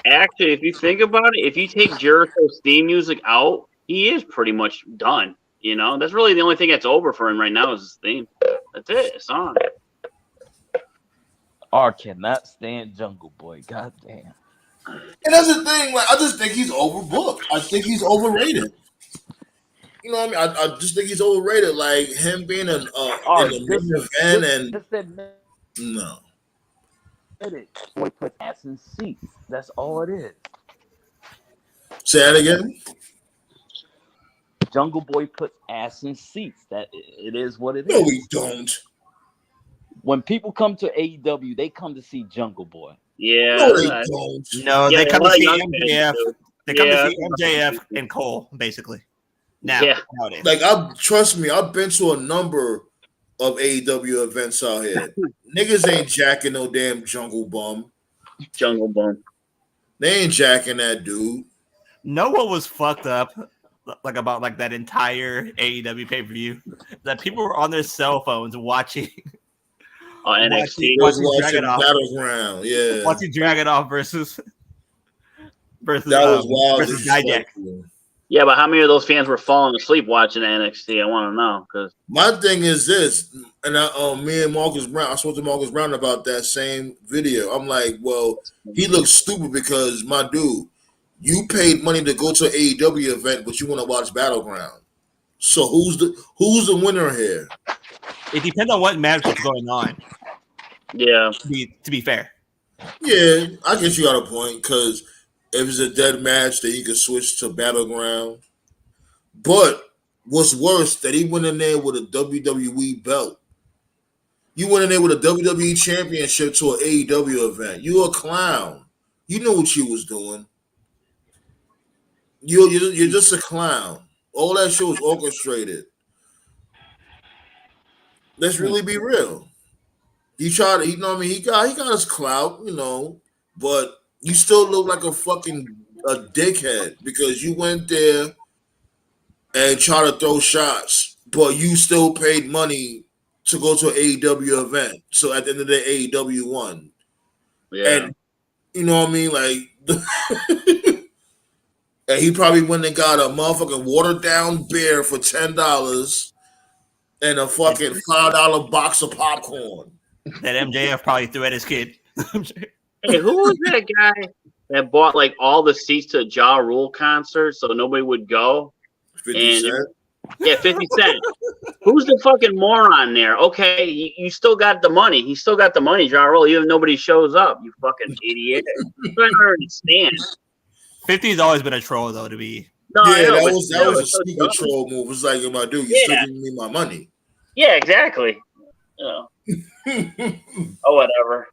Actually, if you think about it, if you take Jericho's theme music out, he is pretty much done. You know, that's really the only thing that's over for him right now is his theme. That's it. It's on. R cannot stand Jungle Boy. God damn. And that's the thing. Like, I just think he's overbooked. I think he's overrated. You know what I mean? I just think he's overrated. Like him being in the main event and no. Boy put ass in seats. That's all it is. Say that again. Jungle Boy puts ass in seats. That it is what it is. No, we don't. When people come to AEW, they come to see Jungle Boy. Yeah. No, they don't. No, they come to see MJF. They come to see MJF and Cole, basically. Now, nowadays. Like, trust me, I've been to a number of AEW events out here. Niggas ain't jacking no damn Jungle Bum. Jungle Bum. They ain't jacking that dude. Know what was fucked up? Like about like that entire AEW pay-per-view? That people were on their cell phones watching NXT. Watching Battleground, yeah. Watching Dragon Off versus that was wild versus Dijak. Yeah, but how many of those fans were falling asleep watching NXT? I want to know. Because my thing is this, and me and Marcus Brown, I spoke to Marcus Brown about that same video. I'm like, well, he looks stupid because, my dude, you paid money to go to an AEW event, but you want to watch Battleground. So who's the winner here? It depends on what match is going on. Yeah. To be fair. Yeah, I guess you got a point because If it's a dead match, then you can switch to Battleground. But what's worse, that he went in there with a WWE belt. You went in there with a WWE championship to an AEW event. You a clown. You know what you was doing. You're just a clown. All that shit was orchestrated. Let's really be real. He tried to, you know what I mean? He got his clout, you know, but you still look like a dickhead because you went there and tried to throw shots, but you still paid money to go to an AEW event. So at the end of the day, AEW won. Yeah. And you know what I mean? Like and he probably went and got a motherfucking watered down beer for $10 and a fucking $5 box of popcorn. That MJF probably threw at his kid. Hey, who was that guy that bought like all the seats to a Ja Rule concert so nobody would go? 50 Cent. Yeah, 50 Cent. Who's the fucking moron there? Okay, you still got the money. He still got the money, Ja Rule, even if nobody shows up. You fucking idiot. I don't understand. 50's always been a troll, though, to be. No, Yeah, know, that was a so stupid dumb. troll move. It's like, my dude, you still giving me my money. Yeah, exactly. Oh, whatever.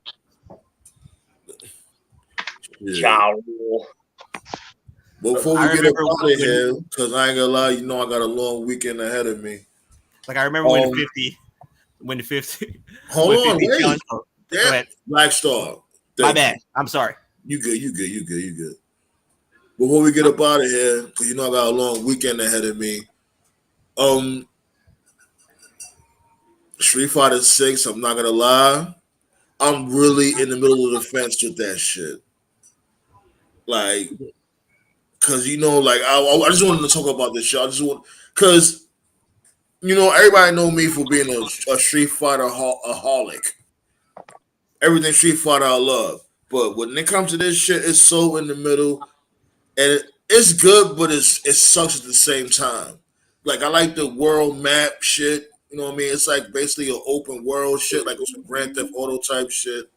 Ja Rule. Before we get up out of here, because I ain't gonna lie, you know I got a long weekend ahead of me. Like I remember when the 50. Hold on, wait. Damn, Black Star. My bad. I'm sorry. You good. Before we get up out of here, because you know I got a long weekend ahead of me. Street Fighter 6, I'm not gonna lie, I'm really in the middle of the fence with that shit. Like, cause you know, like I just wanted to talk about this shit. I just want, cause you know, everybody know me for being a Street Fighter aholic. Everything Street Fighter I love, but when it comes to this shit, it's so in the middle, and it's good, but it sucks at the same time. Like I like the world map shit. You know what I mean? It's like basically an open world shit, like it's a Grand Theft Auto type shit.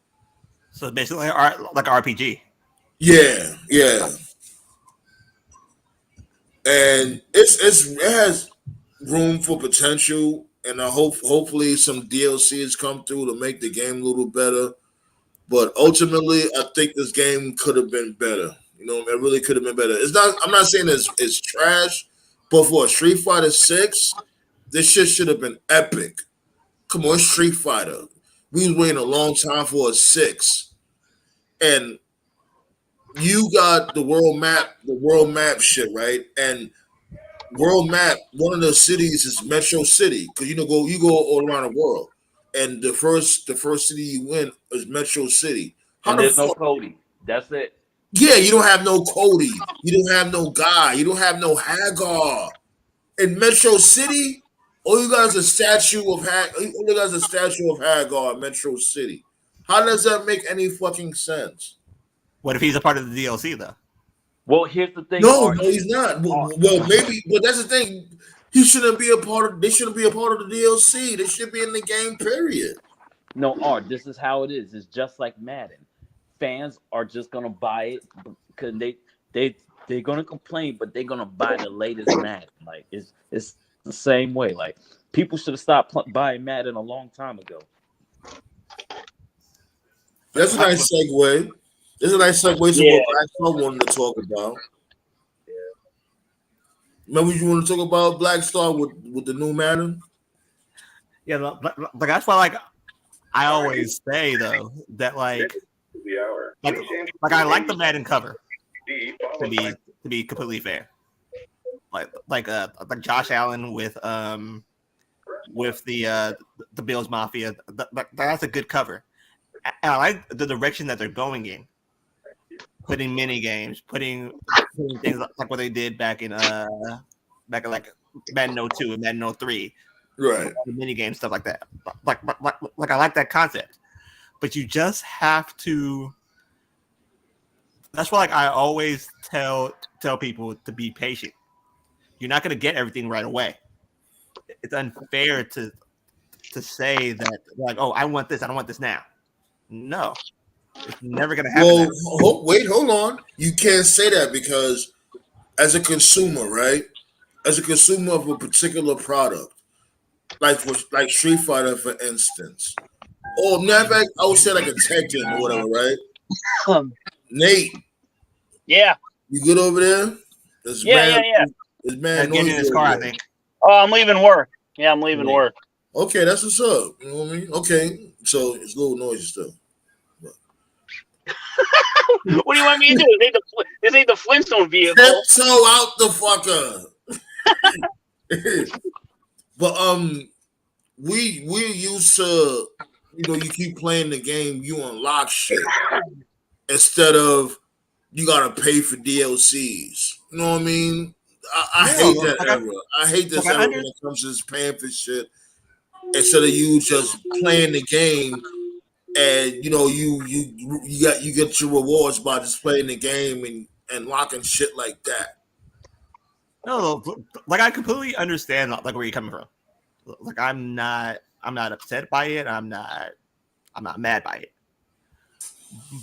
So basically, like RPG. Yeah. And it has room for potential, and I hopefully some DLCs come through to make the game a little better. But ultimately, I think this game could have been better. You know, it really could have been better. I'm not saying it's trash, but for a Street Fighter 6, this shit should have been epic. Come on, Street Fighter. We was waiting a long time for a 6. And you got the world map shit, right? And world map, one of the cities is Metro City, because you go all around the world. And the first city you win is Metro City. And there's no Cody. That's it. Yeah, you don't have no Cody. You don't have no Guy. You don't have no Hagar. In Metro City, all you got is a statue of Hagar in Metro City. How does that make any fucking sense? What if he's a part of the DLC though? Well, here's the thing. No, he's not. Well, maybe, but that's the thing. They shouldn't be a part of the DLC. They should be in the game, period. No, Art, this is how it is. It's just like Madden. Fans are just gonna buy it because they're gonna complain, but they're gonna buy the latest Madden. Like it's the same way. Like people should have stopped buying Madden a long time ago. That's a nice segue. This is a nice segue to what I wanted to talk about. Remember you want to talk about Black Star with the new Madden? Yeah, but that's why, like, I always say though that like I like the Madden cover to be completely fair. Like Josh Allen with the Bills Mafia. That's a good cover. And I like the direction that they're going in. Putting mini games, putting things like what they did back in like Madden 02 and Madden 03. Right. The mini game stuff like that. Like I like that concept. But you just have to. That's why, like, I always tell people to be patient. You're not going to get everything right away. It's unfair to say that, like, oh, I want this, I don't want this now. No, It's never gonna happen. Well, hold on. You can't say that because as a consumer, right? As a consumer of a particular product, like Street Fighter, for instance, or matter of fact, I would say like a Tekken or whatever, right? Nate, Yeah. you good over there? There's Yeah. There's man Getting in noisy his over car, I there. think. Oh, I'm leaving work. Yeah, I'm leaving work. Okay, that's what's up. You know what I mean? Okay, so it's a little noisy still. What do you want me to do? This ain't the Flintstone vehicle. Tiptoe out the fucker. But we used to, you keep playing the game, you unlock shit instead of you gotta pay for DLCs. You know what I mean? I hate that era. I hate this era when it comes to this paying for shit instead of you just playing the game and you get your rewards by just playing the game and locking shit like that. No, like I completely understand like where you're coming from. Like I'm not upset by it. I'm not mad by it.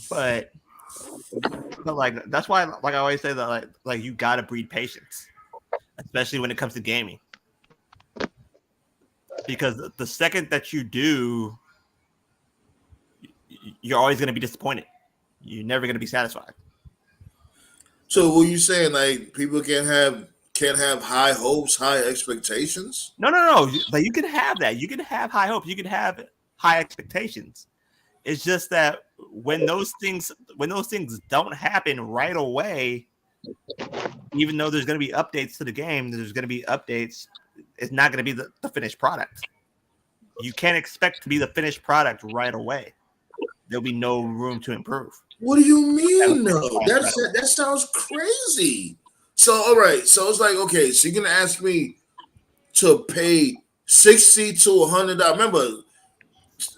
But like that's why like I always say that like you gotta breed patience, especially when it comes to gaming. Because the second that you do, you're always going to be disappointed. You're never going to be satisfied. So what you saying? Like people can't have high hopes, high expectations? No. Like you can have that. You can have high hopes. You can have high expectations. It's just that when those things don't happen right away, even though there's going to be updates to the game, there's going to be updates. It's not going to be the finished product. You can't expect to be the finished product right away. There'll be no room to improve. What do you mean? No, that sounds crazy. So all right, so it's like okay, so you're gonna ask me to pay $60 to $100. Remember,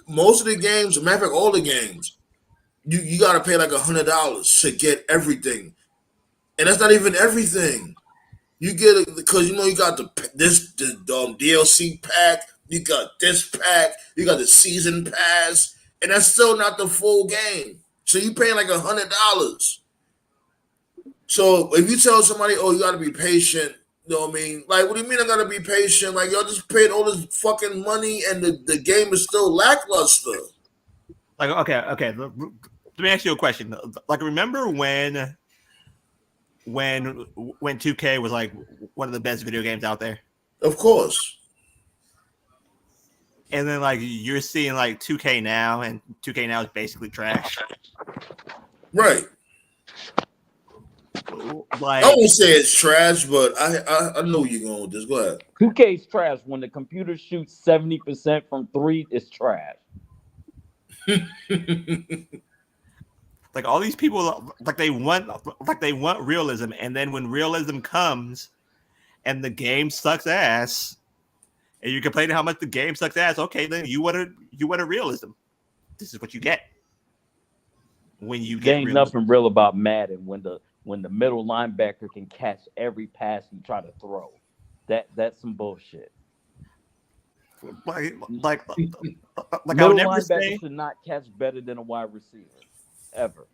most of the games, matter of fact, all the games, you gotta pay like $100 to get everything, and that's not even everything. You get it because you got the DLC pack, you got this pack, you got the season pass, and that's still not the full game. So you paying like $100. So if you tell somebody, "Oh, you got to be patient," you know what I mean? Like, what do you mean I got to be patient? Like, y'all just paid all this fucking money, and the game is still lackluster. Like, okay. Let me ask you a question. Like, remember when 2K was like one of the best video games out there? Of course. And then like you're seeing like 2K now, and 2K now is basically trash. Right. Like, I won't say it's trash, but I know you're going with this. Go ahead. 2K's trash. When the computer shoots 70% from 3, it's trash. like all these people, like they want realism, and then when realism comes, and the game sucks ass, and you're complaining how much the game sucks ass. Okay, then you want a realism. This is what you get when you get. There ain't nothing real about Madden when the middle linebacker can catch every pass he try to throw. That's some bullshit. Like middle I'll never linebacker should not catch better than a wide receiver, ever.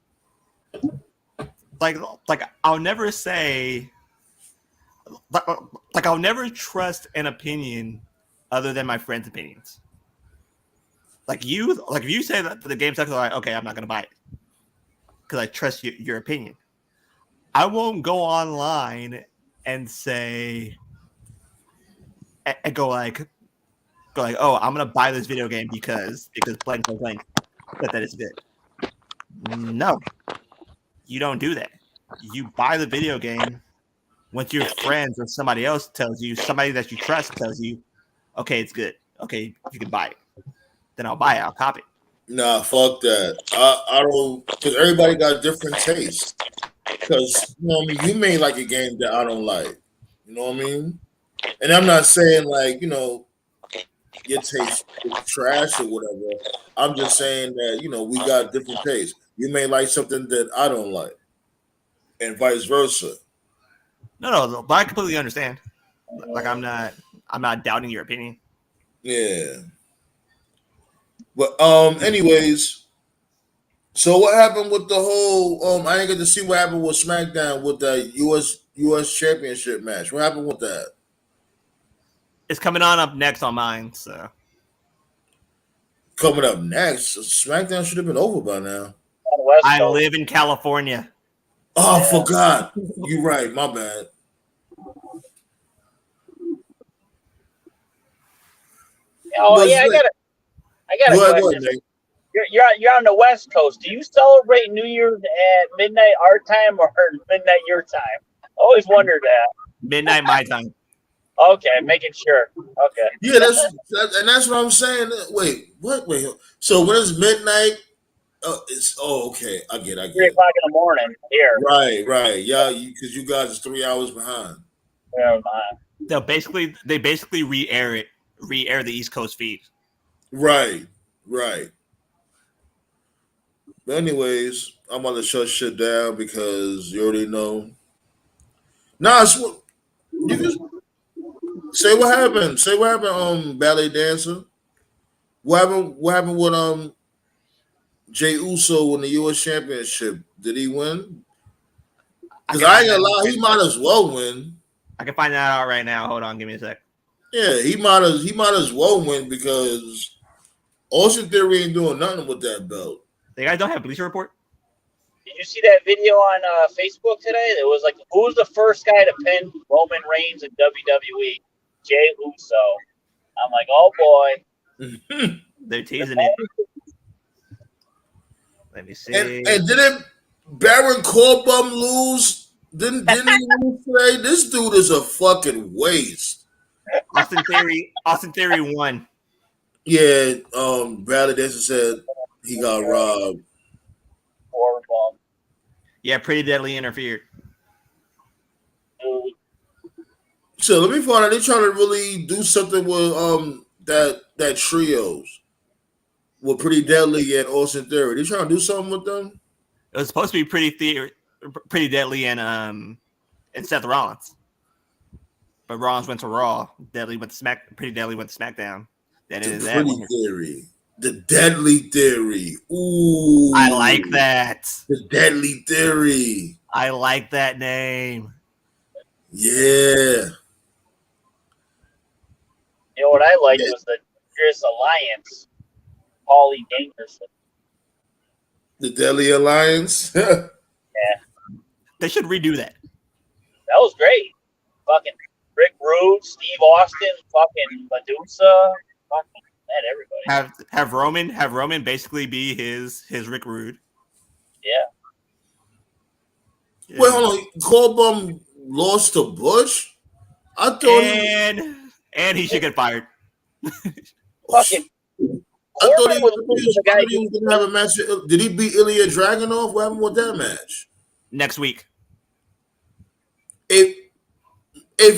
Like I'll never say. Like I'll never trust an opinion other than my friends' opinions. Like if you say that the game sucks, like okay, I'm not gonna buy it because I trust your opinion. I won't go online and say and go like, oh, I'm gonna buy this video game because blank that is good. No, you don't do that. You buy the video game once your friends or somebody else tells you, somebody that you trust tells you, okay, it's good. Okay, you can buy it. Then I'll buy it. I'll cop it. Nah, fuck that. I don't, because everybody got different tastes. Because, you know what I mean? You may like a game that I don't like. You know what I mean? And I'm not saying, like, your taste is trash or whatever. I'm just saying that, we got different tastes. You may like something that I don't like, and vice versa. No, but I completely understand. Like, I'm not doubting your opinion. Yeah. But, anyways, So what happened with the whole? I didn't get to see what happened with SmackDown with the US Championship match. What happened with that? It's coming on up next on mine. So Coming up next, SmackDown should have been over by now. On the West I Coast. live in California. Oh, I forgot. You're right. My bad. Oh But yeah, I got a go ahead, question. Nate. You're on the West Coast. Do you celebrate New Year's at midnight our time or midnight your time? I always wondered that. Midnight my time. Okay, making sure. Okay. Yeah, that's what I'm saying. Wait, what? Wait. So when it's midnight, okay. I get 3 it. o'clock in the morning here. Right. Yeah, because you guys is 3 hours behind. Never mind. They basically re-air the East Coast feed. Right. But anyways, I'm gonna shut shit down because you already know. Nah, you can say what happened. Say what happened. Ballet dancer. What happened? What happened with Jey Uso in the U.S. Championship? Did he win? Because I ain't gonna lie, he might as well win. I can find that out right now. Hold on, give me a sec. Yeah, he might as well win because Austin Theory ain't doing nothing with that belt. You guys don't have Bleacher Report? Did you see that video on Facebook today? It was like, who's the first guy to pin Roman Reigns in WWE? Jey Uso. I'm like, oh boy. They're teasing it. Let me see. And didn't Baron Corbin lose? Didn't he lose today? This dude is a fucking waste. Austin Theory won. Yeah, Bradley Dixon said he got robbed. Horrible. Yeah, Pretty Deadly interfered. So let me find out. They're trying to really do something with that trios with Pretty Deadly and Austin Theory. They're trying to do something with them. It was supposed to be Pretty Deadly and Seth Rollins, but Rollins went to Raw. Pretty Deadly went to SmackDown. Then it is that Pretty Theory, the Deadly Theory. Ooh, I like that. The Deadly Theory. I like that name. Yeah. You know what I liked was the Fierce Alliance. Paulie Dangerson. The Deadly Alliance. Yeah. They should redo that. That was great. Fucking Rick Rude, Steve Austin, fucking Medusa, fucking everybody. Have Roman basically be his Rick Rude. Yeah. Wait, hold on. Corbin lost to Bush? I thought and he should get fired. Fucking I thought he was going to have a match. Did he beat Ilya Dragunov? What happened with that match? Next week. If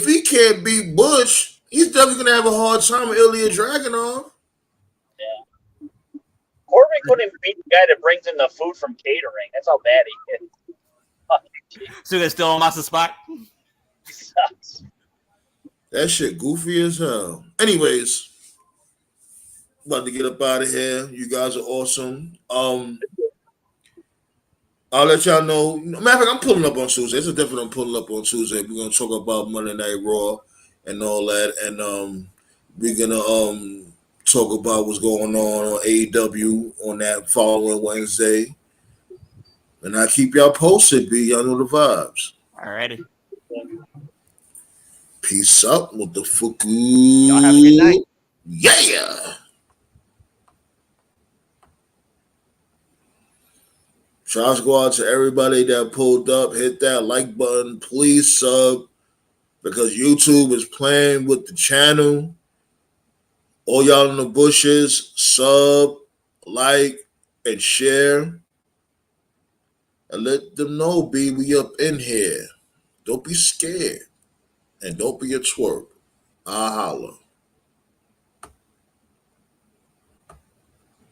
he can't beat Bush, he's definitely going to have a hard time with Ilya Dragunov. Yeah. Corbin couldn't beat the guy that brings in the food from catering. That's how bad he is. So they're still on my spot? He sucks. That shit goofy as hell. Anyways, about to get up out of here. You guys are awesome. I'll let y'all know. Matter of fact, I'm pulling up on Tuesday. It's a definite I'm pulling up on Tuesday. We're gonna talk about Monday Night Raw and all that, and we're gonna talk about what's going on AEW on that following Wednesday. And I keep y'all posted, B. Y'all know the vibes. Alrighty. Peace out, motherfucker. Y'all have a good night. Yeah. Shouts go out to everybody that pulled up. Hit that like button. Please sub because YouTube is playing with the channel. All y'all in the bushes, sub, like, and share. And let them know, B, we up in here. Don't be scared. And don't be a twerp. I'll holler.